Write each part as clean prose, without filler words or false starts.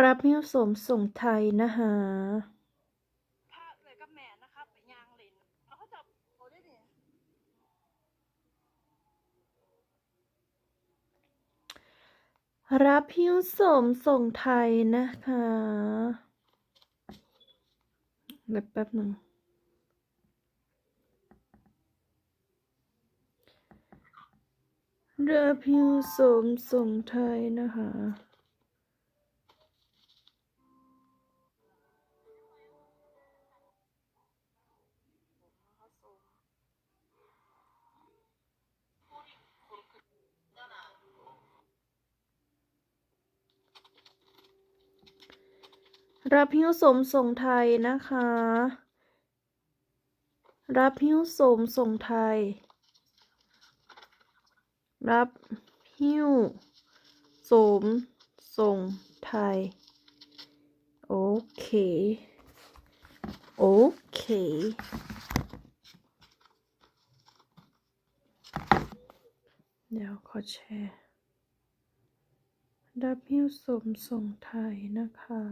รับหิ้วสมส่งไทยนะฮะพาเลยกับแม่นะคะไปยางเลนเอาเขาจับโอ้ได้ดิรับหิ้วสมส่งไทยนะคะเดี๋ยวแป๊บหนึ่งรับหิ้วสมส่งไทยนะคะรับหิ้วสมส่งไทยนะคะรับหิ้วสมส่งไทยรับหิ้วสมส่งไทยโอเคโอเคเดี๋ยวขอแชร์รับหิ้วสมส่งไทยนะคะ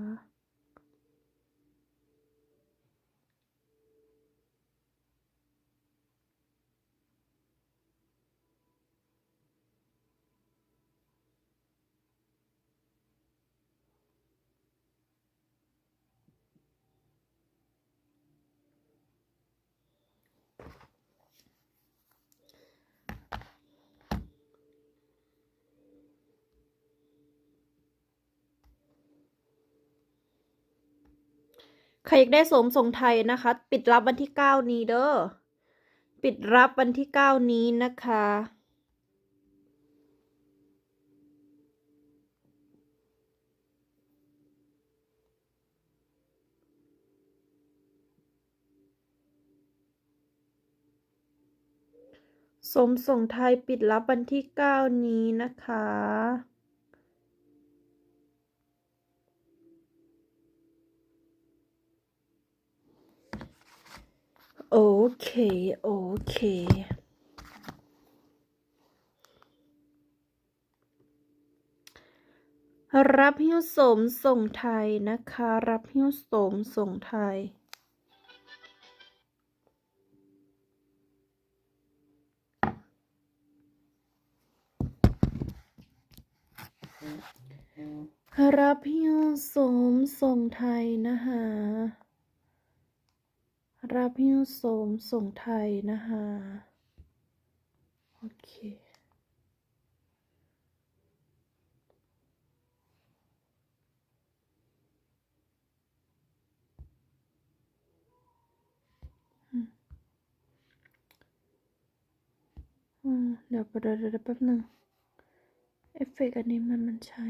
ใครอยากได้สมส่งไทยนะคะปิดรับวันที่9นี้เด้อปิดรับวันที่9นี้นะคะสมส่งไทยปิดรับวันที่9นี้นะคะโอเคโอเครับหิ้วสมส่งไทยนะคะรับหิ้วสมส่งไทยรับหิ้วสมส่งไทยนะคะรับหิ้วสมส่งไทยนะคะโอเคเดี๋ยวแป๊บนึงเอฟเฟกต์อันนี้มันใช้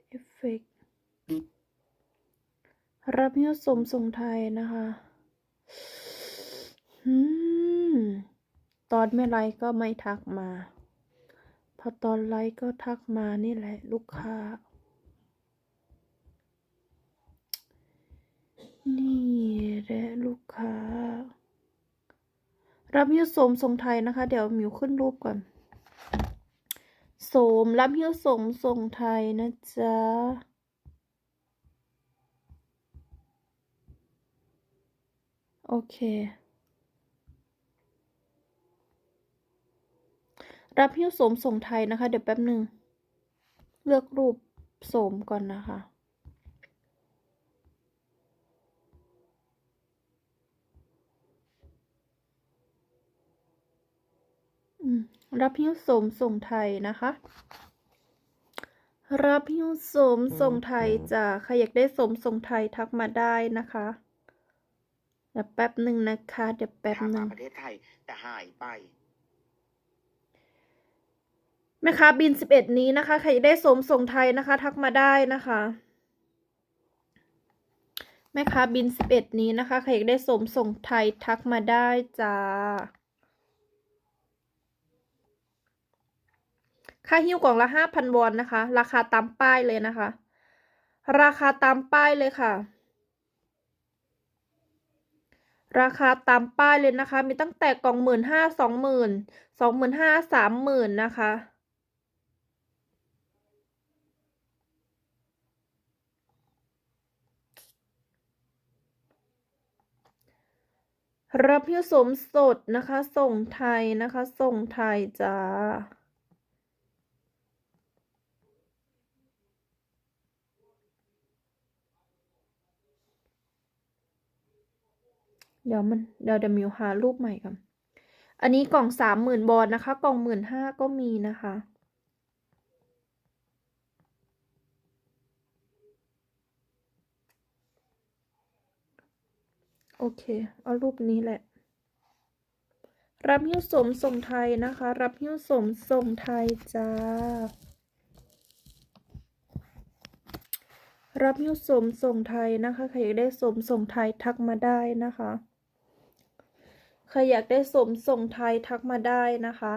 เอฟเฟกต์รับหิ้วสมส่งไทยนะคะตอนไม่ไลฟ์ก็ไม่ทักมาพอตอนไลฟ์ก็ทักมานี่แหละลูกค้านี่แหละลูกค้ารับหิ้วสมส่งไทยนะคะเดี๋ยวมิวขึ้นรูปก่อนสมรับหิ้วสมส่งไทยนะจ๊ะโอเครับหิ้วสมส่งไทยนะคะเดี๋ยวแป๊บหนึ่งเลือกรูปสมก่อนนะคะรับหิ้วสมส่งไทยนะคะรับหิ้วสมส่งไทยจ้ะใครอยากได้สมส่งไทยทักมาได้นะคะเดี๋ยวแป๊บหนึ่งนะคะเดี๋ยวแป๊บหนึ่ง ประเทศไทยแต่หายไปแม่ค้าบิน11นี้นะคะใครได้สมส่งไทยนะคะทักมาได้นะคะแม่ค้าบิน11นี้นะคะใครได้สมส่งไทยทักมาได้จ้าค่าหิ้วกล่องละ5,000 วอนนะคะราคาตามป้ายเลยนะคะราคาตามป้ายเลยค่ะราคาตามป้ายเลยนะคะมีตั้งแต่กล่อง15,000 20,000 25,000 30,000นะคะ รับหิ้วสมสดนะคะ ส่งไทยนะคะ ส่งไทยจ้า เดี๋ยวมิวหารูปใหม่ก่อน อันนี้กล่อง30,000 บอลนะคะ กล่อง15,000ก็มีนะคะ โอเค เอารูปนี้แหละ รับหิ้วสมส่งไทยนะคะ รับหิ้วสมส่งไทยจ้า รับหิ้วสมส่งไทยนะคะ ใครอยากได้สมส่งไทยทักมาได้นะคะ ใครอยากได้สมส่งไทยทักมาได้นะคะ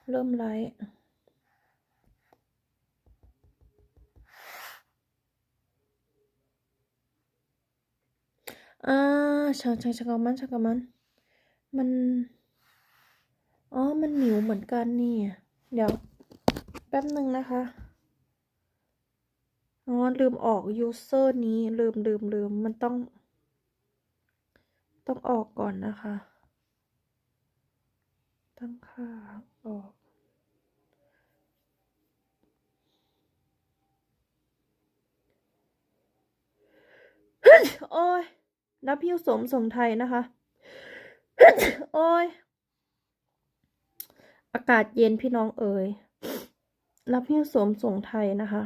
เริ่มไลฟ์ช่างกับมัน มัน อ๋อ มันหมิวเหมือนกันนี่ เดี๋ยว แป๊บหนึ่งนะคะ อ๋อ ลืมออก user นี้ลืม มันต้องออกก่อนนะคะ ตั้งค่าออก โอ้ย รับหิ้วสมส่งไทยนะคะ โอ้ย อากาศเย็นพี่น้องเอ๋ย รับหิ้วสมส่งไทยนะคะ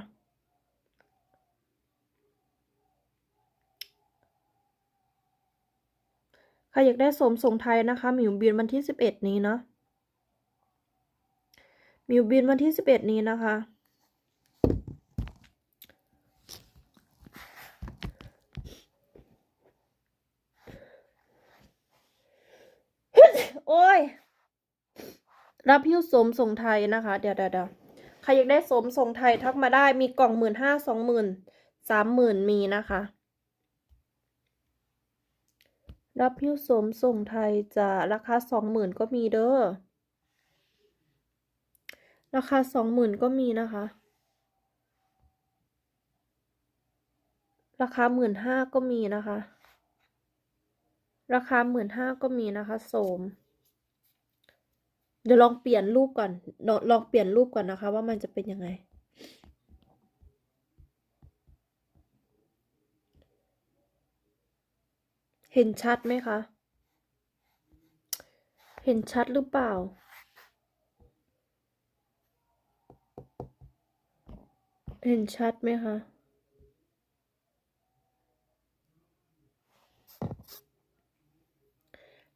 ใครอยากได้สมส่งไทยนะคะหมิวบินวันที่11นี้เนาะหมิวบินวันที่11นี้นะคะ โอ้ย รับหิ้วสมส่งไทยนะคะ เดี๋ยวใครอยากได้สมส่งไทยทักมาได้ มีกล่อง15,000 20,000 30,000มีนะคะ รับหิ้วสมส่งไทยจะราคา 20,000 ก็มีเด้อ ราคา 20,000 ก็มีนะคะ ราคา 15,000 ก็มีนะคะ ราคา 15,000 ก็มีนะคะสม เดี๋ยวลองเปลี่ยนรูปก่อน ลองเปลี่ยนรูปก่อนนะคะว่ามันจะเป็นยังไง เห็นชัดไหมคะ เห็นชัดหรือเปล่า เห็นชัดไหมคะ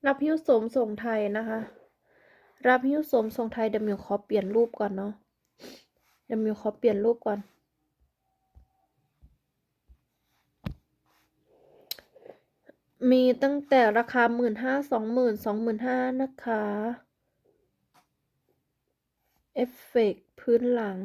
รับหิ้วสมส่งไทยนะคะ รับหิ้วสมส่งไทยเดี๋ยวมิวขอเปลี่ยนรูปก่อนเนาะ เดี๋ยวมิวขอเปลี่ยนรูปก่อน มีตั้งแต่ราคา 15,000 20,000 25,000 นะคะ เอฟเฟกต์พื้นหลัง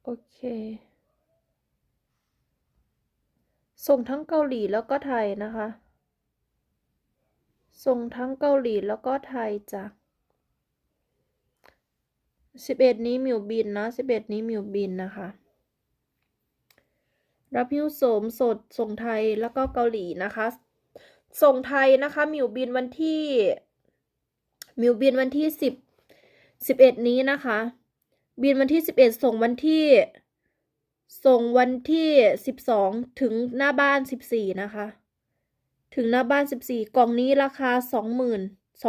โอเค ส่งทั้งเกาหลีแล้วก็ไทยนะคะ ส่งทั้งเกาหลีแล้วก็ไทยจ้ะ11นี้มิวบินนะ11นี้มิวบินนะคะ รับหิ้วสมสดส่งไทยแล้วก็เกาหลีนะคะ ส่งไทยนะคะมิวบินวันที่11นี้นะคะ บินวันที่11ส่งวันที่12ถึงหน้าบ้าน14นะคะ ถึงหน้าบ้าน14กล่องนี้ราคา 25,000 ก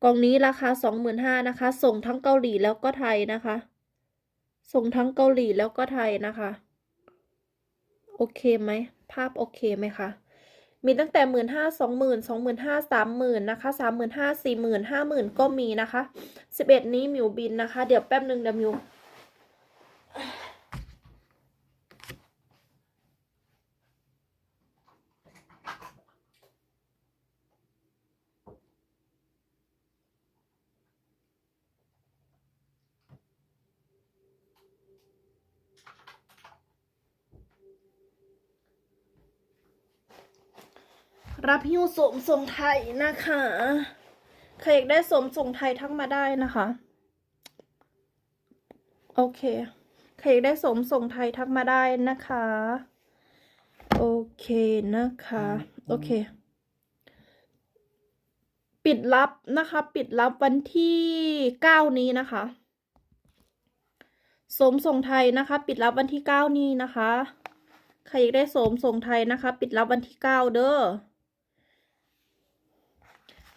ล่องนี้ราคา 25,000นะคะ ส่งทั้งเกาหลีแล้วก็ไทยนะคะ ส่งทั้งเกาหลีแล้วก็ไทยนะคะ โอเคไหม ภาพโอเคไหมคะ มีตั้งแต่ 15,000 20,000 25,000 30,000 นะคะ 35,000 40,000 50,000 ก็มีนะคะ11นี้มิวบินนะคะ เดี๋ยวแป๊บนึงเดี๋ยวมิว รับหิ้วสมส่งไทยนะคะ ใครอยากได้สมส่งไทยทักมาได้นะคะ โอเค ใครอยากได้สมส่งไทยทักมาได้นะคะ โอเคนะคะ โอเค ปิดรับนะคะ ปิดรับวันที่9นี้นะคะ สมส่งไทยนะคะ ปิดรับวันที่9นี้นะคะ ใครอยากได้สมส่งไทยนะคะ ปิดรับวันที่9เด้อ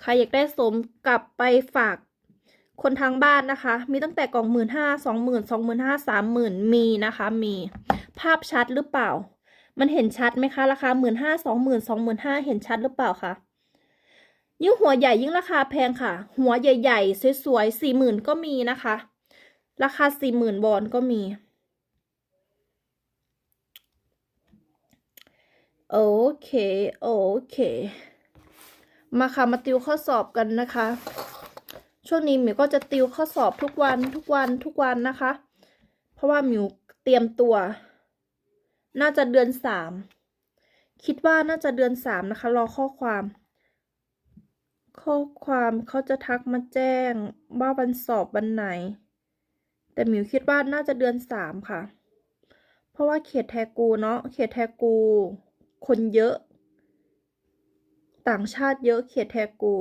ใครอยากได้สมกลับไปฝากคนทางบ้านนะคะ มีตั้งแต่กล่อง15,000 20,000 25,000 30,000มีนะคะ มีภาพชัดหรือเปล่า มันเห็นชัดไหมคะราคา15,000 20,000 25,000เห็นชัดหรือเปล่าคะยิ่งหัวใหญ่ยิ่งราคาแพงค่ะ หัวใหญ่ๆสวยๆ40,000ก็มีนะคะ ราคา40,000วอนก็มีโอเคโอเคมาค่ะมาติวข้อสอบกันนะคะ ช่วงนี้หมิวก็จะติวข้อสอบทุกวันนะคะ เพราะว่าหมิวเตรียมตัว น่าจะเดือน3คิดว่าน่าจะเดือน3นะคะรอข้อความเขาจะทักมาแจ้งว่าวันสอบวันไหน แต่หมิวคิดว่าน่าจะเดือน3ค่ะ เพราะว่าเขตแทกูเนาะเขตแทกูคนเยอะ ต่างชาติเยอะเขตแทกู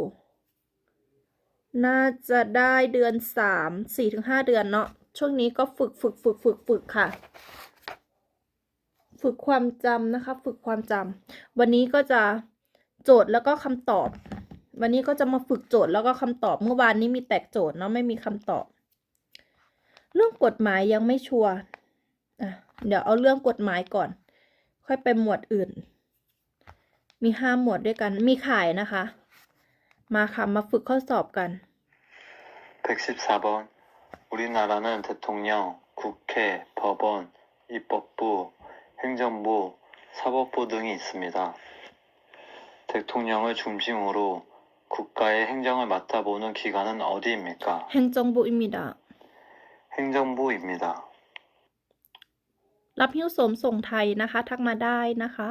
น่าจะได้เดือน4-5 เดือนเนาะช่วงนี้ก็ฝึกค่ะ ฝึกความจำนะคะ ฝึกความจำวันนี้ก็จะโจทย์แล้วก็คำตอบ วันนี้ก็จะมาฝึกโจทย์แล้วก็คำตอบเมื่อวานนี้มีแตกโจทย์เนาะไม่มีคำตอบ เรื่องกฎหมายยังไม่ชัวร์เดี๋ยวเอาเรื่องกฎหมายก่อน ค่อยไปหมวดอื่น มี5 หมวดด้วยกันมีขายนะคะ มาค่ะมาฝึกข้อสอบกัน 114번 우리나라는 대통령, 국회, 법원, 입법부, 행정부, 사법부 등이 있습니다. 대통령을 중심으로 국가의 행정을 맡아보는 기관은 어디입니까? 행정부입니다. 행정부입니다. รับหิ้วสมส่งไทยนะคะ ทักมาได้นะคะ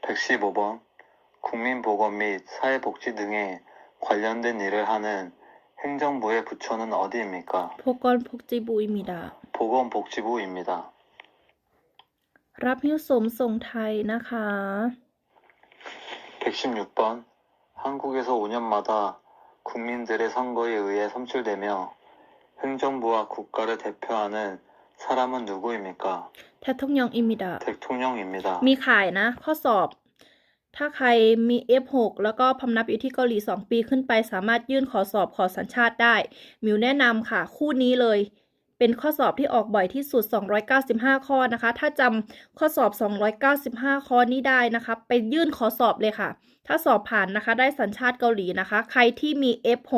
115번 국민보건 및 사회복지 등에 관련된 일을 하는 행정부의 부처는 어디입니까? 보건복지부입니다. 보건복지부입니다. รับหิ้วสมส่งไทยนะคะ 116번 한국에서 5년마다 국민들의 선거에 의해 선출되며 행정부와 국가를 대표하는 사람은 누구입니까? 대통령입니다. 대통령입니다. มีขายนะ ข้อสอบ ถ้าใครมี F6 แล้วก็พำนับอยู่ที่เกาหลี2 ปีขึ้นไปสามารถยื่นขอสอบขอสัญชาติได้มิวแนะนำค่ะ คู่นี้เลย เป็นข้อสอบที่ออกบ่อยที่สุด295 ข้อนะคะ ถ้าจำข้อสอบ295 ข้อนี้ได้นะคะ ไปยื่นขอสอบเลยค่ะ ถ้าสอบผ่านนะคะได้สัญชาติเกาหลีนะคะ ใครที่มี F6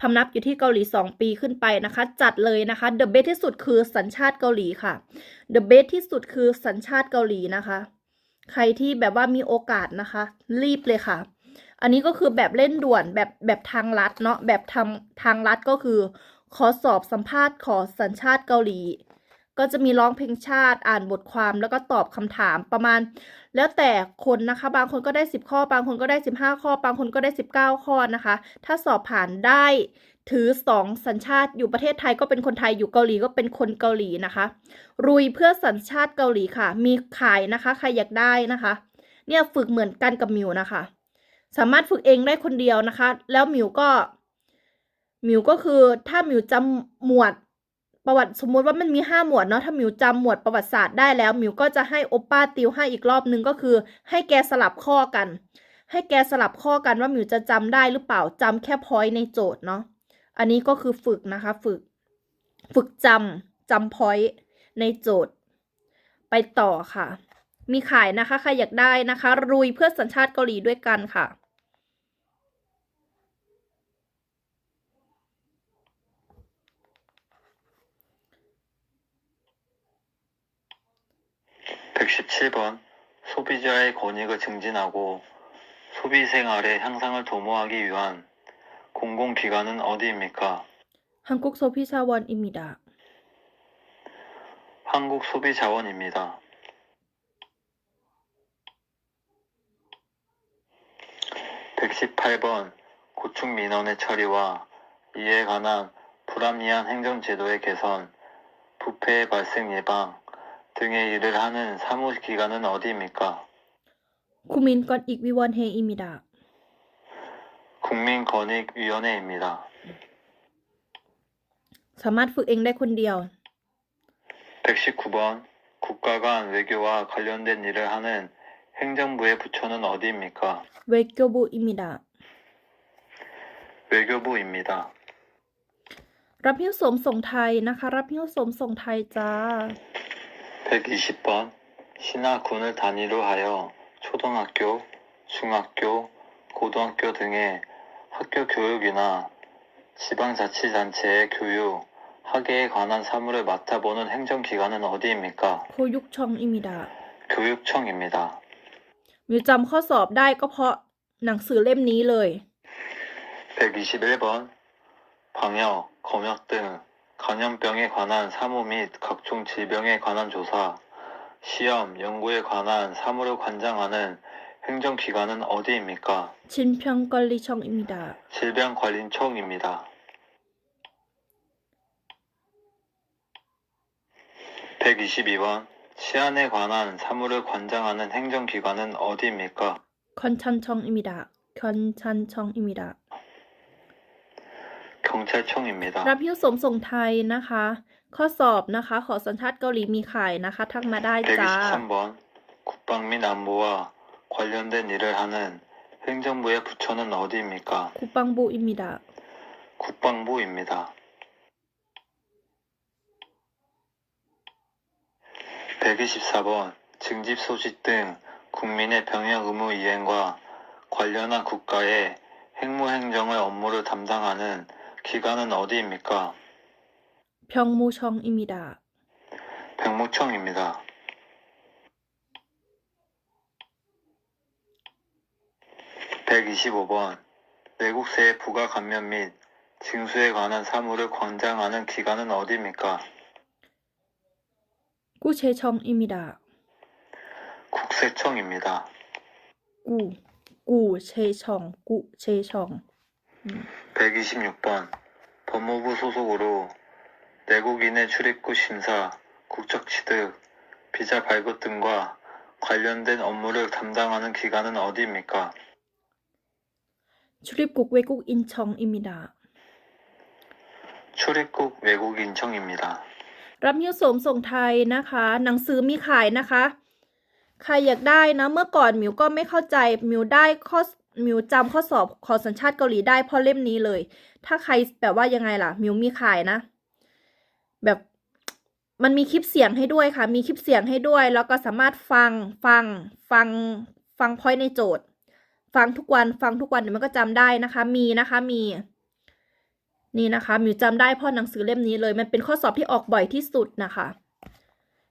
พำนับอยู่ที่เกาหลี2 ปีขึ้นไปนะคะ จัดเลยนะคะ The best ที่สุดคือสัญชาติเกาหลีค่ะ The best ที่สุดคือสัญชาติเกาหลีนะคะ ใครที่แบบว่ามีโอกาสนะคะ รีบเลยค่ะ อันนี้ก็คือแบบเล่นด่วนแบบทางลัดเนาะแบบทางลัดก็คือขอสอบสัมภาษณ์ขอสัญชาติเกาหลี ก็จะมีร้องเพลงชาติอ่านบทความแล้วก็ตอบคำถามประมาณ แล้วแต่คนนะคะ บางคนก็ได้10 ข้อบางคนก็ได้15 ข้อบางคนก็ได้19 ข้อนะคะ ถ้าสอบผ่านได้ถือ2 สัญชาติอยู่ประเทศไทยก็เป็นคนไทยอยู่เกาหลีก็เป็นคนเกาหลีนะคะรุยเพื่อสัญชาติเกาหลีค่ะ มีขายนะคะใครอยากได้นะคะ เนี่ยฝึกเหมือนกันกับมิวนะคะ สามารถฝึกเองได้คนเดียวนะคะ แล้วมิวก็คือถ้ามิวจำหมวดประวัติสมมติว่ามันมี5 หมวดเนาะถ้ามิวจำหมวดประวัติศาสตร์ได้แล้วมิวก็จะให้โอป้าติวให้อีกรอบนึงก็คือให้แกสลับข้อกัน ให้แกสลับข้อกันว่ามิวจะจำได้หรือเปล่าจำแค่พอยต์ในโจทย์เนาะอันนี้ก็คือฝึกนะคะฝึกจำพอยต์ในโจทย์ไปต่อค่ะ มีขายนะคะใครอยากได้นะคะรุยเพื่อสัญชาติเกาหลีด้วยกันค่ะ 117번 소비자의 권익을 증진하고 소비생활의 향상을 도모하기 위한 공공기관은 어디입니까? 한국소비자원입니다. 한국소비자원입니다. 118번 고충민원의 처리와 이에 관한 불합리한 행정제도의 개선, 부패 발생 예방 등의 일을 하는 사무기관은 어디입니까? 국민권익위원회입니다. 국민권익위원회입니다. สามารถฝึกเองได้คนเดียว 119번 국가 간 외교와 관련된 일을 하는 행정부의 부처는 어디입니까? เวโกบุอิมิดะ 외교부입니다. รับหิ้วสวมส่งไทยนะคะ รับหิ้วสวมส่งไทยจ้า 120번 시나 군을 단위로 하여 초등학교, 중학교, 고등학교 등의 학교 교육이나 지방자치단체의 교육, 학예에 관한 사무를 맡아보는 행정기관은 어디입니까? โคยุกชองอิมิดะ 교육청입니다. มิวจำข้อสอบได้ก็เพราะหนังสือเล่มนี้เลย 121번 방역, 검역 등 감염병에 관한 사무 및 각종 질병에 관한 조사, 시험, 연구에 관한 사무를 관장하는 행정기관은 어디입니까? ชินเพียงกอลีชองอิมิดะ 질병관리청입니다. 122번 치안에 관한 사무를 관장하는 행정기관은 어디입니까? คอนชันชองอิมิดะคอนชันชองอิมิดะ 경찰청입니다. รับหิ้วสวมส่งไทยนะคะ ข้อสอบนะคะ ขอสัญชาติเกาหลีมีขายนะคะ ทักมาได้จ้า 123번 국방 및 안보와 관련된 일을 하는 행정부의 부처는 어디입니까? คูปังบูอิมิดะ 국방부입니다. 124번 증집 소식 등 국민의 병역 의무 이행과 관련한 국가의 행무행정의 업무를 담당하는 기관은 어디입니까? พยองมูชองอิมิดะ 병무청입니다. 125번 외국세의 부가 감면 및 징수에 관한 사무를 관장하는 기관은 어디입니까? กู้เชชองอิมิดะ 국세청입니다. กู้เชชองกู้เชชอง 126번 법무부 소속으로 내국인의 출입국 심사, 국적 취득, 비자 발급 등과 관련된 업무를 담당하는 기관은 어디입니까? ชุริบกุกเวกุกอินชองอิมิดะ 출입국 외국인청입니다. รับหิ้วสวมส่งไทยนะคะ หนังสือมีขายนะคะ ใครอยากได้นะ เมื่อก่อนมิวก็ไม่เข้าใจมิวจำข้อสอบขอสัญชาติเกาหลีได้เพราะเล่มนี้เลย ถ้าใครแบบว่ายังไงล่ะมิวมีขายนะ แบบมันมีคลิปเสียงให้ด้วยค่ะ มีคลิปเสียงให้ด้วย แล้วก็สามารถฟังพอยต์ในโจทย์ ฟังทุกวันเดี๋ยวมันก็จำได้นะคะ มีนะคะมีนี่นะคะมิวจำได้เพราะหนังสือเล่มนี้เลย มันเป็นข้อสอบที่ออกบ่อยที่สุดนะคะ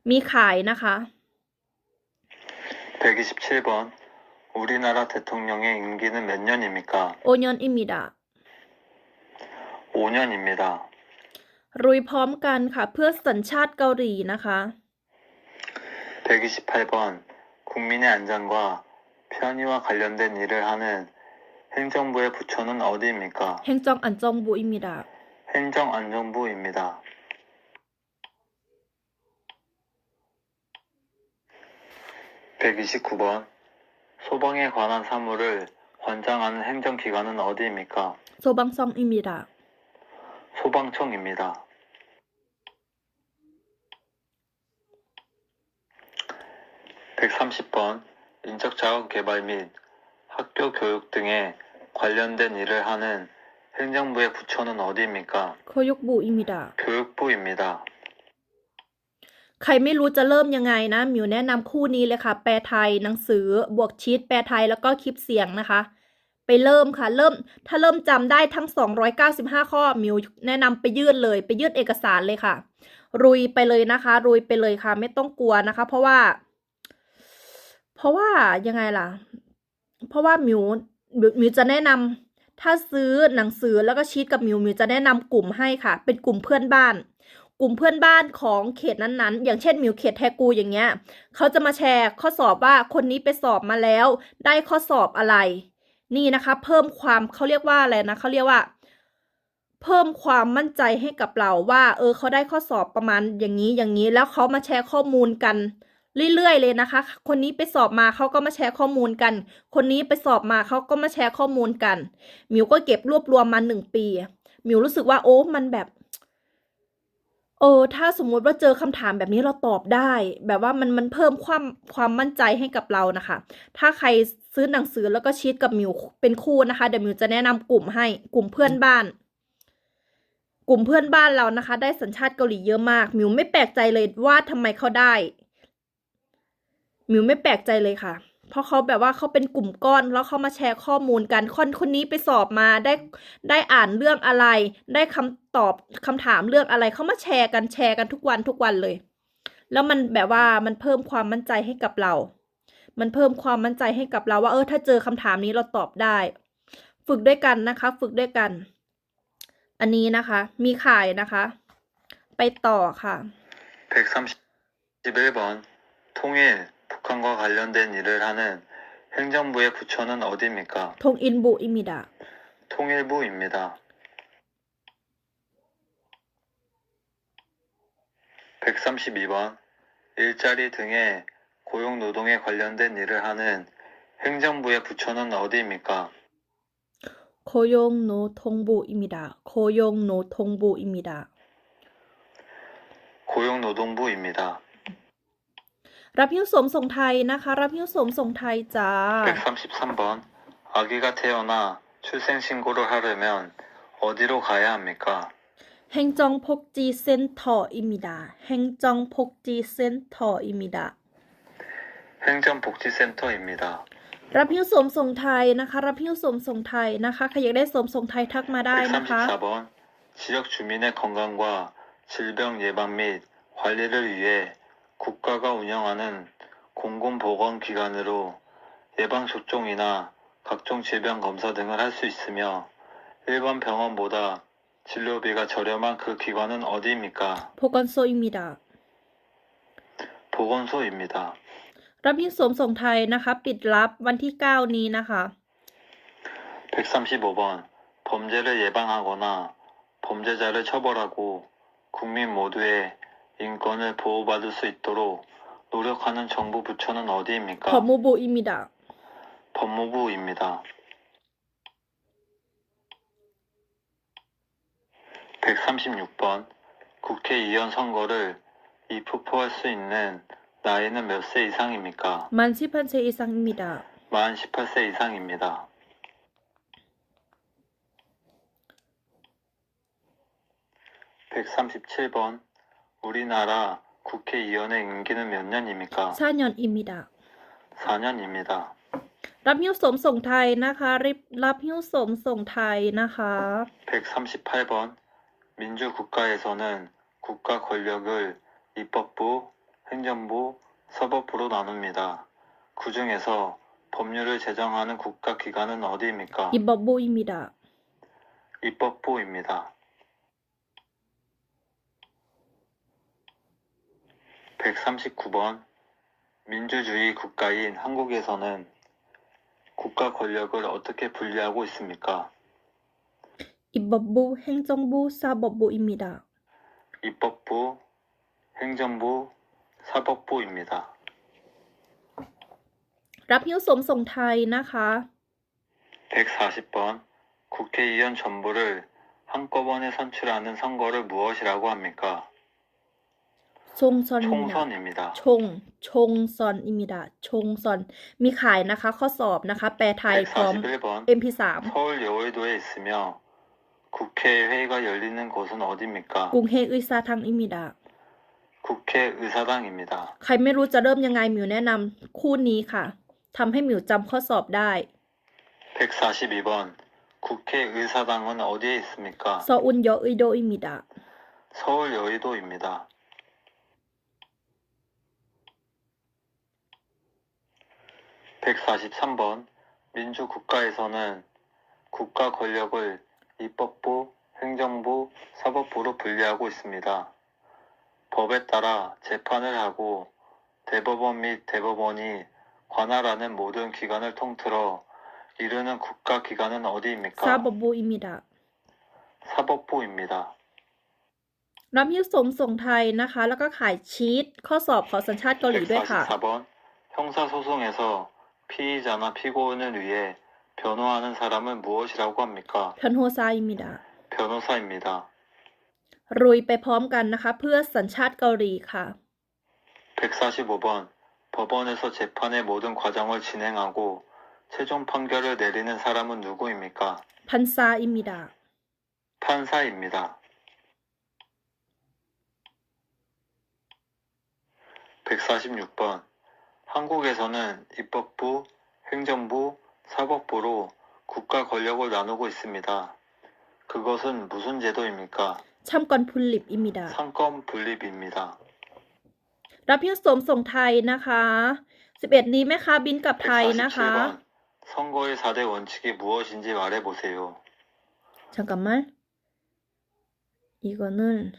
มีขายนะคะ 127번 우리나라 대통령의 임기는 몇 년입니까? โอญอนอิมิดะ 5년입니다. รุยพร้อมกันค่ะ เพื่อสัญชาติเกาหลีนะคะ 128번 국민의 안전과 편의와 관련된 일을 하는 행정부의 부처는 어디입니까? เฮงจองอันจองบูอิมิดะ 행정안전부입니다. 129번 소방에 관한 사무를 관장하는 행정기관은 어디입니까? โซบังซองอิมิดะ 소방청입니다. 130번 인적 자원 개발 및 학교 교육 등에 관련된 일을 하는 행정부의 부처는 어디입니까? โคยุกบูอิมิดะ 교육부입니다. ใครไม่รู้จะเริ่มยังไงนะมิวแนะนำคู่นี้เลยค่ะ แปลไทยหนังสือบวกชีตแปลไทยแล้วก็คลิปเสียงนะคะ ไปเริ่มค่ะถ้าเริ่มจำได้ทั้ง295ข้อมิวแนะนำไปยื่นเลยไปยื่นเอกสารเลยค่ะ รุยไปเลยนะคะรุยไปเลยค่ะ ไม่ต้องกลัวนะคะ เพราะว่ายังไงล่ะ เพราะว่ามิวจะแนะนำถ้าซื้อหนังสือแล้วก็ชีตกับมิวจะแนะนำกลุ่มให้ค่ะ เป็นกลุ่มเพื่อนบ้าน กลุ่มเพื่อนบ้านของเขตนั้นๆอย่างเช่นมิวเขตแทกูอย่างเงี้ยเขาจะมาแชร์ข้อสอบว่าคนนี้ไปสอบมาแล้วได้ข้อสอบอะไรนี่นะคะเพิ่มความเขาเรียกว่าอะไรนะเขาเรียกว่า เพิ่มความมั่นใจให้กับเราว่าเขาได้ข้อสอบประมาณอย่างนี้อย่างนี้แล้วเขามาแชร์ข้อมูลกันเรื่อยๆเลยนะคะ คนนี้ไปสอบมาเขาก็มาแชร์ข้อมูลกัน คนนี้ไปสอบมาเขาก็มาแชร์ข้อมูลกันหมิวก็เก็บรวบรวมมา1 ปีหมิวรู้สึกว่ามันแบบถ้าสมมุติว่าเจอคำถามแบบนี้เราตอบได้ แบบว่ามันเพิ่มความมั่นใจให้กับเรานะคะ ถ้าใครซื้อหนังสือแล้วก็ชีทกับหมิวเป็นคู่นะคะเดี๋ยวหมิวจะแนะนำกลุ่มให้กลุ่มเพื่อนบ้าน กลุ่มเพื่อนบ้านเรานะคะ ได้สัญชาติเกาหลีเยอะมากหมิวไม่แปลกใจเลยว่าทำไมเขาได้หมิวไม่แปลกใจเลยค่ะ เพราะเขาแบบว่าเขาเป็นกลุ่มก้อนแล้วเขามาแชร์ข้อมูลกันคนนี้ไปสอบมาได้อ่านเรื่องอะไร ได้คำตอบคำถามเรื่องอะไรเขามาแชร์กันทุกวันเลย แล้วมันแบบว่ามันเพิ่มความมั่นใจให้กับเรา มันเพิ่มความมั่นใจให้กับเราว่าถ้าเจอคำถามนี้เราตอบได้ ฝึกด้วยกันนะคะ ฝึกด้วยกัน อันนี้นะคะ มีขายนะคะ ไปต่อค่ะ 131번 통일, 북한과 관련된 일을 하는 행정부의 부처는 어디입니까? ทงอินบุอิมิดะ 통일부입니다. 132번 일자리 등의 고용노동에 관련된 일을 하는 행정부의 부처는 어디입니까? โคโยงโนทงบุอิมิดะโคโยงโนทงบุอิมิดะ 고용노동부입니다. รับหิ้วสมส่งไทยนะคะ รับหิ้วสมส่งไทยจ้า 133번 아기가 태어나 출생신고를 하려면 어디로 가야 합니까? แฮงจองพกจีเซนทออิมิดะแฮงจองพกจีเซนทออิมิดะ 행정복지센터입니다. รับหิ้วสมส่งไทยนะคะ รับหิ้วสมส่งไทยนะคะใครอยากได้สมส่งไทยทักมาได้นะคะ 134번 지역 주민의 건강과 질병 예방 및 관리를 위해 국가가 운영하는 공공보건기관으로 예방접종이나 각종 질병 검사 등을 할 수 있으며 일반 병원보다 진료비가 저렴한 그 기관은 어디입니까? โพกอนโซอิมิดะ 보건소입니다. รับหิ้วสมส่งไทยนะคะ ปิดรับวันที่9นี้นะคะ 135번 범죄를 예방하거나 범죄자를 처벌하고 국민 모두의 인권을 보호받을 수 있도록 노력하는 정부 부처는 ขอ 어디입니까? มูบุอิมิดะ 법무부입니다. 136번 국회의원 선거를 입후보할 수 있는 나이는 몇 세 이상입니까? มันชิพันเชอิซังอิมิดะ 만 18세 이상입니다. 137번 우리나라 국회의원의 임기는 몇 년입니까? ชาญยอนอิมิดะ 4년입니다. รับหิ้วสมส่งไทยนะคะรับหิ้วสมส่งไทยนะคะ 138번 민주국가에서는 국가 권력을 입법부, 행정부, 사법부로 나눕니다. 그 중에서 법률을 제정하는 국가기관은 어디입니까? อิบบุอิมิดะ 입법부입니다. 139번 민주주의 국가인 한국에서는 국가 권력을 어떻게 분리하고 있습니까? อิบบุแฮงจองบุซาบบุอิมิดะ 입법부, 행정부, 사법부입니다. รับหิ้วสมส่งไทยนะคะ 140번 국회의원 전부를 한꺼번에 선출하는 선거를 무엇이라고 합니까? ชงซอนอิมิดะ 총선입니다. ชงซอนอิมิดะชงซอนมีขายนะคะ ข้อสอบนะคะ แปลไทยพร้อม 141번 MP3 서울 여의도에 있으며 국회 회의가 열리는 곳은 어디입니까? กรุงเฮงอุยซาทังอิมิดะ 국회의사당입니다. ใครไม่รู้จะเริ่มยังไงหมิวแนะนำคู่นี้ค่ะทำให้หมิวจำข้อสอบได้ 142번 국회의사당은 어디에 있습니까? ซออุนยออุยโดอิมิดะ 서울 여의도입니다. 143번 민주국가에서는 국가 권력을 입법부, 행정부, 사법부로 분리하고 있습니다. 법에 따라 재판을 하고 대법원 및 대법원이 관할하는 모든 기관을 통틀어 이르는 국가기관은 ซา 어디입니까? บบุอิมิดะ 사법부입니다. รับหิ้วสมส่งไทยนะคะ แล้วก็ขายชีสข้อสอบขอสัญชาติเกาหลีด้วยค่ะ 144번 형사소송에서 피의자나 피고인을 위해 변호하는 사람은 무엇이라고 합니까? พอนโฮซาอิมิดะ 변호사입니다. รุยไปพร้อมกันนะคะ เพื่อสัญชาติเกาหลีค่ะ 145번 법원에서 재판의 모든 과정을 진행하고 최종 판결을 내리는 사람은 누구입니까? พันซาอิมิดะ 판사입니다. 146번 한국에서는 입법부, 행정부, 사법부로 국가 권력을 나누고 있습니다. 그것은 무슨 제도입니까? ช่ำกอนพุนลิบอิมิดะ 상권 분립입니다. รับหิ้วสมส่งไทยนะคะ11นี้แม่ค้าบินกลับไทยนะคะ 147번 선거의 4대 원칙이 무엇인지 말해보세요. 잠깐만. 이거는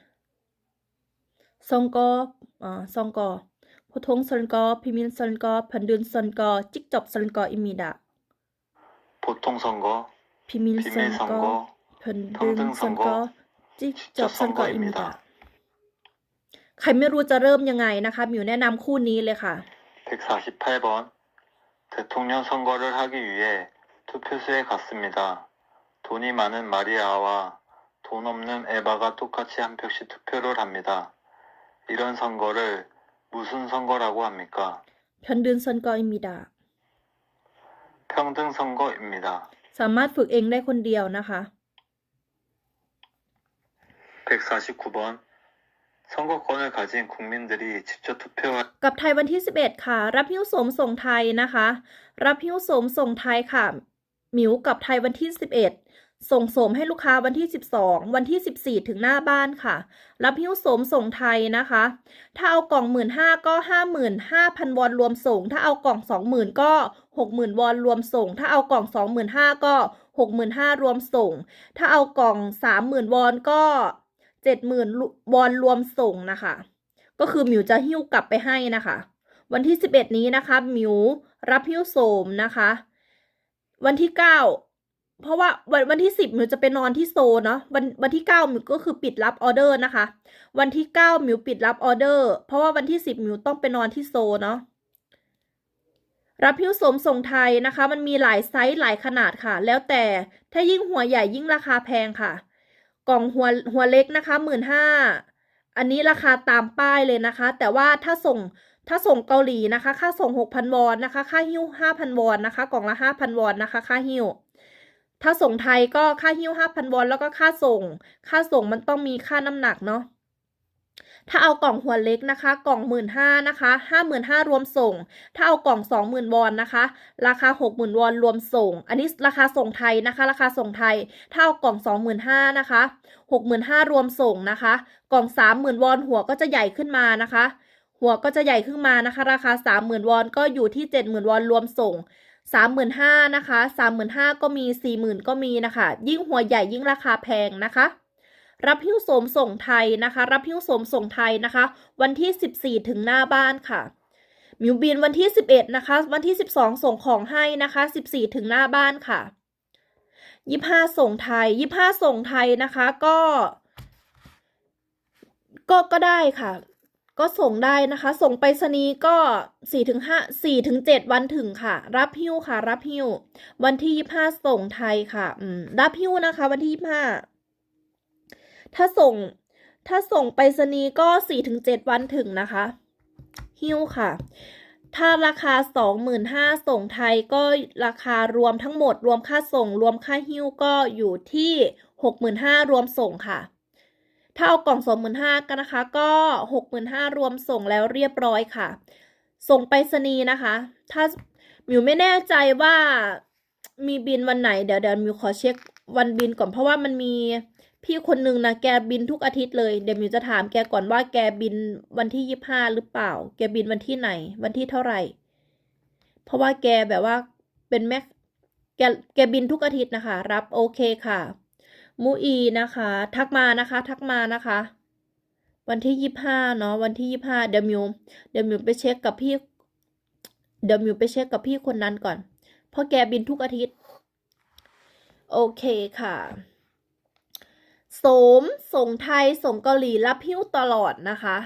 선거, 선거, 보통 선거, 비밀 선거, 변둔 선거, 직접 선거입니다. 보통 선거, 비밀 비밀 선거, 선거, 변둔 평등 선거, 선거, 직접 직접 선거입니다. 선거입니다. ใครไม่รู้จะเริ่มยังไงนะคะมิวแนะนำคู่นี้เลยค่ะ 148번 대통령 선거를 하기 위해 투표소에 갔습니다. 돈이 많은 마리아와 돈 없는 에바가 똑같이 한 표씩 투표를 합니다. 이런 선거를 무슨 선거라고 합니까? 변둔 선거입니다. 평등 선거입니다. สามารถฝึกเองได้คนเดียวนะคะ 149번 선거권을 가진 국민들이 직접 투표할 กับไทยวันที่11ค่ะ รับหิ้วสมส่งไทยนะคะ รับหิ้วสมส่งไทยค่ะหมิวกับไทยวันที่11ส่งสมให้ลูกค้าวันที่12วันที่14ถึงหน้าบ้านค่ะ รับหิ้วสมส่งไทยนะคะ ถ้าเอากล่อง15,000ก็55,000 วอนรวมส่ง ถ้าเอากล่อง20,000ก็60,000 วอนรวมส่ง ถ้าเอากล่อง25,000ก็65,000 รวมส่ง ถ้าเอากล่อง30,000 วอนก็70,000 วอนรวมส่งนะคะ ก็คือหมิวจะหิ้วกลับไปให้นะคะ วันที่11นี้นะคะหมิวรับหิ้วโสมนะคะ วันที่9เพราะว่าวันที่10หมิวจะไปนอนที่โซเนาะวันที่9หมิวก็คือปิดรับออเดอร์นะคะ วันที่9หมิวปิดรับออเดอร์เพราะว่าวันที่10หมิวต้องไปนอนที่โซเนาะรับหิ้วโสมส่งไทยนะคะ มันมีหลายไซส์หลายขนาดค่ะ แล้วแต่ถ้ายิ่งหัวใหญ่ยิ่งราคาแพงค่ะ กล่องหัวเล็กนะคะ15,000อันนี้ราคาตามป้ายเลยนะคะ แต่ว่าถ้าส่งเกาหลีนะคะ ค่าส่ง 6,000 วอนนะคะ ค่าหิ้ว 5,000 วอนนะคะ กล่องละ 5,000 วอนนะคะ ค่าหิ้วถ้าส่งไทยก็ค่าหิ้ว 5,000 วอนแล้วก็ค่าส่งมันต้องมีค่าน้ำหนักเนาะถ้าเอากล่องหัวเล็กนะคะ กล่อง15,000นะคะ 55,000 รวมส่ง ถ้าเอากล่อง20,000 วอนนะคะ ราคา 60,000 วอนรวมส่ง อันนี้ราคาส่งไทยนะคะ ราคาส่งไทย ถ้าเอากล่อง25,000นะคะ 65,000 รวมส่งนะคะ กล่อง30,000 วอนหัวก็จะใหญ่ขึ้นมานะคะ หัวก็จะใหญ่ขึ้นมานะคะ ราคา 30,000 วอนก็อยู่ที่ 70,000 วอนรวมส่ง 35,000นะคะ 35,000ก็มี40,000ก็มีนะคะ ยิ่งหัวใหญ่ยิ่งราคาแพงนะคะ รับหิ้วโสมส่งไทยนะคะ รับหิ้วโสมส่งไทยนะคะ วันที่14ถึงหน้าบ้านค่ะมิวบินวันที่11นะคะ วันที่12ส่งของให้นะคะ14ถึงหน้าบ้านค่ะ25ส่งไทย25ส่งไทยนะคะก็ได้ค่ะ ก็ส่งได้นะคะ ส่งไปรษณีย์ก็4 ถึง 7 วันถึงค่ะ รับหิ้วค่ะ รับหิ้ววันที่25ส่งไทยค่ะรับหิ้วนะคะ วันที่25ถ้าส่งไปรษณีย์ก็4 ถึง 7 วันถึงนะคะหิ้วค่ะ ถ้าราคา 25,000ส่งไทยก็ราคารวมทั้งหมดรวมค่าส่งรวมค่าหิ้วก็อยู่ที่ 65,000 รวมส่งค่ะ ถ้าเอากล่อง25,000กันนะคะก็ 65,000 รวมส่งแล้วเรียบร้อยค่ะ ส่งไปรษณีย์นะคะ ถ้ามิวไม่แน่ใจว่ามีบินวันไหนเดี๋ยวมิวขอเช็ควันบินก่อนเพราะว่ามันมีพี่คนนึงนะแกบินทุกอาทิตย์เลยเดี๋ยวมิวจะถามแกก่อนว่าแกบินวันที่25หรือเปล่าแกบินวันที่ไหนวันที่เท่าไหร่เพราะว่าแกแบบว่าเป็นแกบินทุกอาทิตย์นะคะรับโอเคค่ะมูอีนะคะทักมานะคะวันที่25เนาะวันที่25เดี๋ยวมิวไปเช็คกับพี่คนนั้นก่อนเพราะแกบินทุกอาทิตย์โอเคค่ะ สมส่งไทยส่งเกาหลีรับหิ้วตลอดนะคะ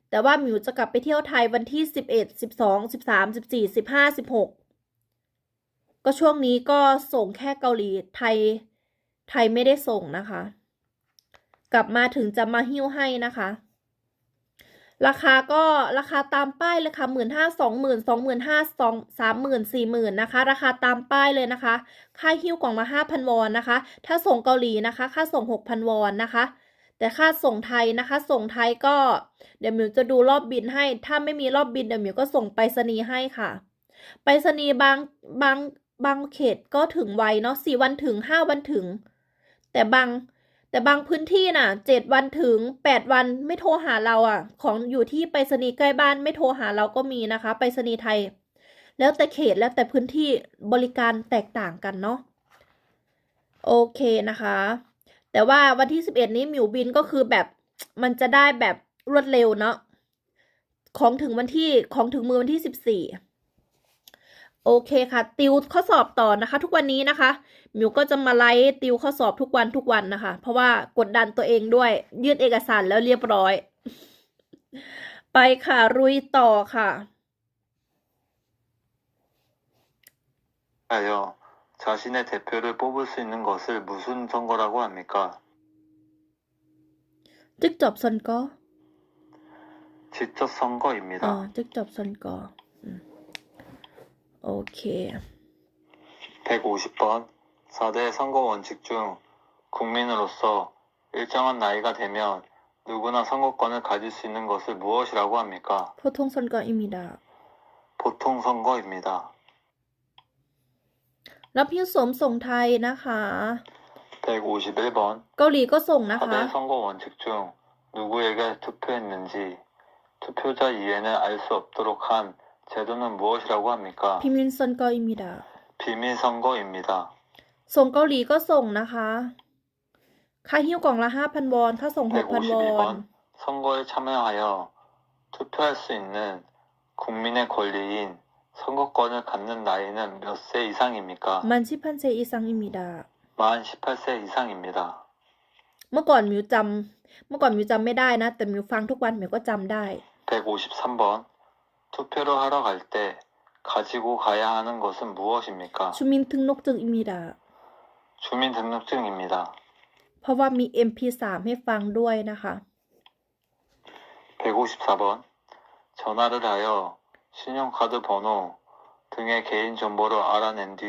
แต่ว่าหมิวจะกลับไปเที่ยวไทยวันที่11 12 13 14 15 16ก็ช่วงนี้ก็ส่งแค่เกาหลีไทยไม่ได้ส่งนะคะ กลับมาถึงจะมาหิ้วให้นะคะ ราคาก็ราคาตามป้ายเลยค่ะ15,000 20,000 25,000 30,000 40,000นะคะ ราคาตามป้ายเลยนะคะ ค่าหิ้วกล่องมา 5,000 วอนนะคะ ถ้าส่งเกาหลีนะคะ ค่าส่ง 6,000 วอนนะคะ แต่ค่าส่งไทยนะคะ ส่งไทยก็เดี๋ยวหมิวจะดูรอบบินให้ ถ้าไม่มีรอบบินเดี๋ยวหมิวก็ส่งไปรษณีย์ให้ค่ะ ไปรษณีย์บางเขตก็ถึงไวเนาะ4 วันถึง 5 วันถึง แต่บางพื้นที่น่ะ7 วันถึง8 วันไม่โทรหาเราอ่ะ ของอยู่ที่ไปรษณีย์ใกล้บ้านไม่โทรหาเราก็มีนะคะไปรษณีย์ไทย แล้วแต่เขตแล้วแต่พื้นที่บริการแตกต่างกันเนาะโอเคนะคะ แต่ว่าวันที่11นี้หมิวบินก็คือแบบมันจะได้แบบรวดเร็วเนาะของถึงมือวันที่14โอเคค่ะ ติวข้อสอบต่อนะคะ ทุกวันนี้นะคะหมิวก็จะมาไลฟ์ติวข้อสอบทุกวันนะคะ เพราะว่ากดดันตัวเองด้วยยื่นเอกสารแล้วเรียบร้อย ไปค่ะรุยต่อค่ะ 하여 자신의 대표를 뽑을 수 있는 것을 무슨 선거라고 합니까? จึกจบซอนก็ 직접 선거입니다. จึกจบซอนก็โอเค 150번 4대 선거 원칙 중 국민으로서 일정한 나이가 되면 누구나 선거권을 가질 수 있는 것을 무엇이라고 합니까? โพทงซอนก็อิมิดา 보통 선거입니다. รับพิ้วสมส่งไทยนะคะ 151번 เกาหลีก็ส่งนะคะ 4대 선거 원칙 중 누구에게 투표했는지 투표자 이해는 알 수 없도록 한 제도는 무엇이라고 합니까? พิมินซอนก็อิมิดา 비밀 선거입니다. ส่งเกาหลีก็ส่งนะคะ ค่าหิ้วกล่องละ 5,000 วอน ค่าส่ง 6,000 วอน 152번 선거에 참여하여 투표할 수 있는 국민의 권리인 선거권을 갖는 나이는 몇 세 이상입니까? มันชิพันเซอีซังอิมิดา 만 18세 이상입니다. เมื่อก่อนหมิวจำไม่ได้นะ แต่หมิวฟังทุกวันหมิวก็จำได้ 153번 투표를 하러 갈 때 가지고 가야 하는 것은 무엇입니까? ชูมินทึงนกจึงอิมิดา 주민등록증입니다. เพราะว่ามี MP3 ให้ฟังด้วยนะคะ 154번 전화를 하여 신용카드 번호 등의 개인 정보를 알아낸 뒤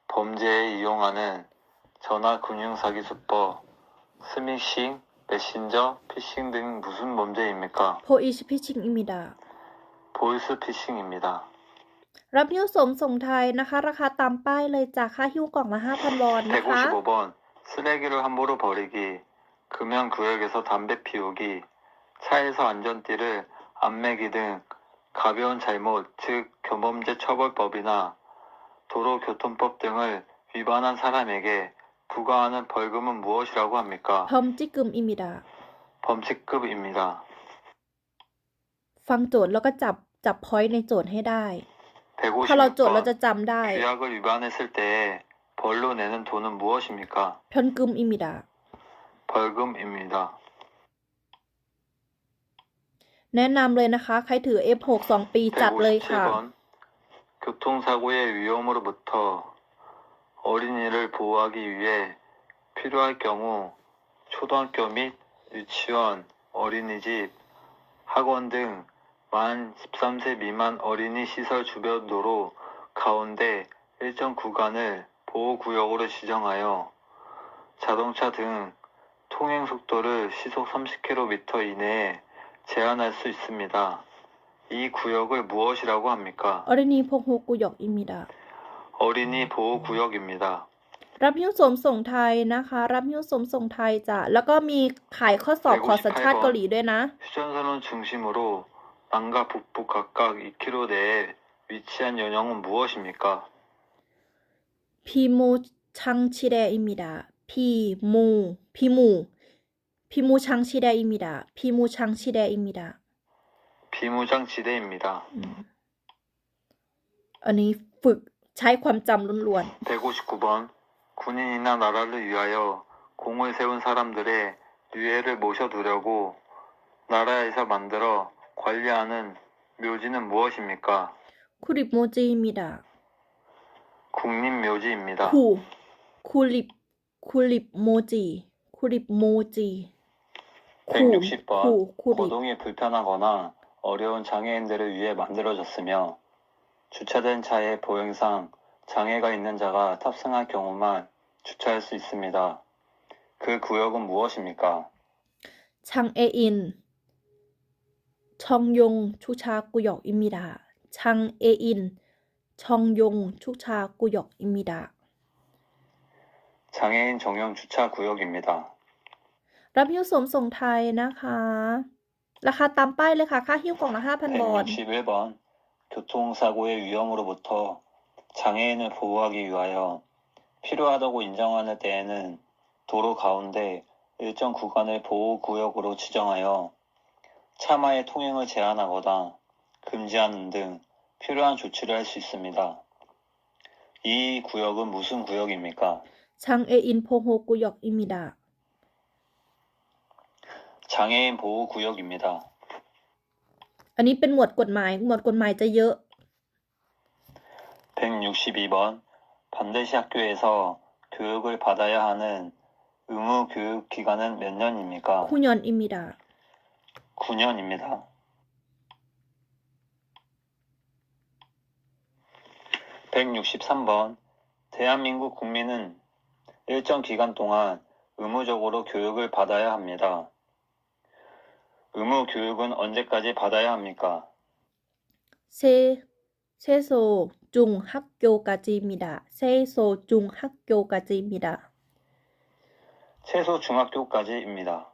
범죄에 이용하는 전화 금융 사기 수법, 스미싱, 메신저, 피싱 등 무슨 범죄입니까? โพอิชพิชิงอิมิดา 보이스 피싱입니다. รับหิ้วสมส่งไทยนะคะ ราคาตามป้ายเลยจากค่าหิ้วกล่องละ 5,000 วอนนะคะ 155번 쓰레기를 함부로 버리기, 금연구역에서 담배 피우기, 차에서 안전띠를 안 매기 등 가벼운 잘못, 즉 교범죄 처벌법이나 도로교통법 등을 위반한 사람에게 부과하는 벌금은 무엇이라고 합니까? พร้อมจิกึมอิมิดา 범칙급입니다. ฟังโจทย์แล้วก็จับพอยต์ในโจทย์ให้ได้ ถ้าเราโจทย์เราจะ 156번 จำได้ 규약을 위반했을 때에 벌로 내는 돈은 무엇입니까? ทอนกึมอิมิดา 벌금입니다. แนะนำเลยนะคะ ใครถือ F6 2 ปีจัดเลยค่ะ 157번 교통사고의 위험으로부터 어린이를 보호하기 위해 필요할 경우 초등학교 및 유치원, 어린이집, 학원 등 만 13세 미만 어린이 시설 주변 도로 가운데 일정 구간을 보호구역으로 지정하여 자동차 등 통행 속도를 시속 30km 이내에 제한할 수 있습니다. 이 구역을 무엇이라고 합니까? อรินีพงฮกุยอกอิมิดา 어린이 보호구역입니다. รับหิ้วสมส่งไทยนะคะ รับหิ้วสมส่งไทยจ้ะ แล้วก็มีขายข้อสอบขอสัญชาติเกาหลีด้วยนะ 휴전선을 중심으로 남과 북부 각각 2km 내에 위치한 연령은 무엇입니까? พีมูชังชิเดอิมิดา พีมูชังชิเดอิมิดา พีมูชังชิเดอิมิดา 비무장 지대입니다. อันนี้ฝึกใช้ความจำล้วน 159번 군인이나 나라를 위하여 공을 세운 사람들의 유해를 모셔두려고 나라에서 만들어 관리하는 묘지는 무엇입니까? 구립모지입니다. 국립묘지입니다. 구립모지. 구립모지. 160번 구립. 거동이 불편하거나 어려운 장애인들을 위해 만들어졌으며 주차된 차의 보행상 장애가 있는 자가 탑승할 경우만 주차할 수 있습니다. 그 구역은 무엇입니까? 장애인 청용 주차구역입니다. 장애인 청용 주차구역입니다. 장애인 전용 주차 구역입니다. รับหิ้วสวมส่งไทยนะคะ ราคาตามป้ายเลยค่ะ ค่าหิ้วกล่องละ 5,000 วอน 161번 교통사고의 위험으로부터 장애인을 보호하기 위하여 필요하다고 인정하는 때에는 도로 가운데 일정 구간을 보호구역으로 지정하여 차마의 통행을 제한하거나 금지하는 등 필요한 조치를 할 수 있습니다. 이 구역은 무슨 구역입니까? 장애인 보호구역입니다. 장애인 보호구역입니다. อันนี้เป็นหมวดกฎหมาย หมวดกฎหมายจะเยอะ 162번 반드시 학교에서 교육을 받아야 하는 의무 교육 기간은 몇 년입니까? 9년입니다. 9년입니다. 163번 대한민국 국민은 일정 기간 동안 의무적으로 교육을 받아야 합니다. 의무 교육은 언제까지 받아야 합니까? 세소 중학교까지입니다. 세소 중학교까지입니다. 최소 중학교까지입니다.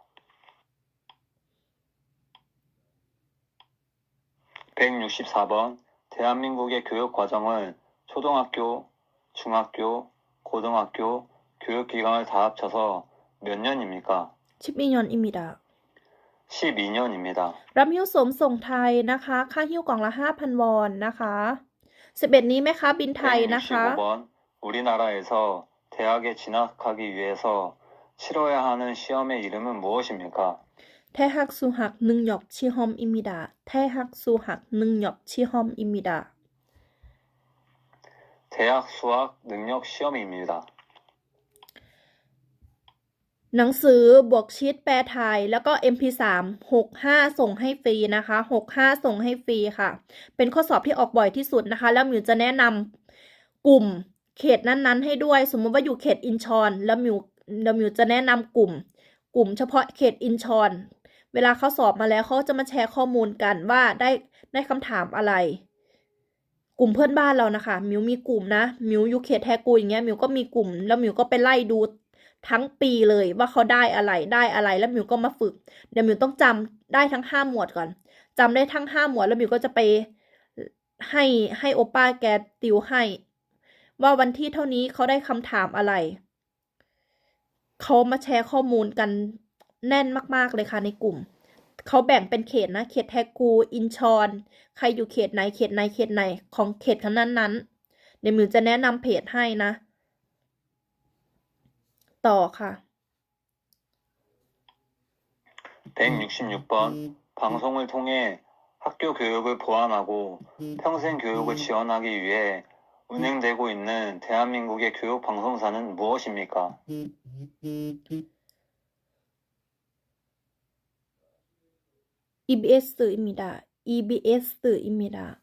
164번 대한민국의 교육 과정은 초등학교, 중학교, 고등학교 교육 기간을 다 합쳐서 몇 년입니까? 12년입니다. 12년입니다. รับหิ้วสวมส่งไทยนะคะ ค่าหิ้วกล่องละ 5,000 วอนนะคะ 11 นี้แม่ค้าบินไทยนะคะ 165번 우리나라에서 대학에 진학하기 위해서 치러야 하는 시험의 이름은 무엇입니까? 태학 수학 능력 시험입니다. 태학 수학 능력 시험입니다. 대학 수학 능력 시험입니다. หนังสือบวกชีตแปลไทยแล้วก็ MP3 65 ส่งให้ฟรีนะคะ 65 ส่งให้ฟรีค่ะ เป็นข้อสอบที่ออกบ่อยที่สุดนะคะ แล้วหมิวจะแนะนำกลุ่มเขตนั้นๆให้ด้วย สมมติว่าอยู่เขตอินชอนแล้วหมิวจะแนะนำกลุ่มเฉพาะเขตอินชอนเวลาเขาสอบมาแล้วเขาจะมาแชร์ข้อมูลกันว่าได้คำถามอะไร กลุ่มเพื่อนบ้านเรานะคะหมิวมีกลุ่มนะหมิวอยู่เขตแทกูอย่างเงี้ยหมิวก็มีกลุ่มแล้วหมิวก็ไปไล่ดูทั้งปีเลยว่าเขาได้อะไรแล้วหมิวก็มาฝึกเดี๋ยวหมิวต้องจำได้ทั้ง5 หมวดก่อนจำได้ทั้ง5 หมวดแล้วหมิวก็จะไปให้โอป้าแกติวให้ว่าวันที่เท่านี้เขาได้คำถามอะไรเขามาแชร์ข้อมูลกันแน่นมากๆเลยค่ะในกลุ่มเขาแบ่งเป็นเขตนะเขตแทกูอินชอนใครอยู่เขตไหนของเขตนั้นเดี๋ยวหมิวจะแนะนำเพจให้นะต่อค่ะ 166번 방송을 통해 학교 교육을 보완하고 평생 교육을 지원하기 위해 운행되고 있는 대한민국의 교육 방송사는 무엇입니까? EBS สื่อ입니다. EBS สื่อ입니다.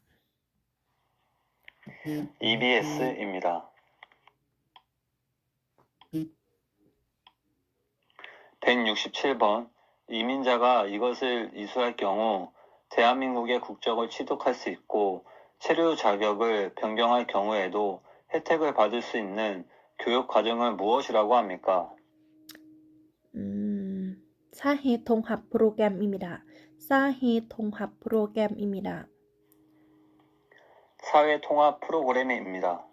EBS입니다. 167번 이민자가 이것을 이수할 경우 대한민국의 국적을 취득할 수 있고 체류 자격을 변경할 경우에도 혜택을 받을 수 있는 교육 과정을 무엇이라고 합니까? 사해 통합 프로그램입니다. 사해 통합 프로그램입니다. 사회 통합 프로그램입니다.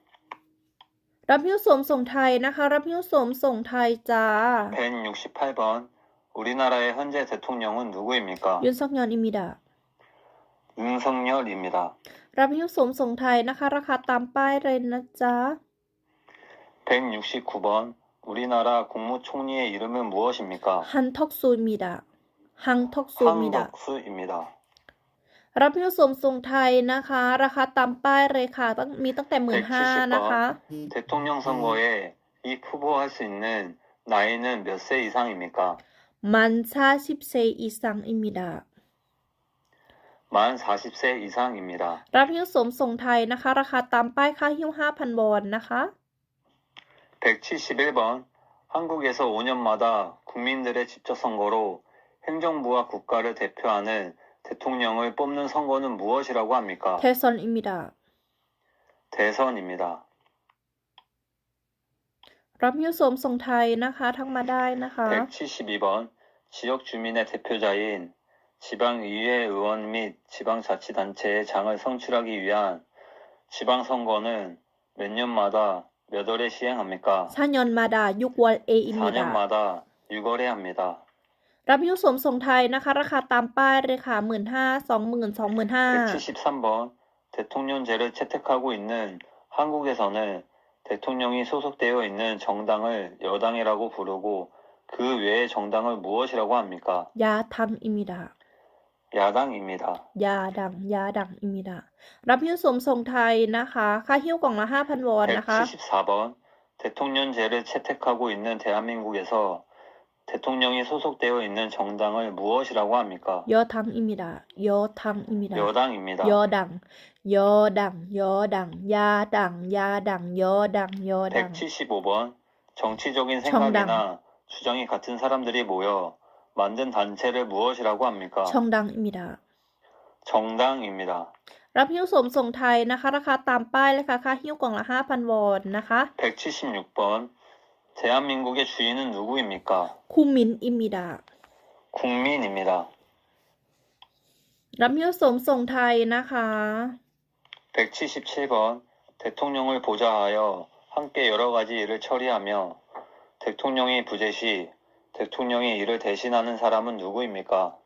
รับหิ้วสวมส่งไทยนะคะ รับหิ้วสวมส่งไทยจ้า 168번 우리나라의 현재 대통령은 누구입니까? 윤석열입니다. 윤석열입니다. รับหิ้วสวมส่งไทยนะคะ ราคาตามป้ายเลยนะจ๊ะ 169번 우리나라 국무총리의 이름은 무엇입니까? 한턱수입니다. 한턱수입니다. 한덕수입니다. รับหิ้วสวมทรงไทยนะคะ ราคาตามป้ายเลยค่ะมีตั้งแต่ 15,000 นะคะ 대통령 선거에 입후보할 수 있는 나이는 몇 세 이상입니까? มัน40세 이상입니다. 만 40세 이상입니다. รับหิ้วสวมทรงไทยนะคะ ราคาตามป้ายค่าหิ้ว 5,000 วอนนะคะ 171번 한국에서 5년마다 국민들의 직접 선거로 행정부와 국가를 대표하는 대통령을 뽑는 선거는 무엇이라고 합니까? 대선입니다. 대선입니다. รับหิ้วสวมทรงไทยนะคะทักมาได้นะคะ 172번 지역 주민의 대표자인 지방의회 의원 및 지방자치단체의 장을 성출하기 위한 지방선거는 몇 년마다 몇 월에 시행합니까? 4년마다 6월 A입니다. 4년마다 6월에 합니다. รับหิ้วสวมทรงไทยนะคะ ราคาตามป้ายเลยค่ะ 15,000 20,000 25,000 173번 대통령제를 채택하고 있는 한국에서는 대통령이 소속되어 있는 정당을 여당이라고 부르고 그 외의 정당을 무엇이라고 합니까? 야당입니다. 야당입니다. 야당입니다. รับหิ้วสวมทรงไทยนะคะ ค่าหิ้วกล่องละ 5,000 วอนนะคะ 174번 대통령제를 채택하고 있는 대한민국에서 대통령이 소속되어 있는 정당을 무엇이라고 합니까? 여당입니다. 여당입니다. 여당입니다. 여당, 여당. 175번 정치적인 생각이나 주장이 같은 사람들이 모여 만든 단체를 무엇이라고 합니까? 정당입니다. 정당입니다. รับหิ้วสวมทรงไทยนะคะ ราคาตามป้ายเลยค่ะ ค่าหิ้วกล่องละ 5,000 วอนนะคะ 176번 대한민국의 주인은 누구입니까? 국민입니다. 국민입니다. รับหิ้วสวมทรงไทยนะคะ 177번 대통령을 보좌하여 함께 여러 가지 일을 처리하며 대통령이 부재시 대통령이 이를 대신하는 사람은 누구입니까?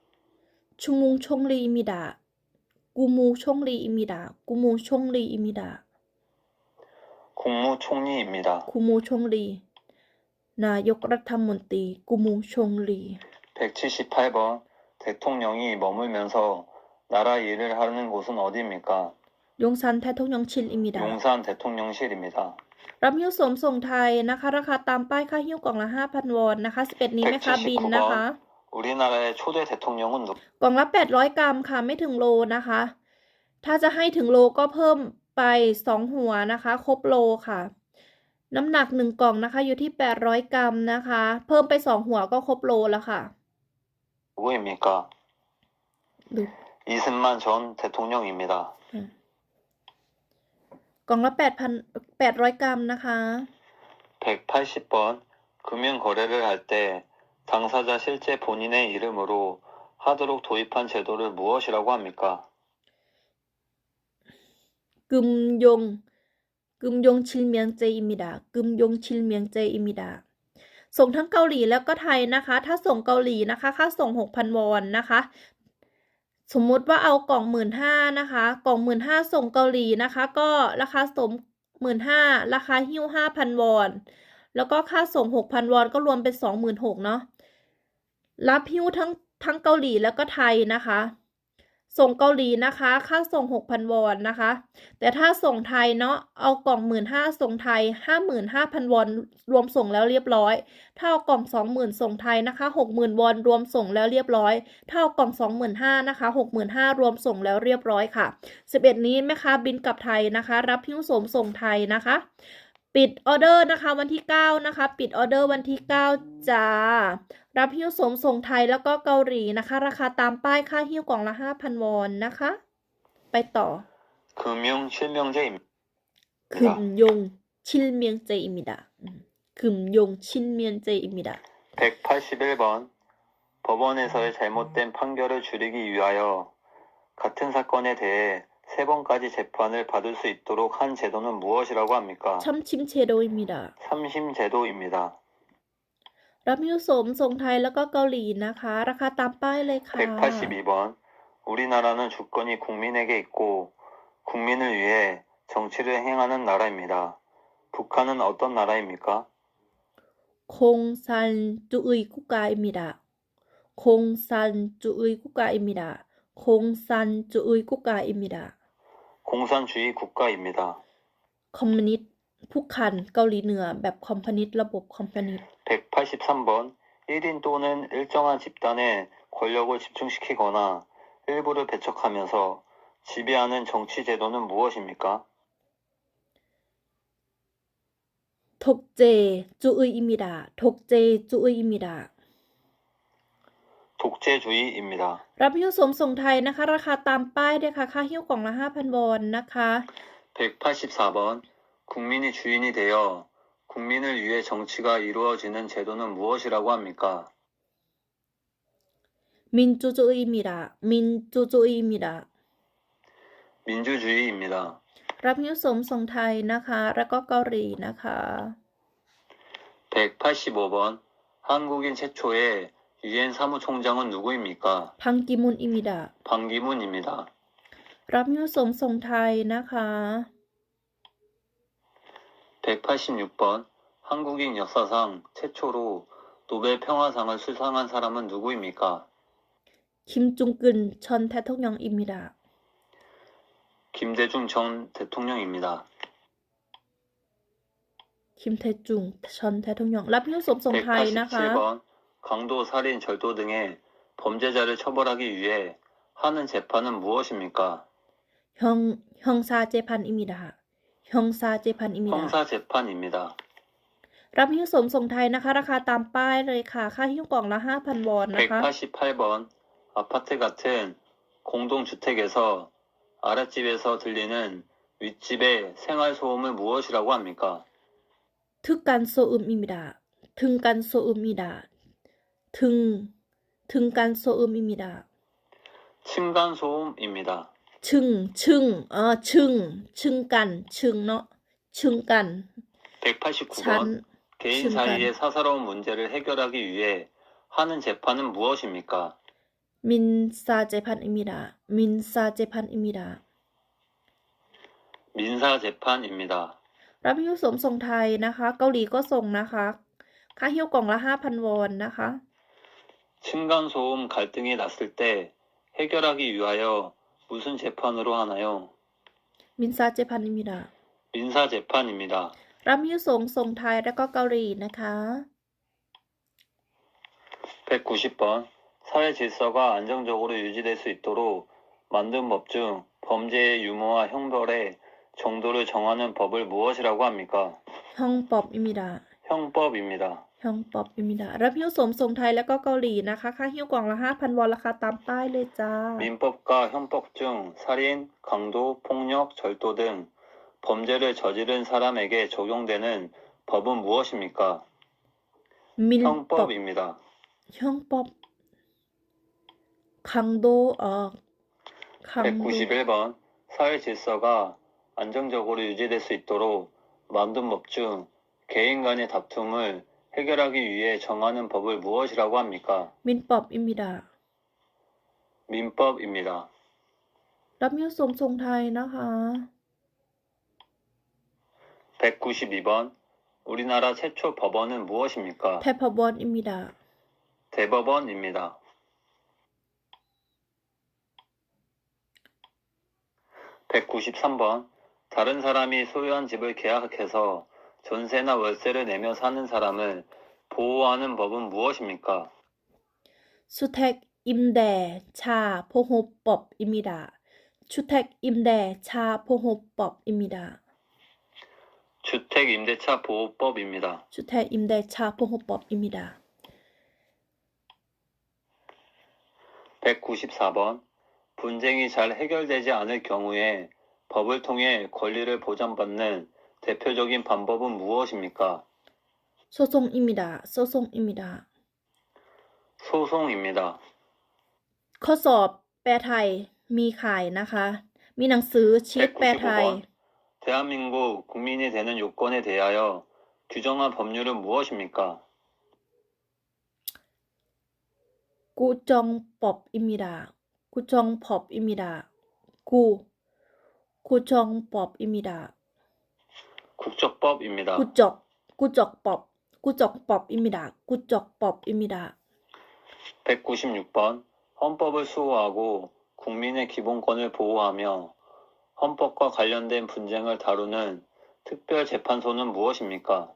주무총리입니다. 구무총리입니다. 국무총리입니다. 구무총리. นายกรัฐมนตรี 구무총리. 178번 대통령이 머물면서 나라 일을 하는 곳은 어디입니까? 용산 대통령실입니다. 용산 대통령실입니다. รับหิ้วสวมทรงไทยนะคะ ราคาตามป้ายค่าหิ้วกล่องละ 5,000 วอนนะคะ 11 นี้แม่ค้าบินนะคะ 우리나라의 초대 대통령은 누구? กล่องละ 800 กรัมค่ะ ไม่ถึงโลนะคะ ถ้าจะให้ถึงโลก็เพิ่มไป 2 หัวนะคะ ครบโลค่ะ น้ำหนัก 1 กล่องนะคะ อยู่ที่ 800 กรัมนะคะ เพิ่มไป 2 หัวก็ครบโลแล้วค่ะ 누구입니까? ดู 이승만 전 대통령입니다. กล่องละ 800 กรัมนะคะ 180번 금융 거래를 할 때 당사자 실제 본인의 이름으로 하도록 도입한 제도를 무엇이라고 합니까? กึมยงชิลเมียงเจอิมิดากึมยงชิลเมียงเจอิมิดาส่งทั้งเกาหลีแล้วก็ไทยนะคะ ถ้าส่งเกาหลีนะคะ ค่าส่ง 6,000 วอนนะคะ สมมุติว่าเอากล่อง 15,000 นะคะ กล่อง 15,000 ส่งเกาหลีนะคะ ก็ราคาส่ง 15,000 ราคาหิ้ว 5,000 วอน แล้วก็ค่าส่ง 6,000 วอนก็รวมเป็น 26,000 เนาะ รับหิ้วทั้งเกาหลีแล้วก็ไทยนะคะ ส่งเกาหลีนะคะ ค่าส่ง 6,000 วอนนะคะ แต่ถ้าส่งไทยเนาะ เอากล่อง 15,000 ส่งไทย 55,000 วอนรวมส่งแล้วเรียบร้อย ถ้าเอากล่อง 20,000 ส่งไทยนะคะ 60,000 วอนรวมส่งแล้วเรียบร้อย ถ้าเอากล่อง 25,000 นะคะ 65,000 รวมส่งแล้วเรียบร้อยค่ะ 11 นี้แม่ค้าบินกลับไทยนะคะ รับหิ้วส่งไทยนะคะ ปิดออเดอร์นะคะวันที่ 9 นะคะ ปิดออเดอร์วันที่ 9 จ้า รับหิ้วส่งไทยแล้วก็เกาหลีนะคะ ราคาตามป้ายค่าหิ้วกล่องละ 5,000 วอนนะคะ ไปต่อ 금융실명제입니다. 금용칠명제입니다. 금용칠명제입니다. 181번 법원에서의 잘못된 판결을 줄이기 위하여 같은 사건에 대해 3번까지 재판을 받을 수 있도록 한 제도는 무엇이라고 합니까? 참침제도입니다. 삼심제도입니다. รับหิ้วส่งไทยแล้วก็เกาหลีนะคะ ราคาตามป้ายเลยค่ะ 182번 우리나라는 주권이 국민에게 있고 국민을 위해 정치를 행하는 나라입니다. 북한은 어떤 나라입니까? 공산주의 국가입니다. 공산주의 국가입니다. 공산주의 국가입니다. 공산주의 국가입니다. 커뮤니스트 북한 가.แบบคอมมิวนิสต์ระบบคอมมิวนิสต์ 183번 1인 또는 일정한 집단에 권력을 집중시키거나 일부를 배척하면서 지배하는 정치 제도는 무엇입니까? 독재주의입니다. 독재주의입니다. 독재주의입니다. รับหิ้วสวมส่งไทยนะคะ ราคาตามป้ายด้วยค่ะ ค่าหิ้วกล่องละ 5,000 วอนนะคะ 184번 국민이 주인이 되어 국민을 위해 정치가 이루어지는 제도는 무엇이라고 합니까? 민주주의입니다. 민주주의입니다. 민주주의입니다. รับหิ้วสวมส่งไทยนะคะ แล้วก็เกาหลีนะคะ 185번 한국인 최초의 유엔 사무총장은 누구입니까? 방기문입니다. 방기문입니다. รับหิ้วสวมส่งไทยนะคะ 186번 한국인 역사상 최초로 노벨 평화상을 수상한 사람은 누구입니까? 김종근 전 대통령입니다. 김대중 전 대통령입니다. 김대중 전 대통령 รับหิ้วสวมส่งไทยนะคะ 187번 강도, 살인, 절도 등의 범죄자를 처벌하기 위해 하는 재판은 무엇입니까? 형사재판입니다. 형사재판입니다. 형사재판입니다. รับหิ้วสวมส่งไทยนะคะ ราคาตามป้ายเลยค่ะ ค่าหิ้วกล่องละ 5,000 วอนนะคะ 188번 아파트 같은 공동주택에서 아랫집에서 들리는 윗집의 생활소음을 무엇이라고 합니까? 특간소음입니다. 등간소음입니다. 등간소음입니다. 층간소음입니다. 층간, 너, 층간. 189번 개인 사이의 사사로운 문제를 해결하기 위해 하는 재판은 무엇입니까? 민사재판입니다. 민사재판입니다. 민사재판입니다. รับหิ้วสวมส่งไทยนะคะ เกาหลีก็ส่งนะคะ ค่าหิ้วกล่องละ 5,000 วอนนะคะ 층간소음 갈등이 났을 때 해결하기 위하여 무슨 재판으로 하나요? 민사재판입니다. 민사재판입니다. รับหิ้วสวมส่งไทยแล้วก็เกาหลีนะคะ 190번 사회 질서가 안정적으로 유지될 수 있도록 만든 법 중 범죄의 유무와 형벌의 정도를 정하는 법을 무엇이라고 합니까? 형법입니다. 형법입니다. 형법입니다. รับหิ้วสวมส่งไทยแล้วก็เกาหลีนะคะ ค่าหิ้วกล่องละ 5,000 วอนราคาตามป้ายเลยจ้า 민법과 형법 중 살인, 강도, 폭력, 절도 등 범죄를 저지른 사람에게 적용되는 법은 무엇입니까? 민법, 형법입니다. 형법, 강도, 강도, 191번 사회 질서가 안정적으로 유지될 수 있도록 만든 법 중 개인 간의 다툼을 해결하기 위해 정하는 법을 무엇이라고 합니까? 민법입니다. 민법입니다. รับหิ้วสวมส่งไทยนะคะ 192번 우리나라 최초 법원은 무엇입니까? 대법원입니다. 대법원입니다. 193번 다른 사람이 소유한 집을 계약해서 전세나 월세를 내며 사는 사람을 보호하는 법은 무엇입니까? 주택 임대차 보호법입니다. 주택 임대차 보호법입니다. 주택 임대차 보호법입니다. 주택 임대차 보호법입니다. 194번 분쟁이 잘 해결되지 않을 경우에 법을 통해 권리를 보장받는 대표적인 방법은 무엇입니까? 소송입니다. 소송입니다. 소송입니다. ข้อสอบแปลไทยมีขายนะคะ มีหนังสือชีทแปลไทย 195번 대한민국 국민이 되는 요건에 대하여 규정한 법률은 무엇입니까? 구정법입니다. 구정법입니다. 구정법입니다. 국적법입니다. 구적법, 구적법입니다. 구적법입니다. 196번. 헌법을 수호하고 국민의 기본권을 보호하며 헌법과 관련된 분쟁을 다루는 특별재판소는 무엇입니까?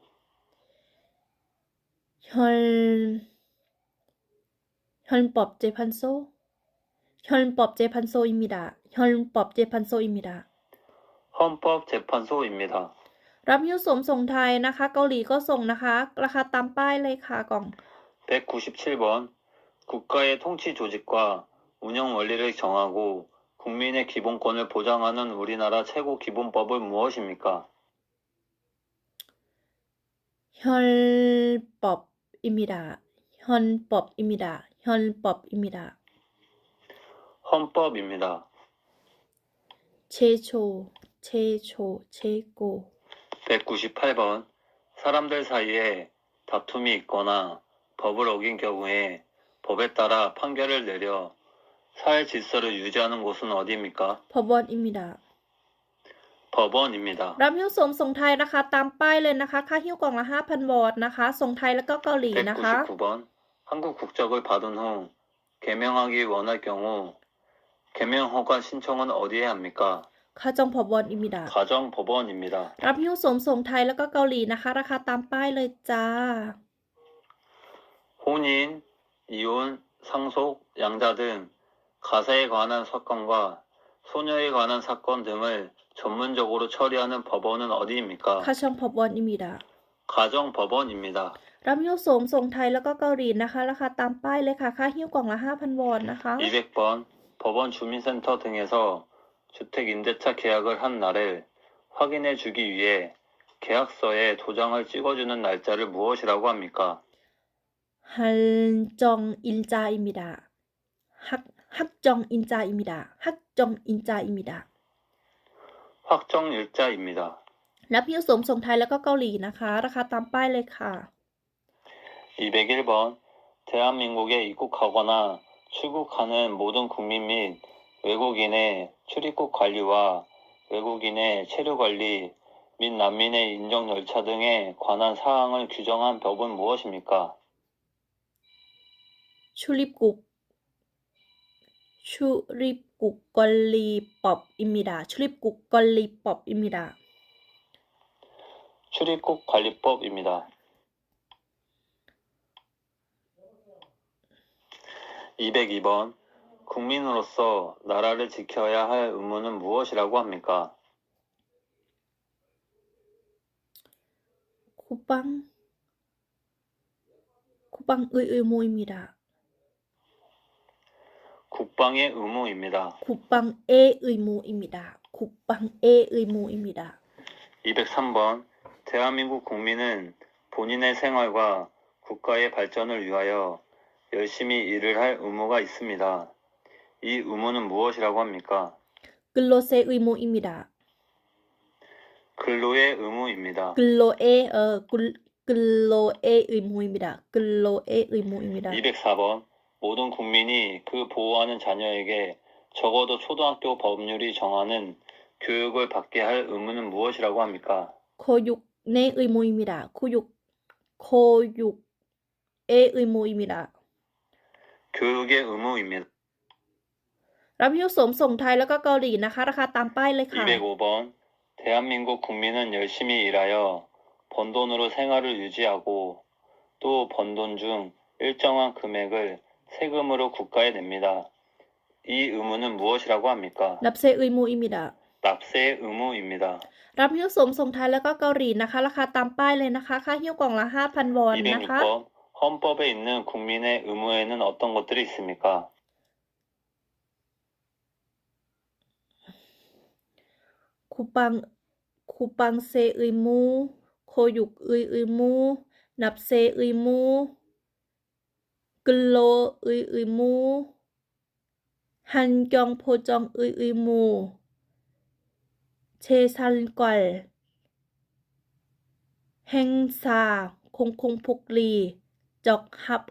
헌법재판소? 헌법재판소입니다. 헌법재판소입니다. 헌법재판소입니다. รับฮิ้วสวมส่งไทยนะคะ เกาหลีก็ส่งนะคะ ราคาตามป้ายเลยค่ะกล่อง 197번. 국가의 통치 조직과 운영 원리를 정하고 국민의 기본권을 보장하는 우리나라 최고 기본법은 무엇입니까? 헌법입니다. 헌법입니다. 헌법입니다. 헌법입니다. 최초, 최고. 198번. 사람들 사이에 다툼이 있거나 법을 어긴 경우에 법에 따라 판결을 내려 사회 질서를 유지하는 곳은 어디입니까? 법원입니다. 법원입니다. รับฮิ้วสวมส่งไทยราคาตามป้ายเลยนะคะ ค่าฮิ้วกล่องละ 5,000 วอนนะคะ ส่งไทยแล้วก็เกาหลีนะคะ 199번. 한국 국적을 받은 후 개명하기 원할 경우 개명 허가 신청은 어디에 합니까? ค่าจองผบอิมิดา 가정법원입니다. รับฮิ้วสวมส่งไทยแล้วก็เกาหลีนะคะ ราคาตามป้ายเลยจ้า 혼인, 이혼, 상속, 양자 등 가사에 관한 사건과 소녀에 관한 사건 등을 전문적으로 처리하는 법원은 어디입니까? ค่าช่องผบอิมิดา 가정법원입니다. รับฮิ้วสวมส่งไทยแล้วก็เกาหลีนะคะ ราคาตามป้ายเลยค่ะ ค่าฮิ้วกล่องละ 5,000 วอนนะคะ 200번. 법원 주민센터 등에서 주택 임대차 계약을 한 날을 확인해 주기 위해 계약서에 도장을 찍어주는 날짜를 무엇이라고 합니까? ฮันจองอินจาอิมิดาฮักจองอินจาอิมิดาฮักจองอินจาอิมิดา 확정일자입니다. รับฮิ้วสวมส่งไทยแล้วก็เกาหลีนะคะ ราคาตามป้ายเลยค่ะ 201번. 대한민국에 입국하거나 출국하는 모든 국민 및 외국인의 출입국 관리와 외국인의 체류 관리 및 난민의 인정 절차 등에 관한 사항을 규정한 법은 무엇입니까? ชุริบกุกกอลลีปอบอิมิดาชุริบกุกกอลลีปอบอิมิดา 출입국 관리법입니다. 202번. 국민으로서 나라를 지켜야 할 의무는 무엇이라고 합니까? คูปังมูอิมิดา 국방의 의무입니다. คูปังมูอิมิดาคูปังมูอิมิดา 203번. 대한민국 국민은 본인의 생활과 국가의 발전을 위하여 열심히 일을 할 의무가 있습니다. 이 의무는 무엇이라고 합니까? กึลโลเซมูอิมิดา 근로의 의무입니다. กึลโลมูอิมิดากึลโลมูอิมิดา 204번. 모든 국민이 그 보호하는 자녀에게 적어도 초등학교 법률이 정하는 교육을 받게 할 의무는 무엇이라고 합니까? โคยุกเนมูอิมิดาโคยุกมูอิมิดา 교육의 의무입니다. รับฮิ้วสวมส่งไทยแล้วก็เกาหลีนะคะ ราคาตามป้ายเลยค่ะ 205번. 대한민국 국민은 열심히 일하여 번 돈으로 생활을 유지하고 또 번 돈 중 일정한 금액을 세금으로 국가에 냅니다. 이 의무는 무엇이라고 합니까? นับเซมูอิมิดา 납세의 의무입니다. รับฮิ้วสวมส่งไทยแล้วก็เกาหลีนะคะ ราคาตามป้ายเลยนะคะ ค่าฮิ้วกล่องละ 5,000 วอนนะคะ 206번. 헌법에 있는 국민의 의무에는 어떤 것들이 있습니까? คูปังเซมูโคยุกมูนับเซมูกึลโลมูฮันจองโพจองมูเชซันกอลแฮงซาคงพุกลีจอกฮับ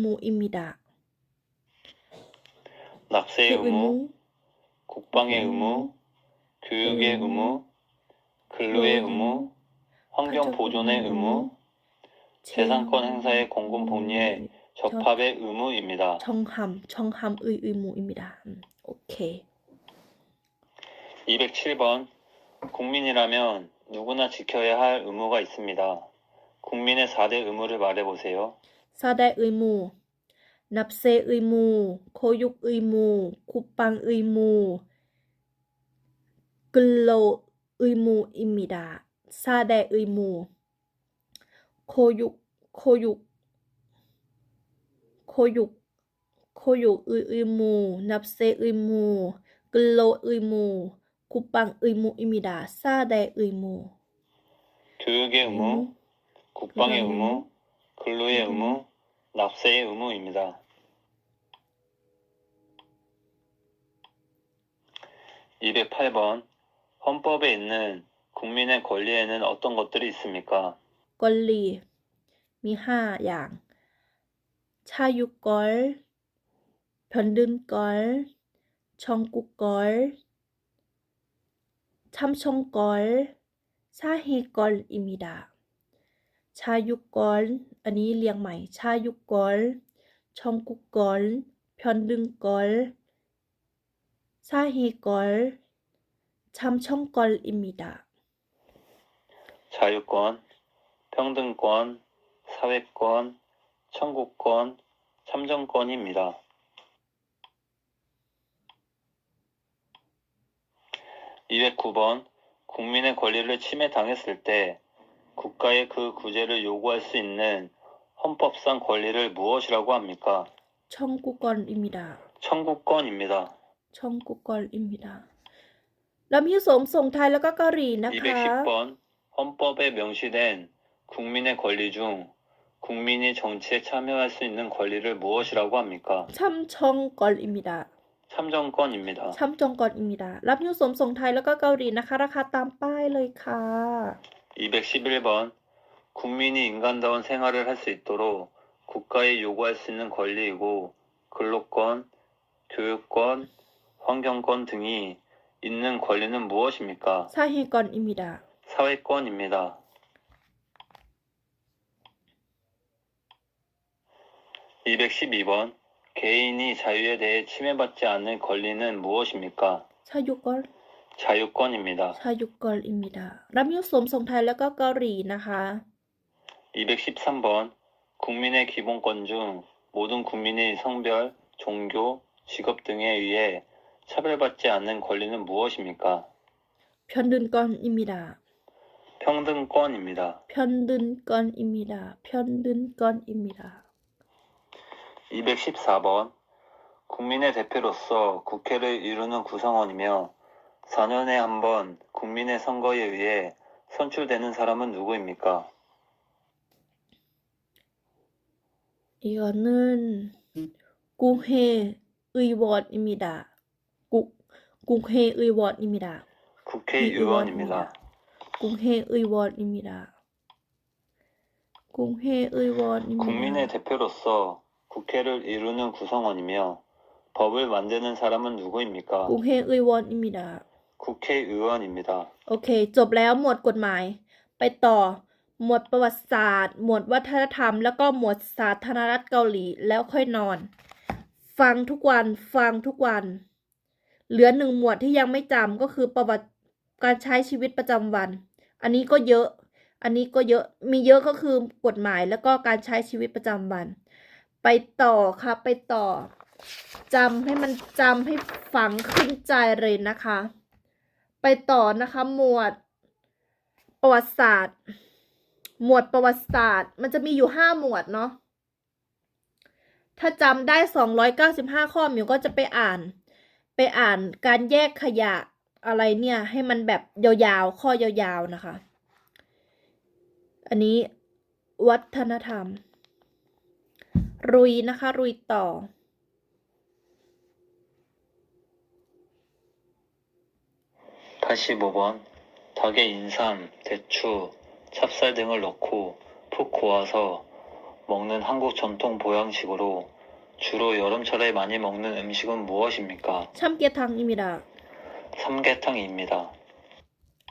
มูอิมิดา 납세의 의무, 국방의 의무, 교육의 의무, 근로의 의무, 환경 보존의 의무, 재산권 행사의 공공 복리의 접합의 의무입니다. 청함 의무입니다. 오케이. 207번. 국민이라면 누구나 지켜야 할 의무가 있습니다. 국민의 4대 의무를 말해보세요. 4대 의무. 납세 의무, 교육 의무, 국방 의무, 근로 의무입니다. 4대 의무. 교육 의무, 납세 의무, 근로 의무, 국방 의무입니다. 4대 의무. 교육의 의무, 국방의 의무, 근로의 의무, 납세의 의무입니다. 208번. 헌법에 있는 국민의 권리에는 어떤 것들이 있습니까? 권리มี5อย่าง 자유권, 평등권, 청구권, 참정권, 사회권입니다. 자유권, อันนี้เรียงใหม่ 자유권, 청구권, 평등권, 사회권, 참정권입니다. 자유권, 평등권, 사회권, 청구권, 참정권입니다. 209번. 국민의 권리를 침해당했을 때 국가에 그 구제를 요구할 수 있는 헌법상 권리를 무엇이라고 합니까? 청구권입니다. 청구권입니다. 청구권입니다. แล้วมีผสมส่งไทยแล้วก็เกาหลีนะคะ 210번. 헌법에 명시된 국민의 권리 중 국민이 정치에 참여할 수 있는 권리를 무엇이라고 합니까? 참정권입니다. 참정권입니다. 참정권입니다 รับมีผสมส่งไทยแล้วก็เกาหลีนะคะ ราคาตามป้ายเลยค่ะ 211번. 국민이 인간다운 생활을 할 수 있도록 국가에 요구할 수 있는 권리이고 근로권, 교육권, 환경권 등이 있는 권리는 무엇입니까? 사회권입니다. 사회권입니다. 212번. 개인이 자유에 대해 침해받지 않는 권리는 무엇입니까? 자유권, 자유권입니다. 자유권입니다 รับมีผสมส่งไทยแล้วก็เกาหลีนะคะ 213번. 국민의 기본권 중 모든 국민이 성별, 종교, 직업 등에 의해 차별받지 않는 권리는 무엇입니까? 평등권입니다. 평등권입니다. 평등권입니다. 평등권입니다. 214번. 국민의 대표로서 국회를 이루는 구성원이며 4년에 한 번 국민의 선거에 의해 선출되는 사람은 누구입니까? 이거는 국회의원입니다. 국회의원입니다. 국회의원입니다. 국회의원입니다. 국회의원입니다. 국민의 대표로서 국회를 이루는 구성원이며 법을 만드는 사람은 누구입니까? 국회의원입니다. 국회의원입니다. โอเค จบแล้วหมวดกฎหมาย ไปต่อ หมวดประวัติศาสตร์ หมวดวัฒนธรรม แล้วก็หมวดสาธารณรัฐเกาหลี แล้วค่อยนอน ฟังทุกวัน ฟังทุกวัน เหลือ1หมวดที่ยังไม่จำก็คือประวัติการใช้ชีวิตประจำวัน อันนี้ก็เยอะ อันนี้ก็เยอะ มีเยอะก็คือกฎหมาย แล้วก็การใช้ชีวิตประจำวัน ไปต่อค่ะ ไปต่อ จำให้มันจำให้ฝังขึ้นใจเลยนะคะ ไปต่อนะคะ หมวดประวัติศาสตร์ หมวดประวัติศาสตร์ มันจะมีอยู่5หมวดเนาะ ถ้าจำได้295ข้อมิวก็จะไปอ่านการแยกขยะอะไรเนี่ย ให้มันแบบยาวๆ ข้อยาวๆนะคะ อันนี้วัฒนธรรม รุยนะคะ รุยต่อ 85번. 닭에 인삼, 대추, 찹쌀 등을 넣고 푹 고아서 먹는 한국 전통 보양식으로 주로 여름철에 많이 먹는 음식은 무엇입니까? 참깨탕입니다. 삼계탕입니다.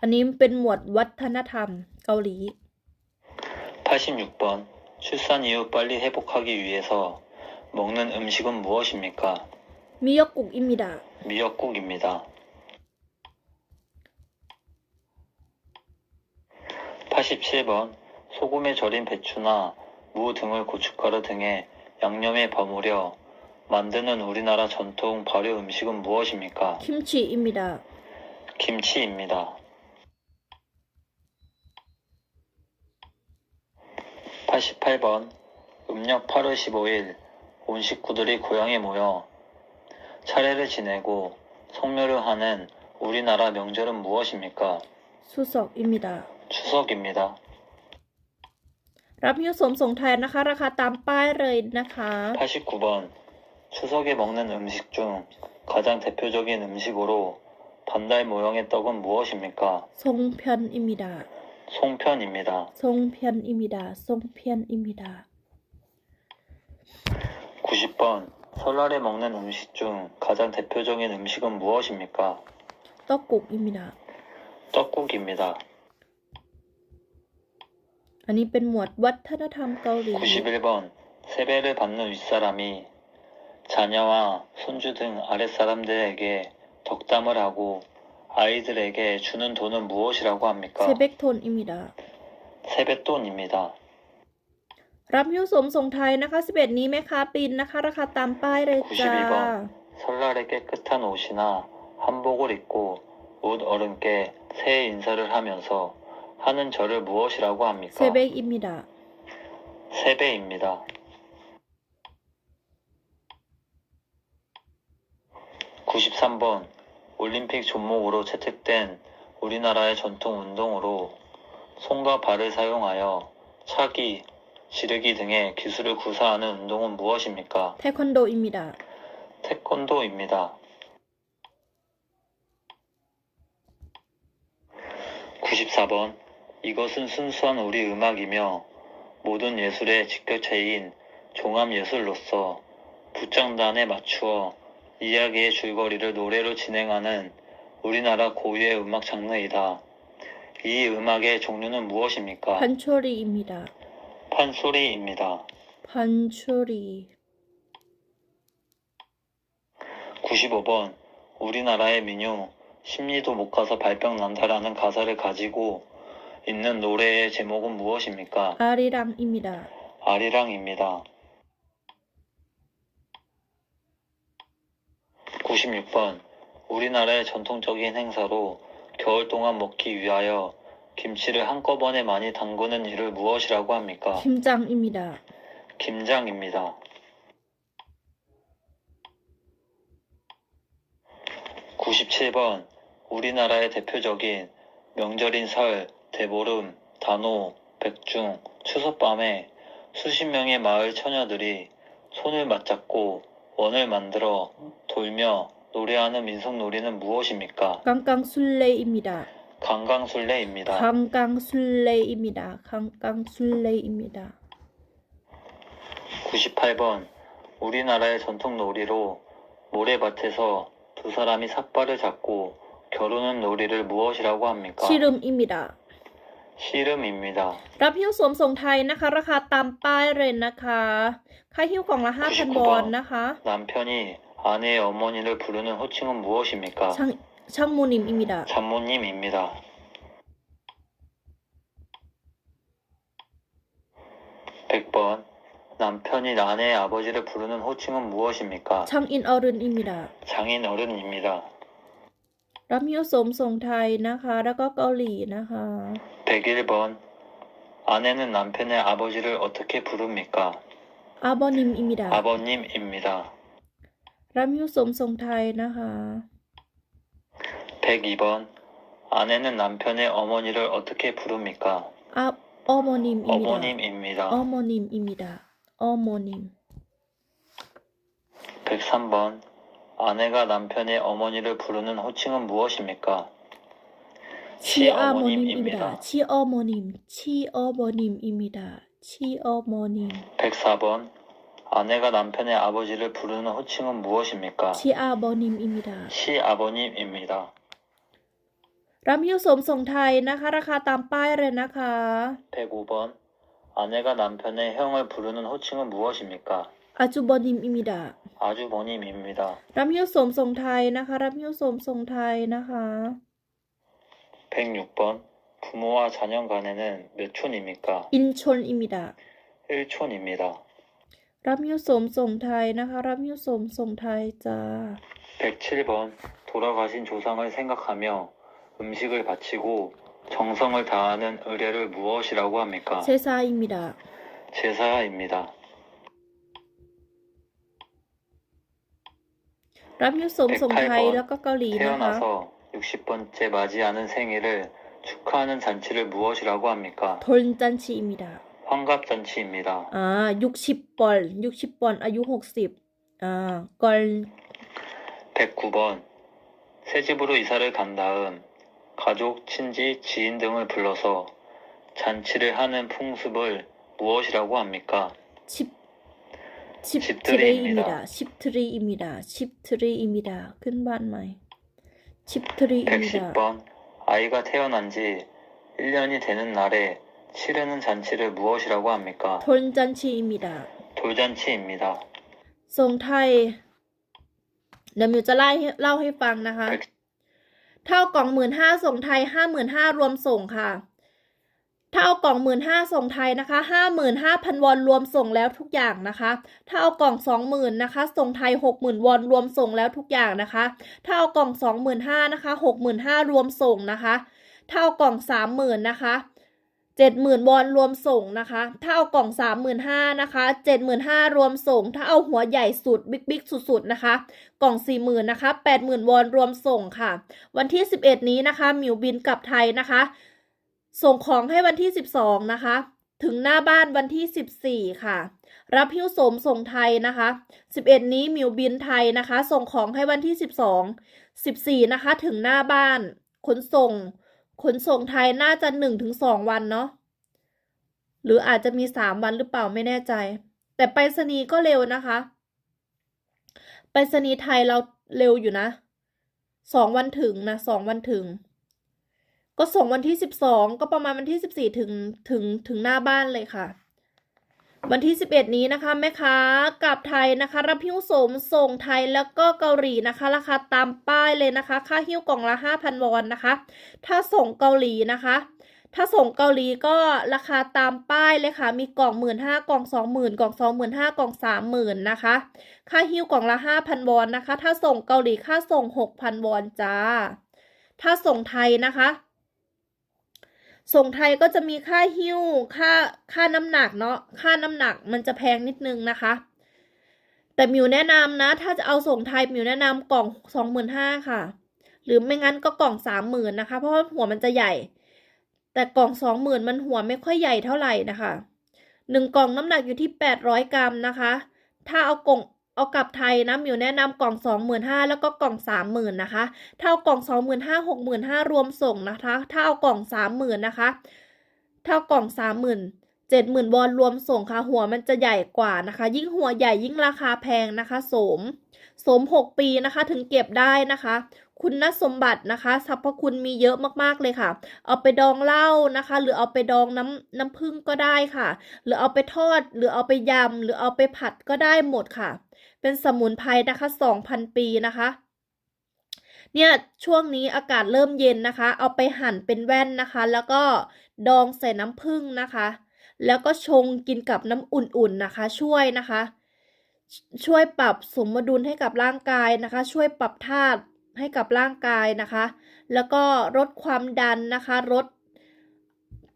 อันนี้เป็นหมวดวัฒนธรรมเกาหลี 86번. 출산 이후 빨리 회복하기 위해서 먹는 음식은 무엇입니까? 미역국입니다. 미역국입니다. 87번 소금에 절인 배추나 무 등을 고춧가루 등의 양념에 버무려 만드는 우리나라 전통 발효 음식은 무엇입니까? 김치입니다. 김치입니다. 88번 음력 8월 15일 온 식구들이 고향에 모여 차례를 지내고 성묘를 하는 우리나라 명절은 무엇입니까? 수석입니다. 추석입니다. รับหิ้วสวมส่งไทยนะคะ ราคาตามป้ายเลยนะคะ 89번 추석에 먹는 음식 중 가장 대표적인 음식으로 반달 모형의 떡은 무엇입니까? ทรงเพียนอิมิดา 송편입니다. ทรงเพียนอิมิดาทรงเพียนอิมิดา 90번 설날에 먹는 음식 중 가장 대표적인 음식은 무엇입니까? ต๊อกกุกอิมิดา 떡국입니다. อันนี้เป็นหมวดวัฒนธรรมเกาหลี 91번 세배를 받는 윗사람이 자녀와 손주 등 아랫사람들에게 덕담을 하고 아이들에게 주는 돈은 무엇이라고 เซ 합니까? เบกโทนอิมิดา 세뱃돈입니다. รับหิ้วสวมส่งไทยนะคะ11นี้แม่ค้าปีนนะคะ ราคาตามป้ายเลยจ้า 92번 설날에 깨끗한 옷이나 한복을 입고 옷 어른께 새해 인사를 하면서 하는 절을 무엇이라고 เซ 합니까? เบกอิมิดา 세배입니다. 93번 올림픽 종목으로 채택된 우리나라의 전통 운동으로 손과 발을 사용하여 차기, 지르기 등의 기술을 구사하는 운동은 무엇입니까? เทควันโดอิมิดา 태권도입니다. 94번 이것은 순수한 우리 음악이며 모든 예술의 직결체인 종합예술로서 붓장단에 맞추어 이야기의 줄거리를 노래로 진행하는 우리나라 고유의 음악 장르이다. 이 음악의 종류는 무엇입니까? พันโชรีอิมิดา 판소리입니다. พันโชรี 95번 우리나라의 민요 심리도 못 가서 발병 난다라는 가사를 가지고 있는 노래의 제목은 무엇입니까? อาริรังอิมิดา 아리랑입니다. 96번 우리나라의 전통적인 행사로 겨울 동안 먹기 위하여 김치를 한꺼번에 많이 담그는 일을 무엇이라고 합니까? คิมจังอิมิดา 김장입니다. 97번 우리나라의 대표적인 명절인 설, 대보름, 단오, 백중, 추석밤에 수십 명의 마을 처녀들이 손을 맞잡고 원을 만들어 돌며 노래하는 민속놀이는 무엇입니까? กังกังซุนเลอิมิดา 강강술래입니다. คังกังซุนเลอิมิดาคังกังซุนเลอิมิดา 98번 우리나라의 전통 놀이로 모래밭에서 두 사람이 삿발을 잡고 겨루는 놀이를 무엇이라고 합니까? ชิรึมอิมิดา 씨름입니다. รับหิ้วสวมส่งไทยนะคะ ราคาตามป้ายเลยนะคะ ค่าหิ้วกล่องละ 5,000 วอนนะคะ 남편이 아내의 어머니를 부르는 호칭은 무엇입니까? ช่างมูนิมอิมิดา 장모님입니다. 100번 남편이 아내의 아버지를 부르는 호칭은 무엇입니까? ช่างอินออรุนอิมิดา 장인 어른입니다. รับหิ้วสวมส่งไทยนะคะ แล้วก็เกาหลีนะคะ 101번 아내는 남편의 아버지를 어떻게 부릅니까? อาบอนิมอิมิดา 아버님입니다. รับหิ้วสวมส่งไทยนะคะ 102번 아내는 남편의 어머니를 어떻게 부릅니까? ออโมนิมอิมิดา 어머님입니다. ออโมนิมอิมิดาออโมนิม 103번 아내가 남편의 어머니를 부르는 호칭은 무엇입니까? ชีออโมนิมอิมิดาชีออโมนิมชีออโมนิมอิมิดาชีออโมนิม 104번 아내가 남편의 아버지를 부르는 호칭은 무엇입니까? ชีอาโบนิมอิมิดา 시아버님입니다. รับหิ้วสวมส่งไทยนะคะ ราคาตามป้ายเลยนะคะ 105번 아내가 남편의 형을 부르는 호칭은 무엇입니까? 아주버님입니다. 아주버님입니다. รับหิ้วโสมส่งไทยนะคะรับหิ้วโสมส่งไทยนะคะ 106번. 부모와 자녀 간에는 몇 촌입니까? อินชนอิมิดะ 1촌입니다. รับหิ้วโสมส่งไทยนะคะรับหิ้วโสมส่งไทยจ้า 107번. 돌아가신 조상을 생각하며 음식을 바치고 정성을 다하는 의례를 무엇이라고 합니까? เชซาอิมิดะ 제사입니다. รับหิ้วโสมส่งไทยแล้วก็เกาหลีนะคะ 태어나서 60번째 맞이하는 생일을 축하하는 잔치를 무엇이라고 합니까? ทนจันชีอิมิดะ 환갑잔치입니다. ยุค10 ปอนอายุ60กอล 109번. 새 집으로 이사를 간 다음 가족, 친지, 지인 등을 불러서 잔치를 하는 풍습을 무엇이라고 합니까? ชิบทรีอิมิดะชิบทรีอิมิดะชิบทรีอิมิดะขึ้นบ้านใหม่ชิบทรีอิมิดะ 110번. 아이가 태어난 지 1년이 되는 날에 치르는 잔치를 무엇이라고 합니까? ทนจันชีอิมิดะ 돌잔치입니다. ส่งไทยเดี๋ยวมิวจะเล่าให้ฟังนะคะ ถ้าเอากล่อง15,000ส่งไทย55,000รวมส่งค่ะ ถ้าเอากล่อง15,000ส่งไทยนะคะ 55,000 วอนรวมส่งแล้วทุกอย่างนะคะ ถ้าเอากล่อง20,000นะคะส่งไทย 60,000 วอนรวมส่งแล้วทุกอย่างนะคะ ถ้าเอากล่อง25,000นะคะ 65,000 รวมส่งนะคะ ถ้าเอากล่อง30,000นะคะ70,000 วอนรวมส่งนะคะ ถ้าเอากล่อง35,000นะคะ75,000 รวมส่ง ถ้าเอาหัวใหญ่สุดบิ๊กสุดๆนะคะ กล่อง40,000นะคะ80,000 วอนรวมส่งค่ะ วันที่11นี้นะคะหมิวบินกลับไทยนะคะ ส่งของให้วันที่12นะคะ ถึงหน้าบ้านวันที่14ค่ะ รับหิ้วโสมส่งไทยนะคะ11นี้หมิวบินไทยนะคะ ส่งของให้วันที่14นะคะ ถึงหน้าบ้านขนส่งไทยน่าจะ1-2 วันเนาะหรืออาจจะมี3 วันหรือเปล่าไม่แน่ใจ แต่ไปรษณีย์ก็เร็วนะคะไปรษณีย์ไทยเราเร็วอยู่นะ2 วันถึงนะ2 วันถึง ก็ส่งวันที่12ก็ประมาณวันที่14ถึงหน้าบ้านเลยค่ะ วันที่11นี้นะคะแม่ค้ากลับไทยนะคะ รับหิ้วโสมส่งไทยแล้วก็เกาหลีนะคะ ราคาตามป้ายเลยนะคะ ค่าหิ้วกล่องละ 5,000 วอนนะคะ ถ้าส่งเกาหลีนะคะ ถ้าส่งเกาหลีก็ราคาตามป้ายเลยค่ะ มีกล่อง15,000กล่อง20,000กล่อง25,000กล่อง30,000นะคะ ค่าหิ้วกล่องละ 5,000 วอนนะคะ ถ้าส่งเกาหลีค่าส่ง 6,000 วอนจ้า ถ้าส่งไทยนะคะ ส่งไทยก็จะมีค่าหิ้วค่าน้ำหนักเนาะค่าน้ำหนักมันจะแพงนิดนึงนะคะ แต่มิวแนะนำนะถ้าจะเอาส่งไทยมิวแนะนำกล่อง25,000ค่ะ หรือไม่งั้นก็กล่อง30,000นะคะ เพราะว่าหัวมันจะใหญ่ แต่กล่อง20,000มันหัวไม่ค่อยใหญ่เท่าไหร่นะคะ1 กล่องน้ำหนักอยู่ที่800 กรัมนะคะ ถ้าเอากลับไทยนะมิวแนะนำกล่อง25,000แล้วก็กล่อง30,000นะคะ ถ้าเอากล่อง25,000 65,000รวมส่งนะคะ ถ้าเอากล่อง30,000นะคะ ถ้าเอากล่อง30,000 70,000 วอนรวมส่งค่ะ หัวมันจะใหญ่กว่านะคะ ยิ่งหัวใหญ่ยิ่งราคาแพงนะคะโสม6 ปีนะคะ ถึงเก็บได้นะคะ คุณสมบัตินะคะสรรพคุณมีเยอะมากๆเลยค่ะ เอาไปดองเหล้านะคะ หรือเอาไปดองน้ำผึ้งก็ได้ค่ะ หรือเอาไปทอดหรือเอาไปยำหรือเอาไปผัดก็ได้หมดค่ะ เป็นสมุนไพรนะคะ 2,000 ปีนะคะ เนี่ยช่วงนี้อากาศเริ่มเย็นนะคะ เอาไปหั่นเป็นแว่นนะคะ แล้วก็ดองใส่น้ำผึ้งนะคะ แล้วก็ชงกินกับน้ำอุ่นๆนะคะ ช่วยนะคะ ช่วยปรับสมดุลให้กับร่างกายนะคะ ช่วยปรับธาตุให้กับร่างกายนะคะ แล้วก็ลดความดันนะคะลด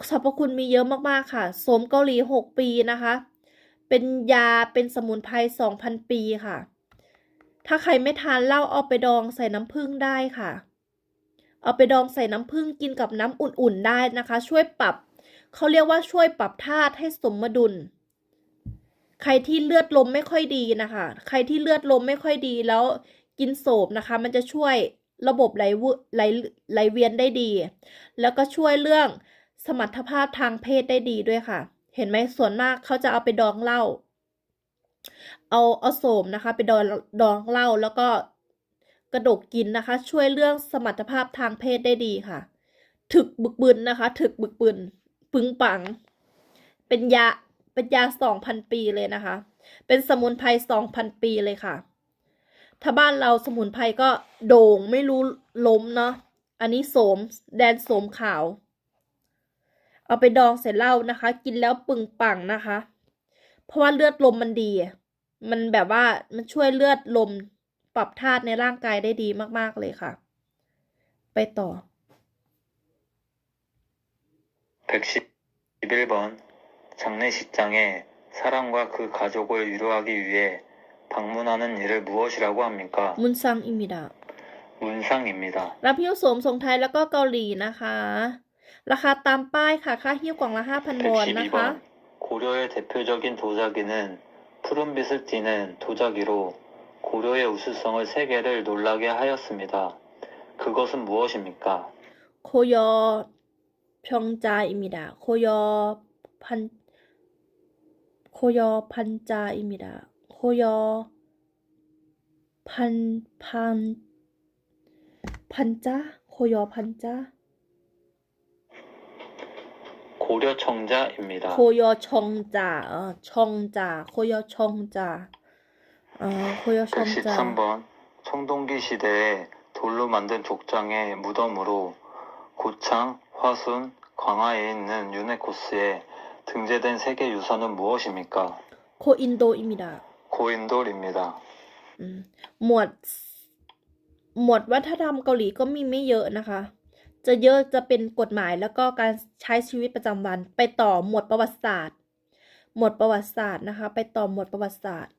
สรรพคุณมีเยอะมากๆค่ะโสมเกาหลี6 ปีนะคะ เป็นยาเป็นสมุนไพร 2,000 ปีค่ะ ถ้าใครไม่ทานเหล้าเอาไปดองใส่น้ำผึ้งได้ค่ะ เอาไปดองใส่น้ำผึ้งกินกับน้ำอุ่นๆได้นะคะ ช่วยปรับเขาเรียกว่าช่วยปรับธาตุให้สมดุล ใครที่เลือดลมไม่ค่อยดีนะคะ ใครที่เลือดลมไม่ค่อยดีแล้วกินโสมนะคะ มันจะช่วยระบบไหลเวียนได้ดี แล้วก็ช่วยเรื่องสมรรถภาพทางเพศได้ดีด้วยค่ะ เห็นไหมส่วนมากเขาจะเอาไปดองเหล้าเอาโสมนะคะไปดองเหล้าแล้วก็กระดกกินนะคะ ช่วยเรื่องสมรรถภาพทางเพศได้ดีค่ะ ถึกบึกบึนนะคะ ถึกบึกบึนปึงปังไป เป็นยา 2,000 ปีเลยนะคะ เป็นสมุนไพร 2,000 ปีเลยค่ะ ถ้าบ้านเราสมุนไพรก็โด่งไม่รู้ล้มเนาะ อันนี้โสม แดนโสมขาว เอาไปดองใส่เหล้านะคะ กินแล้วปึงปังนะคะ เพราะว่าเลือดลมมันดี มันแบบว่ามันช่วยเลือดลม ปรับธาตุในร่างกายได้ดีมากๆเลยค่ะ ไปต่อ 111번 장례식장에 사람과 그 가족을 위로하기 위해 방문하는 일을 무엇이라고 합니까? มุนซังอิมิดะ 문상입니다. รับหิ้วสวมส่งไทยแล้วก็เกาหลีนะคะ ราคาตามป้ายค่ะ ค่าหิ้วกล่องละ 5,000 วอนนะคะ 112번 고려의 대표적인 도자기는 푸른빛을 띠는 도자기로 고려의 우수성을 세계를 놀라게 하였습니다. 그것은 무엇입니까? โคยอพยองจาอิมิดะ โคยอพันจาอิมิดะ โคยอพันจา โคยอพันจา 고려청자입니다. โคยอชองจาชองจา โคยอชองจา โคยอชองจา 113번 청동기 시대에 돌로 만든 족장의 무덤으로 고창, 화순, 광화에 있는 유네코스에 등재된 세계 유산은 무엇입니까? โคอินโดอิมิดะ 고인돌입니다. หมวดวัฒนธรรมเกาหลีก็มีไม่เยอะนะคะ จะเยอะจะเป็นกฎหมายแล้วก็การใช้ชีวิตประจำวัน ไปต่อหมวดประวัติศาสตร์ หมวดประวัติศาสตร์นะคะ ไปต่อหมวดประวัติศาสตร์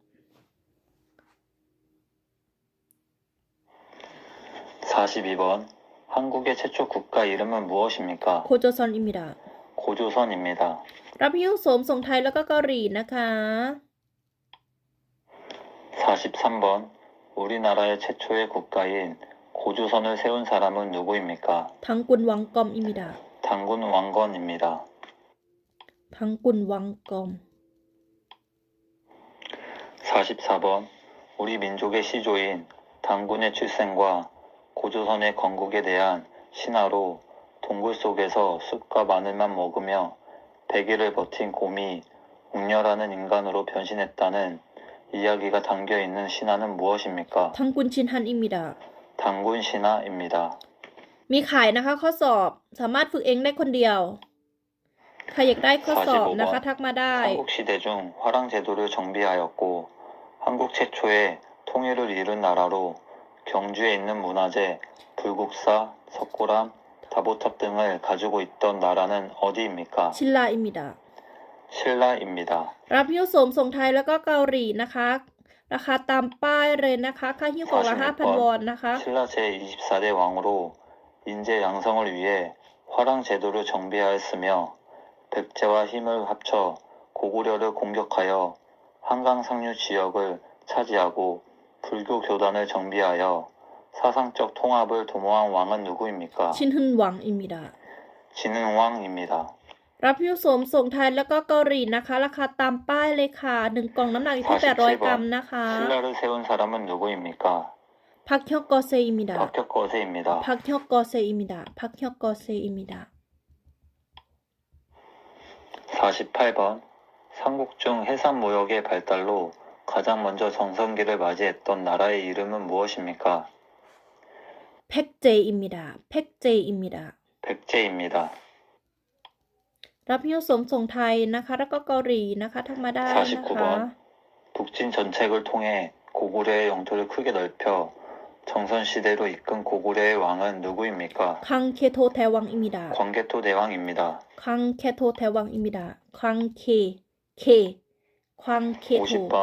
42번 한국의 최초 국가 이름은 무엇입니까? โคโจซอนอิมิดะ 고조선입니다. รับหิ้วสวมส่งไทยแล้วก็เกาหลีนะคะ 43번 우리나라의 최초의 국가인 고조선을 세운 사람은 누구입니까? ทั้งกุนวังกอมอิมิดะ 당군 왕건입니다. ทั้งกุนวังกอม 44번 우리 민족의 시조인 당군의 출생과 고조선의 건국에 대한 신화로 동굴 속에서 쑥과 마늘만 먹으며 100일을 버틴 곰이 웅녀라는 인간으로 변신했다는 이야기가 담겨있는 신화는 무엇입니까? ทั้งกุนชินฮันอิมิดะ 당군 신화입니다. มีขายนะคะ ข้อสอบสามารถฝึกเองได้คนเดียว ใครอยากได้ข้อสอบนะคะ ทักมาได้ 삼국시대 중 화랑 제도를 정비하였고 한국 최초의 통일을 이룬 나라로 경주에 있는 문화재 불국사, 석고람, 다보탑 등을 가지고 있던 나라는 어디입니까? ชินลาอิมิดะ 신라입니다. รับหิ้วสวมส่งไทยแล้วก็เกาหลีนะคะ ราคาตามป้ายเลยนะคะ ค่าหิ้วกล่องละ 5,000 วอนนะคะ 신라 제24대 왕으로 인재 양성을 위해 화랑 제도를 정비하였으며 백제와 힘을 합쳐 고구려를 공격하여 한강 상류 지역을 차지하고 불교 교단을 정비하여 사상적 통합을 도모한 왕은 누구입니까? ชินฮึนหวังอิมิดะ 진흥왕입니다. รับหิ้วสวมส่งไทยแล้วก็เกาหลีนะคะ ราคาตามป้ายเลยค่ะ 1 กล่องน้ำหนักอยู่ที่ 800 กรัมนะคะ 신라를 세운 사람은 누구입니까? พักเฮียกอเซอิมิดะ 박혁거세입니다. พักเฮียกอเซอิมิดะ พักเฮียกอเซอิมิดะ 48번 삼국중 해산 무역의 발달로 가장 먼저 정성기를 맞이했던 나라의 이름은 무엇입니까? เพ็กเจอิมิดะ เพ็กเจอิมิดะ 백제입니다. รับหิ้วสวมส่งไทยนะคะ แล้วก็เกาหลีนะคะทักมาได้นะคะ 49번 북진 전책을 통해 고구려의 영토를 크게 넓혀 정선시대로 이끈 고구려의 왕은 누구입니까? คังเคโทแทวังอิมิดะ 광개토 대왕입니다. คังเคโทแทวังอิมิดะ คังเคคังเคโท 50번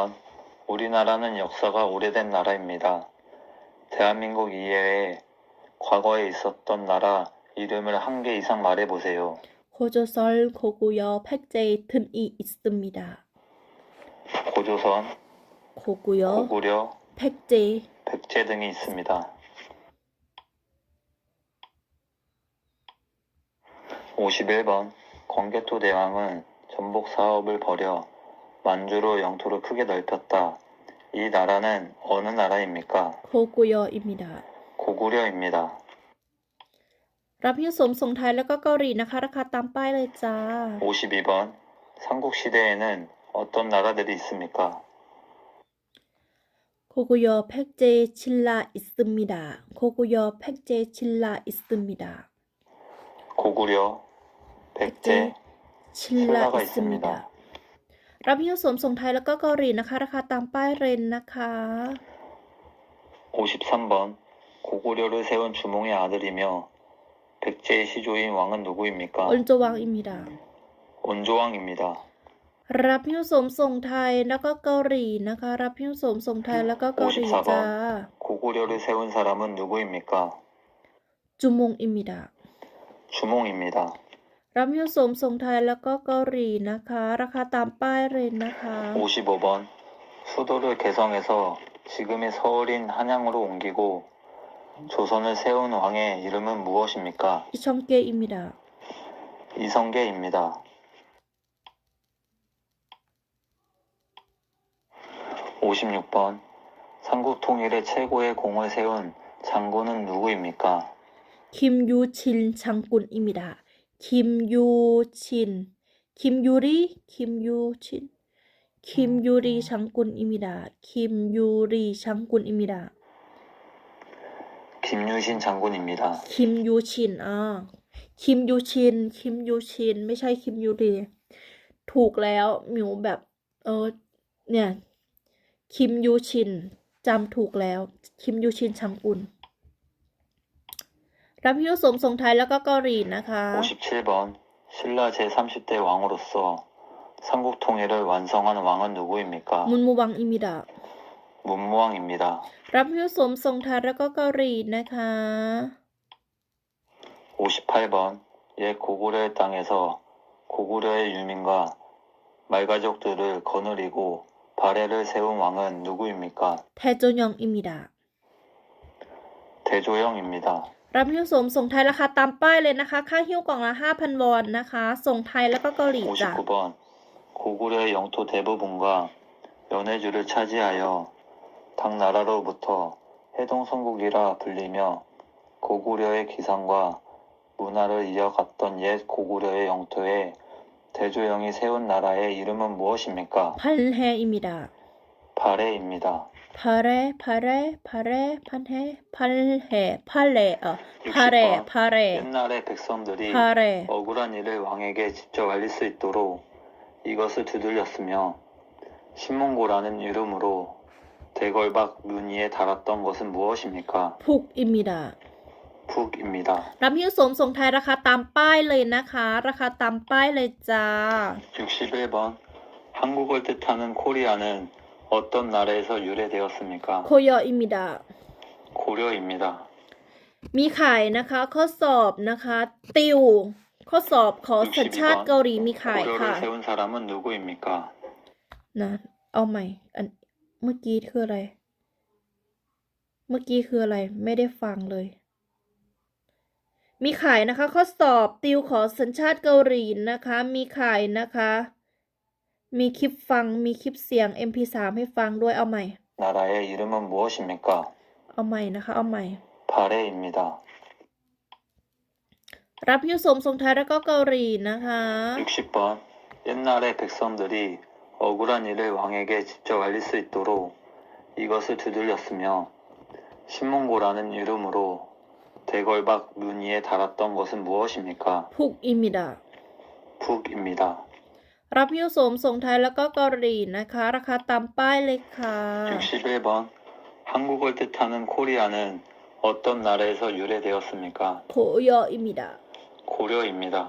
우리나라는 역사가 오래된 나라입니다. 대한민국 이외에 과거에 있었던 나라 이름을 한 개 이상 말해보세요. โคโจซอลโคกุยอเพ็กเจทึนอีอิสตมิดะ 고조선, โคกุยอ 고구려, เพ็กเจ 백제 등이 있습니다. 51번 광개토 대왕은 전복 사업을 벌여 만주로 영토를 크게 넓혔다. 이 나라는 어느 나라입니까? โคกุยออิมิดะ 고구려입니다. รับหิ้วสวมส่งไทยแล้วก็เกาหลีนะคะ ราคาตามป้ายเลยจ้า 52번 삼국시대에는 어떤 나라들이 있습니까? 고구려 백제 신라 있습니다. 고구려 백제 신라 있습니다. 고구려, 백제, 신라 신라가 있습니다. 있습니다. รับหิ้วสวมส่งไทยแล้วก็เกาหลีนะคะ ราคาตามป้ายเรนนะคะ 53번. 고구려를 세운 주몽의 아들이며 백제의 시조인 왕은 누구입니까? อนโจวังอิมิดา 온조왕입니다. รับหิ้วสวมส่งไทยแล้วก็เกาหลีนะคะ รับหิ้วสวมส่งไทยแล้วก็เกาหลีจ้า 고구려를 세운 사람은 누구입니까? จุมงอิมิดา 주몽입니다. รับหิ้วสวมส่งไทยแล้วก็เกาหลีนะคะ ราคาตามป้ายเรนนะคะ 55번. 수도를 개성에서 지금의 서울인 한양으로 옮기고 조선을 세운 왕의 이름은 무엇입니까? อิชองเกอิมิดา 이성계입니다. 56번. 삼국 통일의 최고의 공을 세운 장군은 누구입니까? คิมยูชินชังกุลอิมิดา คิมยูชิน คิมยูรีคิมยูชิน คิมยูรีชังกุลอิมิดา คิมยูรีชังกุลอิมิดา 김유신 장군입니다. คิมยูชินคิมยูชิน คิมยูชิน ไม่ใช่คิมยูรี ถูกแล้วหมิวแบบ เนี่ย คิมยูชิน จำถูกแล้ว คิมยูชินชังกุล รับหิ้วสวมส่งไทยแล้วก็เกาหลีนะคะ 57번. 신라 제30대 왕으로서 삼국 통일을 완성한 왕은 누구입니까? มุนมูวังอิมิดา 문무왕입니다. รับหิ้วสวมส่งไทยแล้วก็เกาหลีนะคะ 58번. 옛 고구려의 땅에서 고구려의 유민과 말가족들을 거느리고 발해를 세운 왕은 누구입니까? แทโจยองอิมิดา 대조영입니다. รับหิ้วสวมส่งไทยราคาตามป้ายเลยนะคะ ค่าหิ้วกล่องละ 5,000 วอนนะคะ ส่งไทยแล้วก็เกาหลีจ้ะ 59번. 고구려의 영토 대부분과 연해주를 차지하여 당나라로부터 해동성국이라 불리며 고구려의 기상과 문화를 이어갔던 옛 고구려의 영토에 대조영이 세운 나라의 이름은 무엇입니까? พันแฮอิมิดา 발해입니다. พาเรพันแฮพันแฮพาเรพาเร 옛날의 백성들이 พาเร 억울한 일을 왕에게 직접 알릴 수 있도록 이것을 두들렸으며 신문고라는 이름으로 대궐박 문의에 달았던 것은 무엇입니까? พุกอิมิดา 북입니다. รับหิ้วสวมส่งไทยราคาตามป้ายเลยนะคะ ราคาตามป้ายเลยจ้า 61번. 한국을 뜻하는 코리아는 어떤 나라에서 유래되었습니까? โคยออิมิดา 고려입니다. มีขายนะคะ ข้อสอบนะคะ ติว ข้อสอบขอสัญชาติเกาหลีมีขายค่ะ 고려를 세운 사람은 누구입니까? นะ เอาใหม่ เมื่อกี้คืออะไร เมื่อกี้คืออะไร ไม่ได้ฟังเลย มีขายนะคะ ข้อสอบติวขอสัญชาติเกาหลีนะคะ มีขายนะคะ มีคลิปฟัง มีคลิปเสียง MP3 ให้ฟังด้วย เอาใหม่ 나라의 이름은 무엇입니까? เอาใหม่นะคะ เอาใหม่ 발해입니다. รับหิ้วสวมส่งไทยแล้วก็เกาหลีนะคะ 60번. 옛날의 백성들이 억울한 일을 왕에게 직접 알릴 수 있도록 이것을 두들렸으며 신문고라는 이름으로 대궐박 문의에 달았던 것은 무엇입니까? พุกอิมิดา 북입니다. รับหิ้วสวมส่งไทยแล้วก็เกาหลีนะคะ ราคาตามป้ายเลยค่ะ 61번. 한국을 뜻하는 코리아는 어떤 나라에서 유래되었습니까? โคยออิมิดา 고려입니다.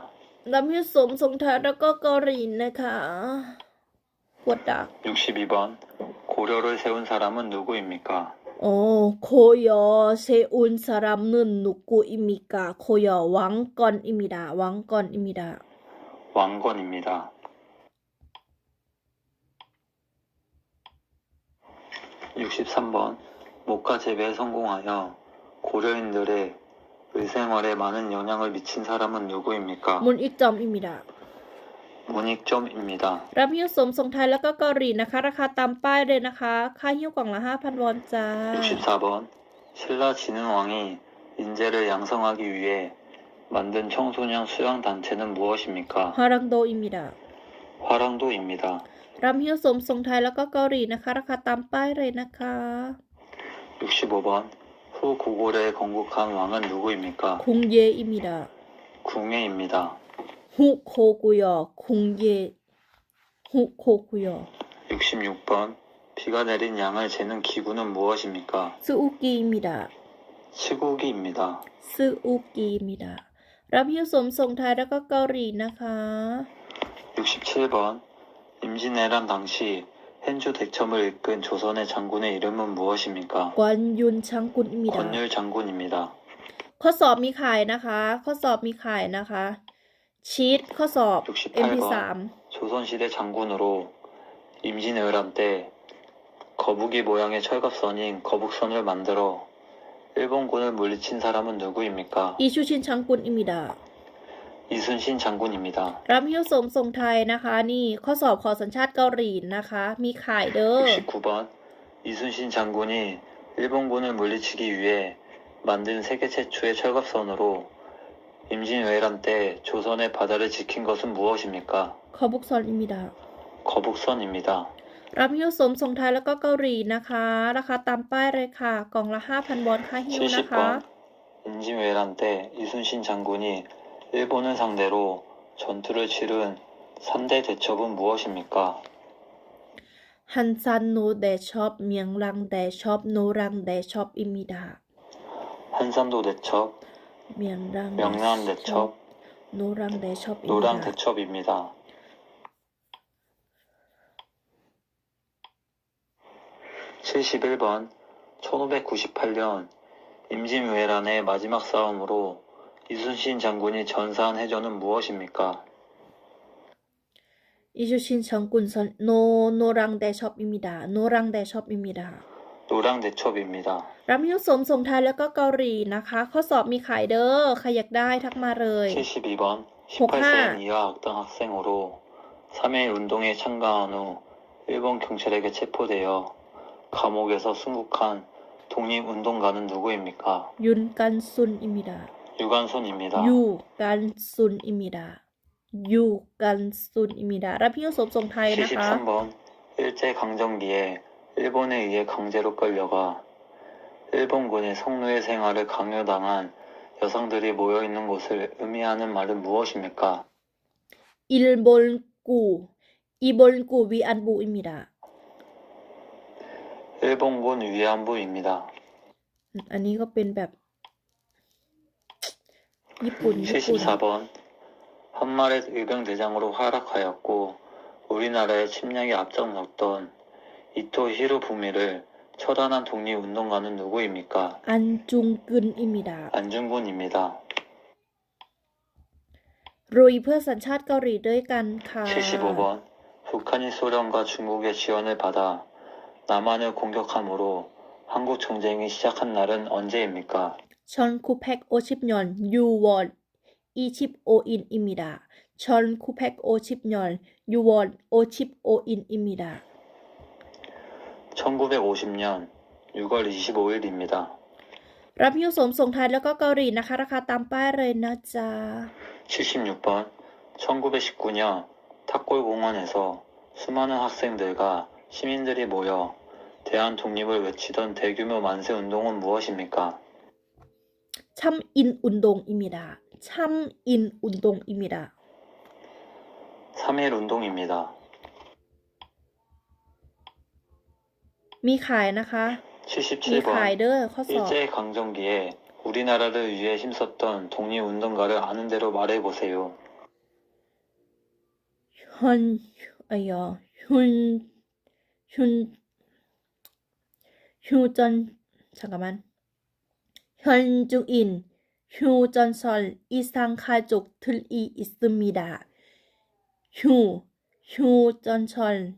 รับหิ้วสวมส่งไทยแล้วก็เกาหลีนะคะปวดดัก 62번. 고려를 세운 사람은 누구입니까? โอ้โคยอเซอุนสารามนุนนุกุอิมิกาโคยอวังกอนอิมิดาวังกอนอิมิดา 왕건입니다. 63번. 목화 재배에 성공하여 고려인들의 의생활에 많은 영향을 미친 사람은 누구입니까? มุนอิกจอมอิมิดา 문익점입니다. รับหิ้วสวมส่งไทยแล้วก็เกาหลีนะคะ ราคาตามป้ายเลยนะคะ ค่าหิ้วกล่องละ 5,000 วอนจ้า 64번. 신라 진흥왕이 인재를 양성하기 위해 만든 청소년 수양 단체는 무엇입니까? ฮารังโดอิมิดา 화랑도입니다. 화랑도입니다. รำฮิวสมส่งไทยแล้วก็เกาหลีนะคะ ราคาตามป้ายเลยนะคะ 65번. 후 고골에 건국한 왕은 누구입니까? คุงเยอิมิดะ 궁예입니다. ฮุโคกุยอคุงเยฮุโคกุยอ 66번. 비가 내린 양을 재는 기구는 무엇입니까? ซึอุกิอิมิดะ 치국이입니다. ซึอุกิอิมิดะ รับฮิวสมส่งไทยแล้วก็เกาหลีนะคะ 67번. 임진왜란 당시 hen주 대첨을 이끈 조선의 장군의 이름은 무엇입니까? กวนยุนชังกุนอิมิดะ 권율 장군입니다. ข้อสอบมีขายนะคะ ข้อสอบมีขายนะคะ ชีทข้อสอบ MP3 68번. 조선시대 장군으로 임진왜란 때 거북이 모양의 철갑선인 거북선을 만들어 일본군을 물리친 사람은 누구입니까? อิชูชินชังกุนอิมิดะ 이순신 장군입니다. รับฮิวสมส่งไทยนะคะ นี่ข้อสอบขอสัญชาติเกาหลีนะคะ มีขายเด้อ 69번. 이순신 장군이 일본군을 물리치기 위해 만든 세계 최초의 철갑선으로 임진왜란 때 조선의 바다를 지킨 것은 무엇입니까? ขอบุกซอนอิมิดะ 거북선입니다. รับฮิวสมส่งไทยแล้วก็เกาหลีนะคะ ราคาตามป้ายเลยค่ะ กล่องละ 5,000 วอนค่าฮิวนะคะ 70번. 임진왜란 때 이순신 장군이 일본을 상대로 전투를 치른 3대 대첩은 무엇입니까? ฮันซันโนเดชอบเมียงรังเดชอบโนรังเดชอบอิมิดะ 한산도 대첩, เมียงรัง 명란 대첩, โนรังเดชอบอิมิ 노랑 ดะ 대첩입니다. 71번. 1598년 임진왜란의 마지막 싸움으로 이순신 장군이 전사한 해전은 무엇입니까? อิชูชินชังกุนซอนโนรังเดชอบอิมิดะโนรังเดชอบอิมิดะ 노랑 대첩입니다. รับฮิวสมส่งไทยแล้วก็เกาหลีนะคะ ข้อสอบมีขายเด้อใครอยากได้ทักมาเลย 72번. 18세 이하 악당 학생으로 3.1 운동에 참가한 후 일본 경찰에게 체포되어 감옥에서 순국한 독립운동가는 누구입니까? ยุนกันซุนอิมิดะ 유관순입니다. ยูกันซุนอิมิดะยูกันซุนอิมิดะรับฮิวสมส่งไทยนะคะ 73번. 일제강점기에 일본에 의해 강제로 끌려가 일본군의 성노예 생활을 강요당한 여성들이 모여있는 곳을 의미하는 말은 무엇입니까? อิลบนกูอีบนกูวีอันบูอิมิดะ 일본군 위안부입니다. อันนี้ก็เป็นแบบญี่ปุ่น 74번. 한마렛 의병대장으로 활약하였고 우리나라의 침략에 앞장섰던 이토 히로부미를 처단한 독립운동가는 누구입니까? อันจุงกึนอิมิดะ 안중근입니다. รุยเพื่อสัญชาติเกาหลีด้วยกันค่ะ 75번. 북한이 소련과 중국의 지원을 받아 남한을 공격함으로 한국 전쟁이 시작한 날은 언제입니까? ชอนคูแพกโอชิปยอนยูวอนอีชิปโออินอิมิดะชอนคูแพกโอชิปยอนยูวอนโอชิปโออินอิมิดะ 1950년 6월 25일입니다. รับฮิวสมส่งไทยแล้วก็เกาหลีนะคะ ราคาตามป้ายเลยนะจ๊ะ 76번. 1919년 탑골공원에서 수많은 학생들과 시민들이 모여 대한 독립을 외치던 대규모 만세 운동은 무엇입니까? ชัมอินอุนดงอิมิดะชัมอินอุนดงอิมิดะ 3.1 운동입니다. มีขายนะคะ มีขาย 77번. เด้อข้อสอบ 일제강점기에 우리나라를 위해 힘썼던 독립운동가를 아는 대로 말해보세요. ฮอนอะไรอ่ะฮุนจอน잠깐만 현중인 휴전설 이상 가족 들이 있습니다. 휴전설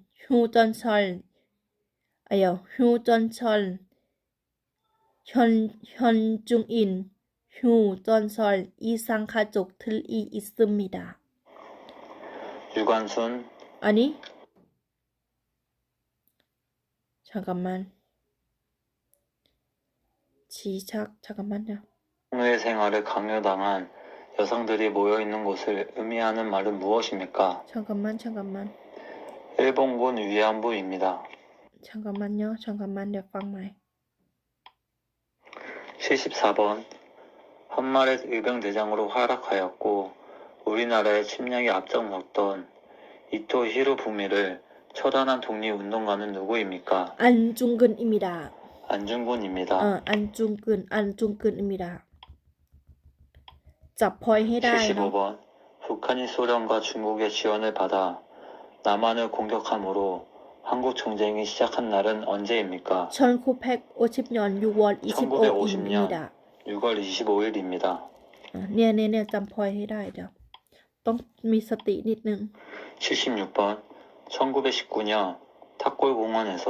현중인 휴전설 이상 가족 들이 있습니다. 유관순, 아니 잠깐만 잠깐만요. 성노예 생활을 강요당한 여성들이 모여있는 곳을 의미하는 말은 무엇입니까? 잠깐만. 일본군 위안부입니다. 잠깐만요. 잠깐만 เดี๋ยวฟังใหม่ 74번 한마렛 의병대장으로 활약하였고 우리나라의 침략에 앞장섰던 이토 히로부미를 처단한 독립운동가는 누구입니까? 안중근입니다. 안중근입니다. 안중근입니다. จับพอยให้ได้เนาะ 75번 북한이 소련과 중국의 지원을 받아 남한을 공격함으로 한국 전쟁이 시작한 날은 언제입니까? 1950년 6월 25일입니다. 6월 25일입니다. เนี่ยจำพอยให้ได้เดี๋ยวต้องมีสตินิดนึง 76번 1919년 탑골공원에서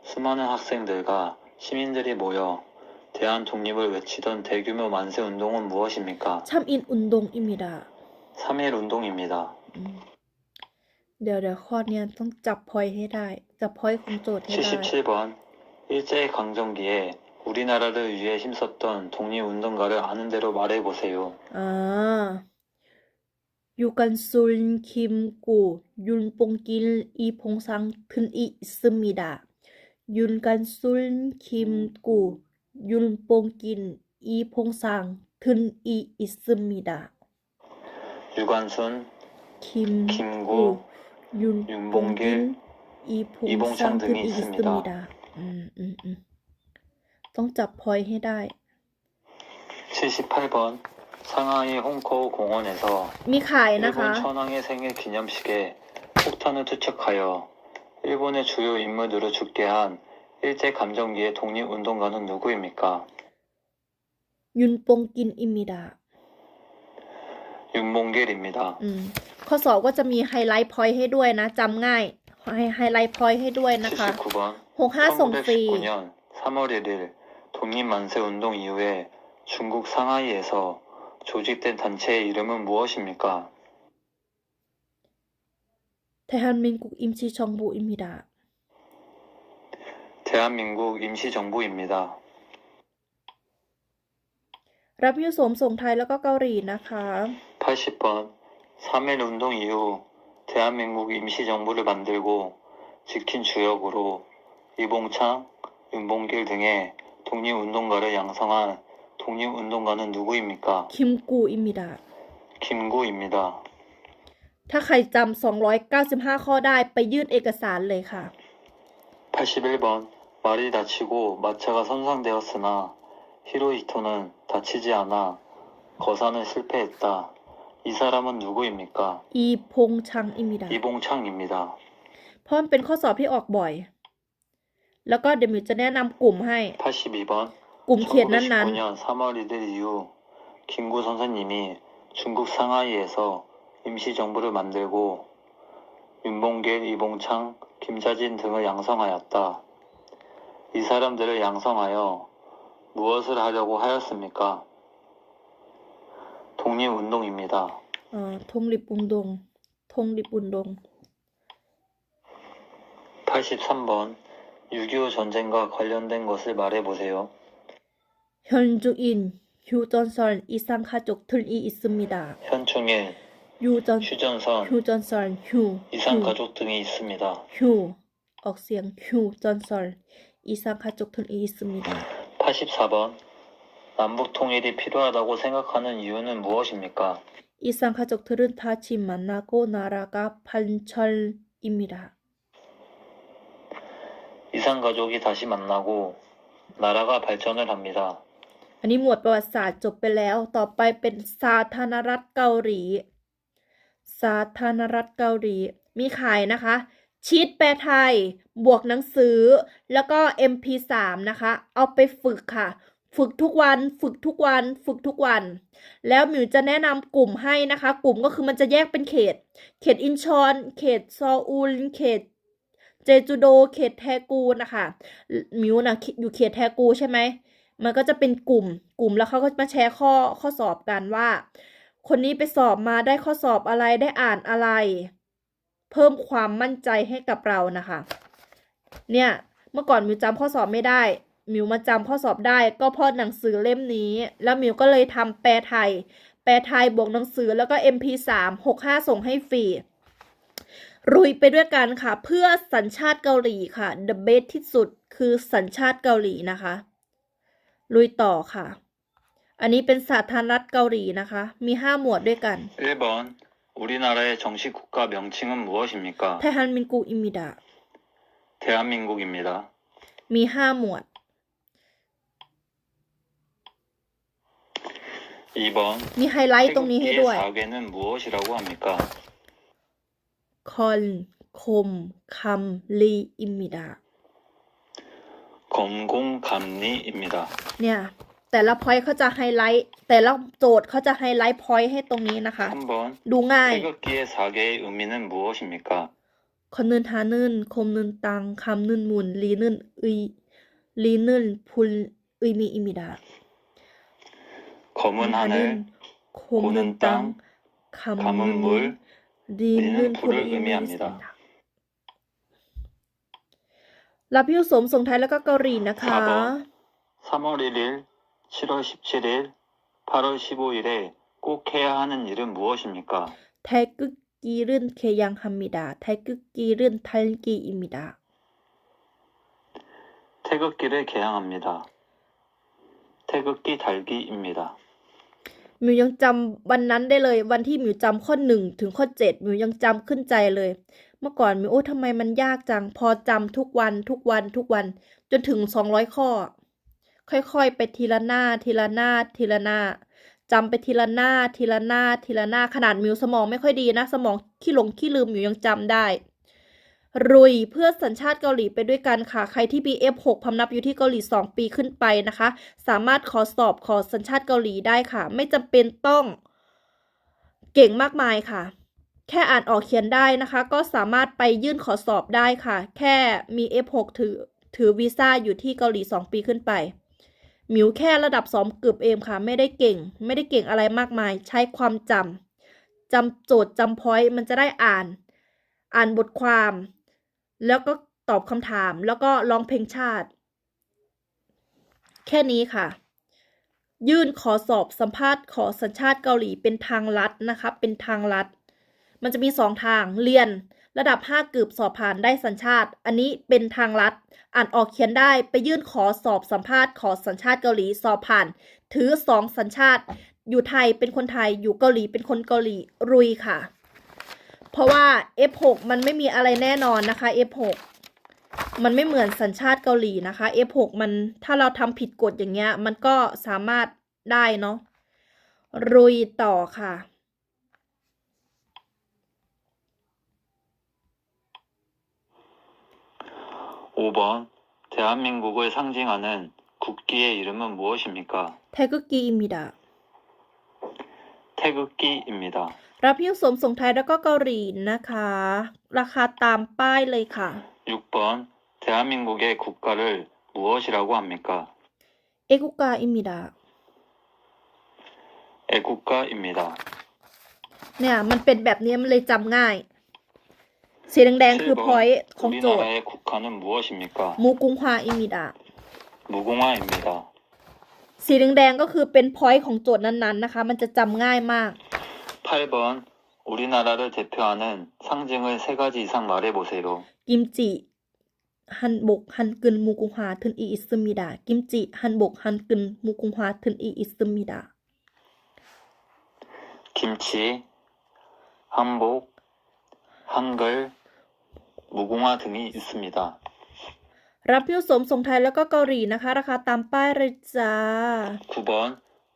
수많은 학생들과 시민들이 모여 대한 독립을 외치던 대규모 만세 운동은 무엇입니까? ชัมอินอุนดงอิมิดา 3.1 운동입니다. เดี๋ยวข้อเนี้ยต้องจับพอยให้ได้ จับพอยของโจทย์ให้ได้ 77번 일제의 강점기에 우리나라를 위해 힘썼던 독립운동가를 아는 대로 말해보세요. ยูกันซุลคิมกูยุนปงกิลอีพงซังทึนอีซึมิดายุนกันซุลคิมกูยุนปงกินอีพงซังทึนอีอิซึมิดา 유관순, คิม 김구, ยุนปงกิน 윤봉길, อีพงซังทึนอีอิซึมิดา 이봉창 ต้องจับพอยให้ได้ 78번 상하이 홍커우 공원에서 มีขายนะคะ 일본 천황의 생일 기념식에 폭탄을 투척하여 일본의 주요 인물들을 죽게 한 일제 감정기의 독립운동가는 누구입니까? ยุนปงกินอิมิดา 윤봉길입니다. ข้อสอบก็จะมีไฮไลท์พอยต์ให้ด้วยนะจำง่ายไฮไลท์พอยต์ให้ด้วยนะคะ 79번 65ส่งฟรี 1919년 3월 1일 독립만세 운동 이후에 중국 상하이에서 조직된 단체의 이름은 무엇입니까? ไทฮันมินกุกอิมชีชองบูอิมิดา 대한민국 임시정부입니다. รับยูโสมส่งไทยแล้วก็เกาหลีนะคะ 80번 3.1 운동 이후 대한민국 임시정부를 만들고 지킨 주역으로 이봉창, 윤봉길 등의 독립운동가를 양성한 독립운동가는 누구입니까? คิมกูอิมิดา 김구입니다. ถ้าใครจำ295 ข้อได้ไปยื่นเอกสารเลยค่ะ 81번 말이 다치고 마차가 손상되었으나 히로히토는 다치지 않아 거사는 실패했다. 이 사람은 누구입니까? อีพงชังอิมิดา 이봉창입니다. เพราะมันเป็นข้อสอบที่ออกบ่อย แล้วก็เดี๋ยวมิวจะแนะนำกลุ่มให้ 82번 กลุ่มเขียนนั้น 1919년 3월 1일 이후 김구 선생님이 중국 상하이에서 임시정부를 만들고 윤봉길, 이봉창, 김자진 등을 양성하였다. 이 사람들을 양성하여 무엇을 하려고 하였습니까? 독립운동입니다. ทงลิบอุนดงทงลิบอุนดง 83번 6.25 전쟁과 관련된 것을 말해보세요. ฮยอนจูอินยูจอนซอนอีซังคาจกทึนอีอิซึมิดา 현충일, ยูจอน 휴전선, ฮูจอนซอนฮู 이산가족 등이 있습니다. ฮูออกเสียงฮูจอนซอนอีซังคาจกทึนอีอิซึมิดา 84번 남북 통일이 필요하다고 생각하는 이유는 무엇입니까? อีซังคาจกทึนทาชิมันนาโกนารากาพันชลอิมิดา 이산가족이 다시 만나고 나라가 발전을 합니다. อันนี้หมวดประวัติศาสตร์จบไปแล้ว ต่อไปเป็นสาธารณรัฐเกาหลี สาธารณรัฐเกาหลี มีขายนะคะ ชีทแปลไทย บวกหนังสือ แล้วก็ MP3 นะคะ เอาไปฝึกค่ะ ฝึกทุกวัน ฝึกทุกวัน ฝึกทุกวัน แล้วหมิวจะแนะนำกลุ่มให้นะคะ กลุ่มก็คือมันจะแยกเป็นเขต เขตอินชอน เขตซออุล เขตเจจูโด เขตแทกูนะคะหมิวนะอยู่เขตแทกูใช่ไหม มันก็จะเป็นกลุ่มแล้วเขาก็มาแชร์ข้อสอบกันว่า คนนี้ไปสอบมาได้ข้อสอบอะไรได้อ่านอะไร เพิ่มความมั่นใจให้กับเรานะคะ เนี่ยเมื่อก่อนมิวจำข้อสอบไม่ได้มิวมาจำข้อสอบได้ก็เพราะหนังสือเล่มนี้ แล้วมิวก็เลยทำแปลไทยบวกหนังสือแล้วก็ MP3 65ส่งให้ฟรี รุยไปด้วยกันค่ะ เพื่อสัญชาติเกาหลีค่ะ the best ที่สุดคือสัญชาติเกาหลีนะคะ ลุยต่อค่ะ อันนี้เป็นสาธารณรัฐเกาหลีนะคะ มี5 หมวดด้วยกัน 1번 우리나라의 정식 국가 명칭은 무엇입니까? ไทฮันมินกูอิมิดะ 대한민국입니다. มี 5 หมวด 2번 มีไฮไลท์ตรงนี้ให้ 태극기의 ด้วย 사계는 무엇이라고 합니까? คอนคมคำลีอิมิดะ 검공감리입니다. เนี่ย แต่ละพอยต์เขาจะไฮไลท์ แต่ละโจทย์เขาจะไฮไลท์พอยต์ให้ตรงนี้นะคะ 3번 ดูง่าย 태극기의 사계의 의미는 무엇입니까? คอนนึนทานึนคมนึนตังคำนึนมุนลีนึนลีนึนพุลมีอิมิดะ 검은 하늘, คมนึนตังคำนึน 감은 มุน 물, ลีนึนพุล 리는 อิมิ 의미합니다. รับพิวสมส่งไทยแล้วก็เกาหลีนะคะ 4번 3월 1일, 7월 17일, 8월 15일에 꼭 해야 하는 일은 무엇입니까? ไทยกึกกีรื่นเคยังฮัมมิดาไทยกึกกีรื่นทัลกีอิมิดา 태극기를 개양합니다. 태극기 달기입니다. มิวยังจำวันนั้นได้เลย วันที่มิวจำข้อ1ถึงข้อ7มิวยังจำขึ้นใจเลย เมื่อก่อนมิวโอ้ทำไมมันยากจัง พอจำทุกวันทุกวันทุกวัน จนถึง200 ข้อ ค่อยๆไปทีละหน้าทีละหน้าทีละหน้าจำไปทีละหน้าทีละหน้าทีละหน้าขนาดมิวสมองไม่ค่อยดีนะ สมองขี้หลงขี้ลืมมิวยังจำได้ รุยเพื่อสัญชาติเกาหลีไปด้วยกันค่ะ ใครที่ BF6 พำนับอยู่ที่เกาหลี2 ปีขึ้นไปนะคะ สามารถขอสอบขอสัญชาติเกาหลีได้ค่ะ ไม่จำเป็นต้องเก่งมากมายค่ะ แค่อ่านออกเขียนได้นะคะ ก็สามารถไปยื่นขอสอบได้ค่ะ แค่มี F6 ถือวีซ่าอยู่ที่เกาหลี2 ปีขึ้นไปหมิวแค่ระดับ2เกือบเองค่ะ ไม่ได้เก่งอะไรมากมาย ใช้ความจำโจทย์จำพอยต์มันจะได้อ่านบทความ แล้วก็ตอบคำถามแล้วก็ร้องเพลงชาติ แค่นี้ค่ะ ยื่นขอสอบสัมภาษณ์ขอสัญชาติเกาหลีเป็นทางลัดนะคะเป็นทางลัด มันจะมี2 ทางเรียนระดับ5เกือบสอบผ่านได้สัญชาติ อันนี้เป็นทางลัด อ่านออกเขียนได้ไปยื่นขอสอบสัมภาษณ์ขอสัญชาติเกาหลีสอบผ่าน ถือ2 สัญชาติ อยู่ไทยเป็นคนไทยอยู่เกาหลีเป็นคนเกาหลีรุยค่ะ เพราะว่า F6 มันไม่มีอะไรแน่นอนนะคะ F6 มันไม่เหมือนสัญชาติเกาหลีนะคะ F6 มันถ้าเราทำผิดกฎอย่างเงี้ยมันก็สามารถได้เนาะรุยต่อค่ะ 5번 대한민국을 상징하는 국기의 이름은 무엇입니까? ไทยกึกกีอิมิดะ 태극기입니다. รับพิวสมส่งไทยแล้วก็เกาหลีนะคะ ราคาตามป้ายเลยค่ะ 6번 대한민국의 국가를 무엇이라고 합니까? เอกุกาอิมิดะ 애국가입니다. เนี่ยมันเป็นแบบนี้มันเลยจำง่าย สีแดงๆคือพอยต์ของโจทย์ 우리나라의 국화는 무엇입니까? มูกุงฮวาอิมิดะ 무궁화입니다. สีแดงๆก็คือเป็นพอยต์ของโจทย์นั้นๆนะคะ มันจะจำง่ายมาก 8번 우리나라를 대표하는 상징을 3가지 이상 말해보세요. กิมจิฮันบกฮันกึนมูกุงฮวาทึนอีอิซึมิดะกิมจิฮันบกฮันกึนมูกุงฮวาทึนอีอิซึมิดะ 김치, 한복, 한글, 무궁화 등이 있습니다. รับพิวสมส่งไทยแล้วก็เกาหลีนะคะ ราคาตามป้ายเลยจ้า 9번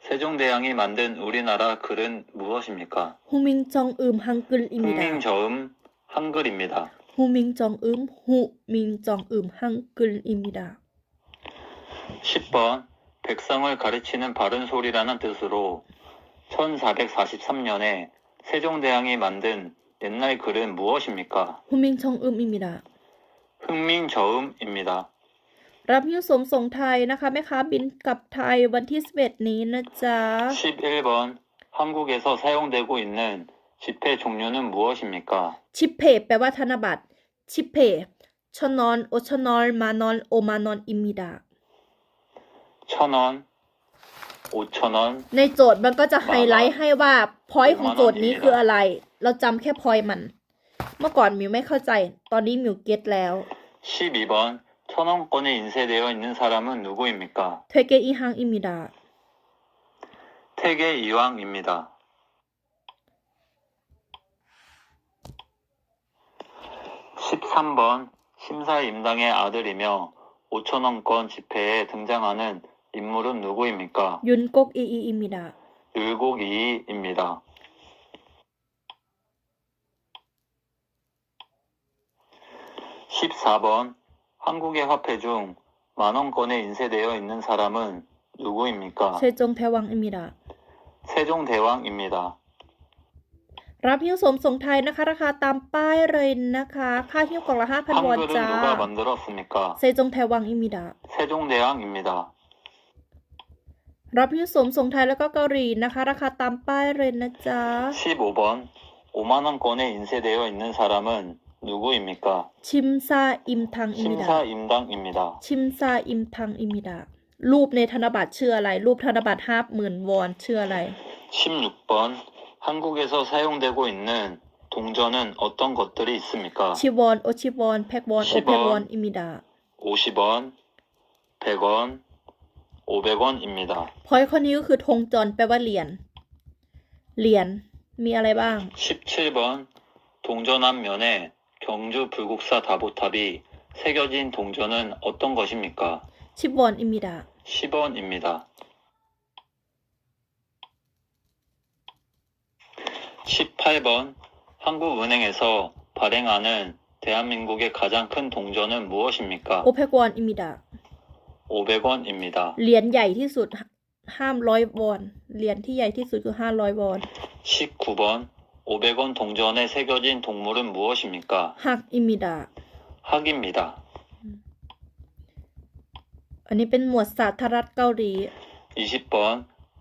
세종대왕이 만든 우리나라 글은 무엇입니까? ฮูมิงจองอึมฮังกึลอิมิดะ 훈민저음 한글입니다. ฮูมิงจองอึมฮูมิงจองอึมฮังกึลอิมิดะ 10번 백성을 가르치는 바른 소리라는 뜻으로 1443년에 세종대왕이 만든 옛날 글은 무엇입니까? ฮูมิงจองอึมอิมิดะ 훈민저음입니다. รับพิวสมส่งไทยนะคะแม่ค้าบินกลับไทยวันที่11นี้นะจ๊ะ 11번 한국에서 사용되고 있는 지폐 종류는 무엇입니까? ชิปเพแปลว่าธนบัตรชิปเพชนอนโอชนอลมานอนโอมานอนอิมิดะ 1,000원, 5,000원, ในโจทย์มันก็จะไฮไลท์ให้ว่าพอยต์ของโจทย์นี้คืออะไร เราจำแค่พอยต์มัน เมื่อก่อนมิวไม่เข้าใจ ตอนนี้มิวเก็ตแล้ว 12번 천원권에 인쇄되어 있는 사람은 누구입니까? 되게 이항입니다. 태계 이왕입니다. 13번 심사임당의 아들이며 5천원권 지폐에 등장하는 인물은 누구입니까? 윤곡이이입니다. 율곡이입니다. 14번 한국의 화폐 중 만원권에 인쇄되어 있는 사람은 누구입니까? 세종대왕입니다. 세종대왕입니다. รับหิ้วสมส่งไทยนะคะ ราคาตามป้ายเลยนะคะ ค่าหิ้วกล่องละ 5,000 วอน 한글은 จ้า 누가 만들었습니까? 세종대왕입니다. 세종대왕입니다. รับหิ้วสมส่งไทยแล้วก็เกาหลีนะคะ ราคาตามป้ายเลยนะจ๊ะ 15번 5만원권에 인쇄되어 있는 사람은 누구입니까? ชิมซาอิมทังอิมิดา 심사임당입니다. ชิมซาอิมทังอิมิดา รูปในธนบัตรชื่ออะไร รูปธนบัตร 50,000 วอนชื่ออะไร 16번 한국에서 사용되고 있는 동전은 어떤 것들이 있습니까? ชิวอน โอชิวอน แพกวอน โอแพกวอน อิมิดา 50원, 100원, 500원입니다. พอยต์ข้อนี้ก็คือธงจรแปลว่าเหรียญ เหรียญ มีอะไรบ้าง 17번 동전 앞면에 경주 불국사 다보탑이 새겨진 동전은 어떤 것입니까? ชิวอน อิมิดา 10원입니다. 18번 한국은행에서 발행하는 대한민국의 가장 큰 동전은 무엇입니까? โอแพกวอน อิมิดา 500원입니다. เหรียญใหญ่ที่สุดห้าม100 วอน เหรียญที่ใหญ่ที่สุดคือ500 วอน 19번 500원 동전에 새겨진 동물은 무엇입니까? ฮัก อิมิดา 학입니다. อันนี้เป็นหมวดสาธารณรัฐเกาหลี 20번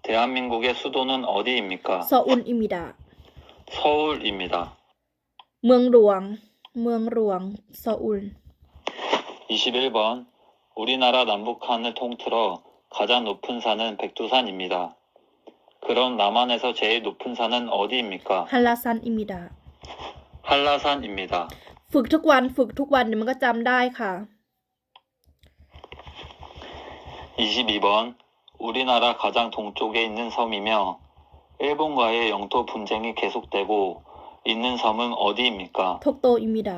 대한민국의 수도는 어디입니까? ซออุน อิมิดา 서울입니다. เมืองหลวง เมืองหลวง ซออุล 21번 우리나라 남북한을 통틀어 가장 높은 산은 백두산입니다. 그럼 남한에서 제일 높은 산은 어디입니까? ฮัลลาซัน อิมิดา 한라산입니다. ฝึกทุกวัน ฝึกทุกวันเดี๋ยวมันก็จำได้ค่ะ 22번 우리나라 가장 동쪽에 있는 섬이며 일본과의 영토 분쟁이 계속되고 있는 섬은 어디입니까? ทกโต อิมิดา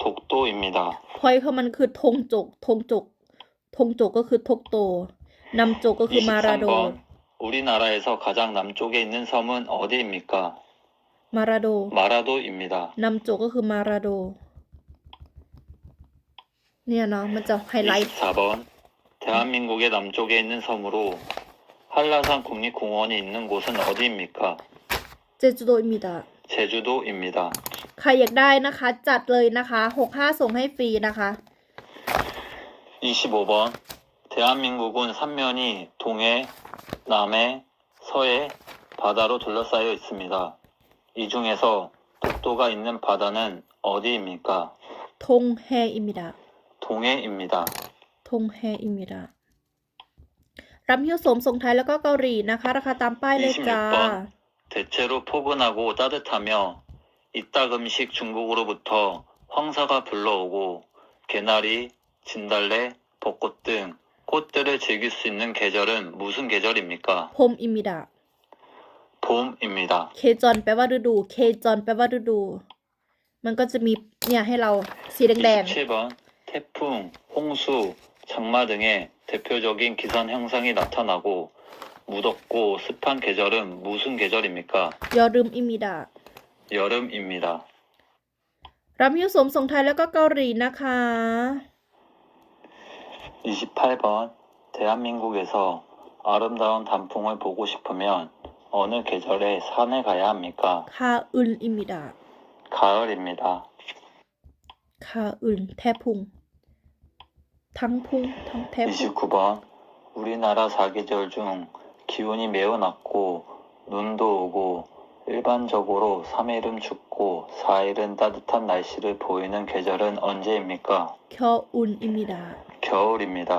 독도입니다. พอยต์เขามันคือธงจก ธงจก ธงจกก็คือทกโต นำจกก็คือมาราโด 23번 우리나라에서 가장 남쪽에 있는 섬은 어디입니까? มาราโด 마라도입니다. นำจกก็คือมาราโด เนี่ยเนาะ มันจะไฮไลท์ 24번 대한민국의 남쪽에 있는 섬으로 한라산 국립공원이 있는 곳은 어디입니까? เจจูโด อิมิดา 제주도입니다. ใครอยากได้นะคะ จัดเลยนะคะ 65 ส่งให้ฟรีนะคะ 25번 대한민국은 삼면이 동해, 남해, 서해 바다로 둘러싸여 있습니다. 이 중에서 독도가 있는 바다는 어디입니까? ธงแฮ อิมิดา 동해입니다. ธงแฮ อิมิดา รับหิ้วสมส่งไทยแล้วก็เกาหลีนะคะ ราคาตามป้ายเลยจ้า 26번 대체로 포근하고 따뜻하며 이딱 음식 중국으로부터 황사가 불러오고 개나리, 진달래, 벚꽃 등 꽃들을 즐길 수 있는 계절은 무슨 계절입니까? พม อิมิดา 봄입니다. เคจอนแปลว่าฤดู เคจอนแปลว่าฤดู มันก็จะมีเนี่ยให้เราสีแดง 27번 태풍, 홍수, 장마 등의 대표적인 기상 현상이 나타나고 무덥고 습한 계절은 무슨 계절입니까? ๆ ยอรึม อิมิดา 여름입니다. รับหิ้วสมส่งไทยแล้วก็เกาหลีนะคะ 28번 대한민국에서 아름다운 단풍을 보고 싶으면 어느 계절에 산에 가야 합니까? คาอึน อิมิดา 가을입니다. คาอึน แทพุง ทั้งพุง ทั้งแทพุง 29번 우리나라 사계절 중 기온이 매우 낮고 눈도 오고 일반적으로 3일은 춥고 4일은 따뜻한 날씨를 보이는 계절은 언제입니까? คออุน อิมิดา 겨울입니다.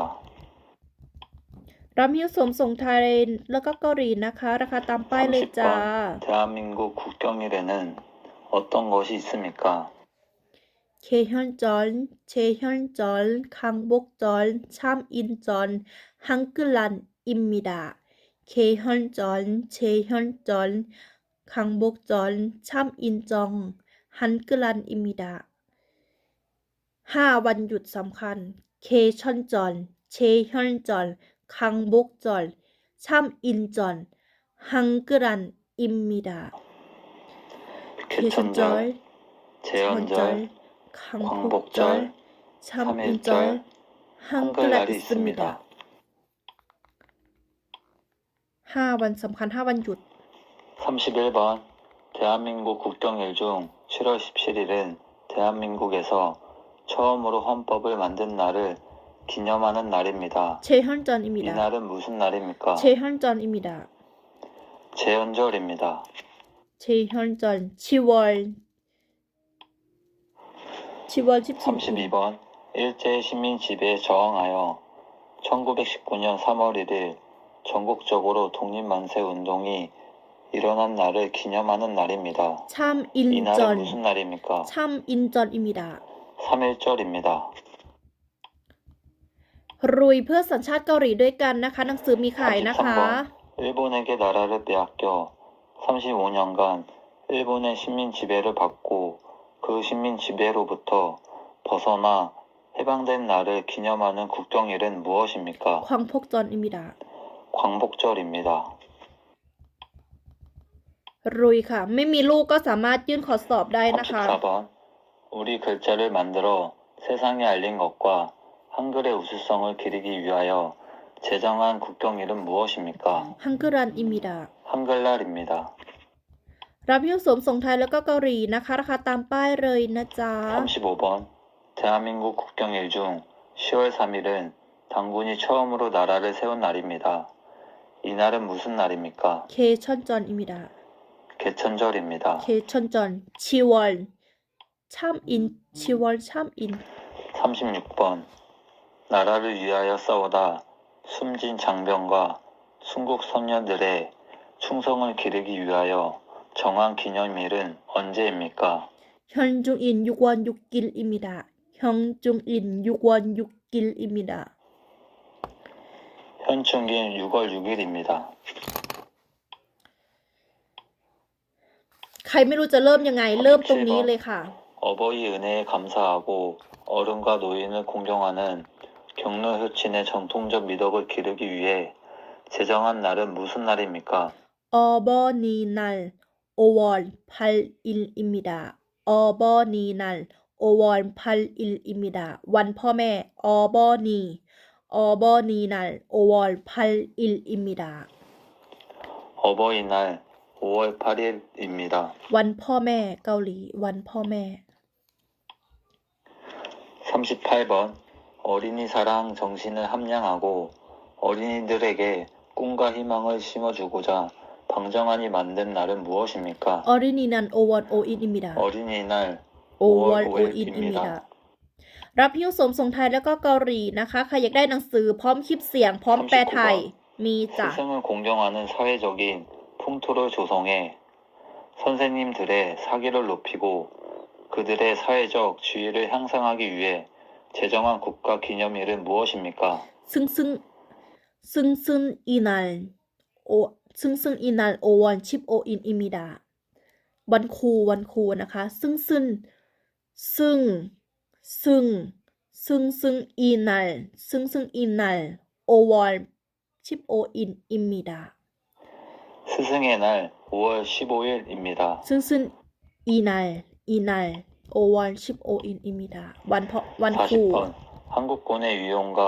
รับหิ้วสมส่งไทยแล้วก็เกาหลีนะคะ ราคาตามป้ายเลยจ้า 30번 대한민국 국경일에는 어떤 것이 있습니까? 개현절, 재현절, 강복절, 참인절, 한글날입니다. 개현절, 재현절, 강복절, 참인절, 한글날입니다. 5 วันหยุดสำคัญ เคชอนจอน เชฮอนจอน คังบกจอน 참인절, 한글날입니다. 개천절, 재현절, 재현절, 광복절, 참인절, 한글날이 있습니다. 5 วันสำคัญ 5 วันหยุด 31번 대한민국 국경일 중 7월 17일은 대한민국에서 처음으로 헌법을 만든 날을 기념하는 날입니다. 재현절입니다. 이날은 무슨 날입니까? 재현절입니다. 재헌절입니다. 재현절 10월 17일 32번 일제 시민 지배에 저항하여 1919년 3월 1일 전국적으로 독립만세 운동이 일어난 날을 기념하는 날입니다. 이 날은 참인절 무슨 날입니까? 참인절입니다. 3.1절입니다. รุยเพื่อสัญชาติเกาหลีด้วยกันนะคะหนังสือมีขายนะคะ 33번 일본에게 나라를 빼앗겨 35년간 일본의 시민 지배를 받고 그 시민 지배로부터 벗어나 해방된 날을 기념하는 국경일은 무엇입니까? 광복절입니다. 광복절입니다. รุยค่ะ ไม่มีลูกก็สามารถยื่นขอสอบได้นะคะ 34번 우리 글자를 만들어 세상에 알린 것과 한글의 우수성을 기리기 위하여 제정한 국경일은 무엇입니까? 한글날입니다. 한글날입니다. รับหิ้วสวมส่งไทยแล้วก็เกาหลีนะคะราคาตามป้ายเลยนะจ๊ะ 35번 대한민국 국경일 중 10월 3일은 당군이 처음으로 나라를 세운 날입니다. 이 날은 무슨 날입니까? เคชอนจอน입니다. 개천절입니다. เคชอนจอน 10월 참인 10월 참인 36번 나라를 위하여 싸우다 숨진 장병과 순국 선녀들의 충성을 기리기 위하여 정한 기념일은 언제입니까? 현중인 6월 6일입니다. 현중인 6월 6일입니다. 현충일 6월 6일입니다. ใครไม่รู้จะเริ่มยังไง เริ่มตรงนี้เลยค่ะ 어버이 은혜에 감사하고 어른과 노인을 공경하는 경로 효친의 전통적 미덕을 기르기 위해 제정한 날은 무슨 날입니까? 어버이날 5월 8일입니다. 어버이날 5월 8일입니다. วันพ่อแม่ 어버이날 5월 8일입니다. 어버이날 5월 8일입니다. วันพ่อแม่เกาหลี วันพ่อแม่ 38번 어린이 사랑 정신을 함양하고 어린이들에게 꿈과 희망을 심어주고자 방정환이 만든 날은 무엇입니까? 어린이날 5월 5일입니다. 어린이날 5월 5일입니다. รับหิ้วสวมส่งไทยแล้วก็เกาหลีนะคะใครอยากได้หนังสือพร้อมคลิปเสียงพร้อมแปลไทย มีจ้ะ 스승을 공경하는 사회적인 풍토를 조성해 선생님들의 사기를 높이고 그들의 사회적 지위를 향상하기 위해 제정한 국가 기념일은 무엇입니까? ซึ่งอีนัลโอวันชิปโออินอิมิดาวันครูนะคะซึ่งอีนัลโอวันชิปโออินอิมิดา 스승의 날 5월 15일입니다. ซึ่งอีนัลโอวันชิปโออินอิมิดาวันครู 40번 한국군의 위용과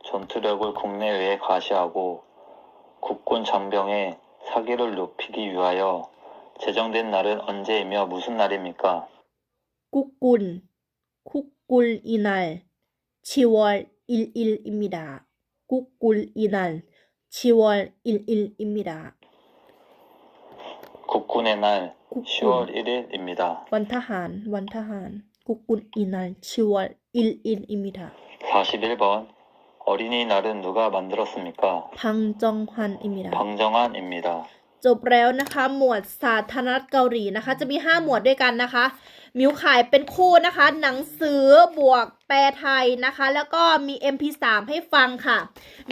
전투력을 국내외에 과시하고 국군 장병의 사기를 높이기 위하여 제정된 날은 언제이며 무슨 날입니까? กุกกุลอีนัลชิวอลอิลอิมิดากุกกุลอีนัลชิวอลอิลอิมิดา 국군의 날 10월 1일입니다. วันทหารกุกกุลอีนัลชิวอลอิมิดา 41번 어린이날은 누가 만들었습니까? พังจองฮันอิมิดา 방정환입니다. จบแล้วนะคะ หมวดสาธารณรัฐเกาหลีนะคะ จะมี5หมวดด้วยกันนะคะมิวขายเป็นคู่นะคะ หนังสือบวกแปลไทยนะคะ แล้วก็มี MP3 ให้ฟังค่ะ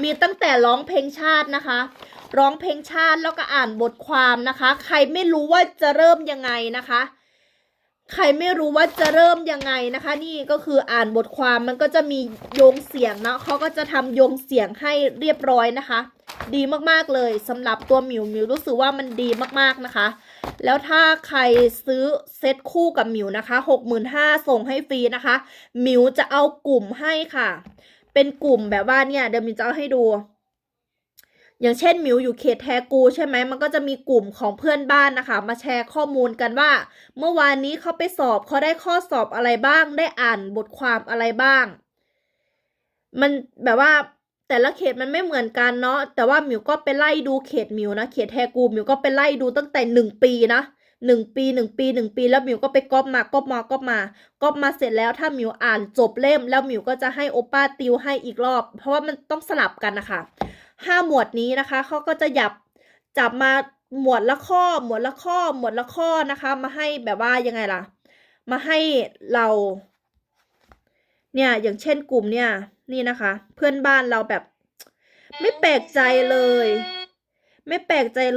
มีตั้งแต่ร้องเพลงชาตินะคะ ร้องเพลงชาติแล้วก็อ่านบทความนะคะ ใครไม่รู้ว่าจะเริ่มยังไงนะคะ ใครไม่รู้ว่าจะเริ่มยังไงนะคะ นี่ก็คืออ่านบทความมันก็จะมีโยงเสียงนะเขาก็จะทำโยงเสียงให้เรียบร้อยนะคะ ดีมากๆเลยสำหรับตัวมิวรู้สึกว่ามันดีมากๆนะคะ แล้วถ้าใครซื้อเซตคู่กับมิวนะคะ65,000ส่งให้ฟรีนะคะมิวจะเอากลุ่มให้ค่ะ เป็นกลุ่มแบบว่าเนี่ยเดี๋ยวมิวจะเอาให้ดู อย่างเช่นมิวอยู่เขตแทกูใช่ไหมมันก็จะมีกลุ่มของเพื่อนบ้านนะคะมาแชร์ข้อมูลกันว่า เมื่อวานนี้เขาไปสอบเขาได้ข้อสอบอะไรบ้างได้อ่านบทความอะไรบ้าง มันแบบว่าแต่ละเขตมันไม่เหมือนกันเนาะแต่ว่ามิวก็ไปไล่ดูเขตมิวนะเขตแทกูมิวก็ไปไล่ดูตั้งแต่1 ปีนะ1 ปีแล้วมิวก็ไปก๊อปมาเสร็จแล้วถ้ามิวอ่านจบเล่มแล้วมิวก็จะให้โอป้าติวให้อีกรอบ เพราะว่ามันต้องสลับกันนะคะ5 หมวดนี้นะคะเขาก็จะจับมาหมวดละข้อนะคะมาให้แบบว่ายังไงล่ะมาให้เราเนี่ยอย่างเช่นกลุ่มเนี่ยนี่นะคะเพื่อนบ้านเราแบบไม่แปลกใจเ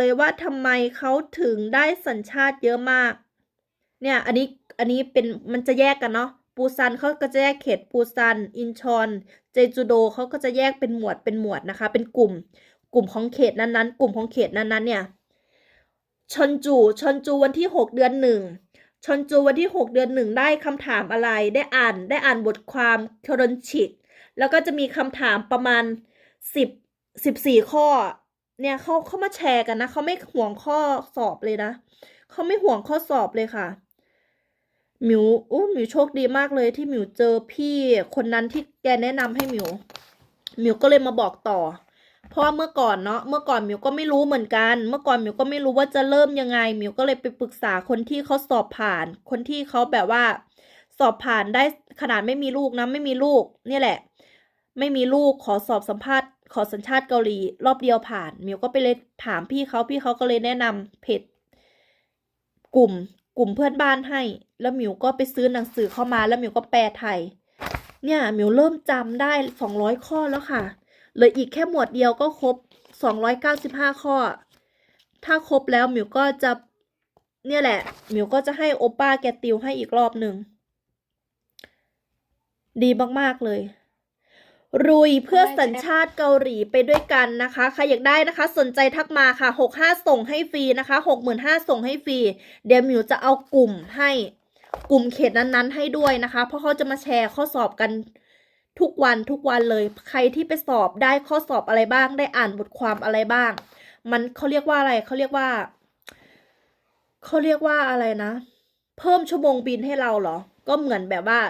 ลยว่าทำไมเขาถึงได้สัญชาติเยอะมากเนี่ยอันนี้เป็นมันจะแยกกันเนาะปูซันเขาก็จะแยกเขตปูซันอินชอนเจจูโดเขาก็จะแยกเป็นหมวดนะคะเป็นกลุ่มของเขตนั้นๆกลุ่มของเขตนั้นๆเนี่ยชอนจูวันที่6 เดือน 1ชอนจูวันที่6 เดือน 1ได้คำถามอะไรได้อ่านบทความเคอรอนชิกแล้วก็จะมีคำถามประมาณ14 ข้อเนี่ยเขามาแชร์กันนะเขาไม่ห่วงข้อสอบเลยนะเขาไม่ห่วงข้อสอบเลยค่ะมิวโชคดีมากเลยที่มิวเจอพี่คนนั้นที่แกแนะนำให้มิวก็เลยมาบอกต่อเพราะว่าเมื่อก่อนมิวก็ไม่รู้เหมือนกันเมื่อก่อนมิวก็ไม่รู้ว่าจะเริ่มยังไงมิวก็เลยไปปรึกษาคนที่เขาสอบผ่านคนที่เขาแบบว่าสอบผ่านได้ขนาดไม่มีลูกนะไม่มีลูกเนี่ยแหละไม่มีลูกขอสอบสัมภาษณ์ขอสัญชาติเกาหลีรอบเดียวผ่านมิวก็ไปเลยถามพี่เขาก็เลยแนะนำเพจกลุ่มเพื่อนบ้านให้แล้วมิวก็ไปซื้อหนังสือเข้ามาแล้วมิวก็แปลไทยเนี่ยมิวเริ่มจำได้200 ข้อแล้วค่ะเหลืออีกแค่หมวดเดียวก็ครบ295 ข้อถ้าครบแล้วมิวก็จะเนี่ยแหละมิวก็จะให้โอป้าแกติวให้อีกรอบหนึ่งดีมากๆเลยรุยเพื่อสัญชาติเกาหลีไปด้วยกันนะคะใครอยากได้นะคะสนใจทักมาค่ะ65,000ส่งให้ฟรีนะคะ65,000ส่งให้ฟรีเดี๋ยวมิวจะเอากลุ่มให้กลุ่มเขตนั้นๆให้ด้วยนะคะเพราะเขาจะมาแชร์ข้อสอบกันทุกวันเลยใครที่ไปสอบได้ข้อสอบอะไรบ้างได้อ่านบทความอะไรบ้างมันเขาเรียกว่าอะไรเขาเรียกว่าอะไรนะเพิ่มชั่วโมงบินให้เราเหรอก็เหมือนแบบว่า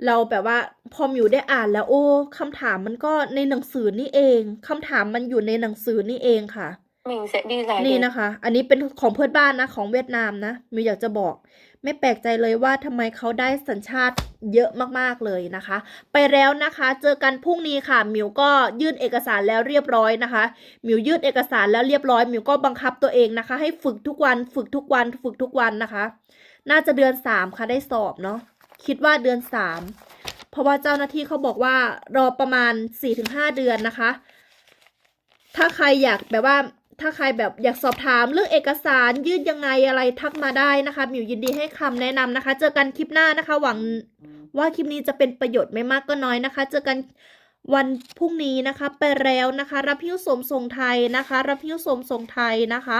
เราแบบว่าพอมิวได้อ่านแล้วโอ้คำถามมันก็ในหนังสือนี่เองคำถามมันอยู่ในหนังสือนี่เองค่ะนี่นะคะอันนี้เป็นของเพื่อนบ้านนะของเวียดนามนะมิวอยากจะบอกไม่แปลกใจเลยว่าทำไมเขาได้สัญชาติเยอะมากๆเลยนะคะไปแล้วนะคะเจอกันพรุ่งนี้ค่ะมิวก็ยื่นเอกสารแล้วเรียบร้อยนะคะมิวยื่นเอกสารแล้วเรียบร้อยมิวก็บังคับตัวเองนะคะให้ฝึกทุกวันนะคะน่าจะเดือน3ค่ะได้สอบเนาะคิดว่าเดือน3เพราะว่าเจ้าหน้าที่เขาบอกว่ารอประมาณ 4-5 เดือนนะคะถ้าใครอยากแบบว่าถ้าใครแบบอยากสอบถามเรื่องเอกสารยื่นยังไงอะไรทักมาได้นะคะมิวยินดีให้คำแนะนำนะคะเจอกันคลิปหน้านะคะหวังว่าคลิปนี้จะเป็นประโยชน์ไม่มากก็น้อยนะคะเจอกันวันพรุ่งนี้นะคะไปแล้วนะคะรับหิ้วสมทรงไทยนะคะรับหิ้วสมทรงไทยนะคะ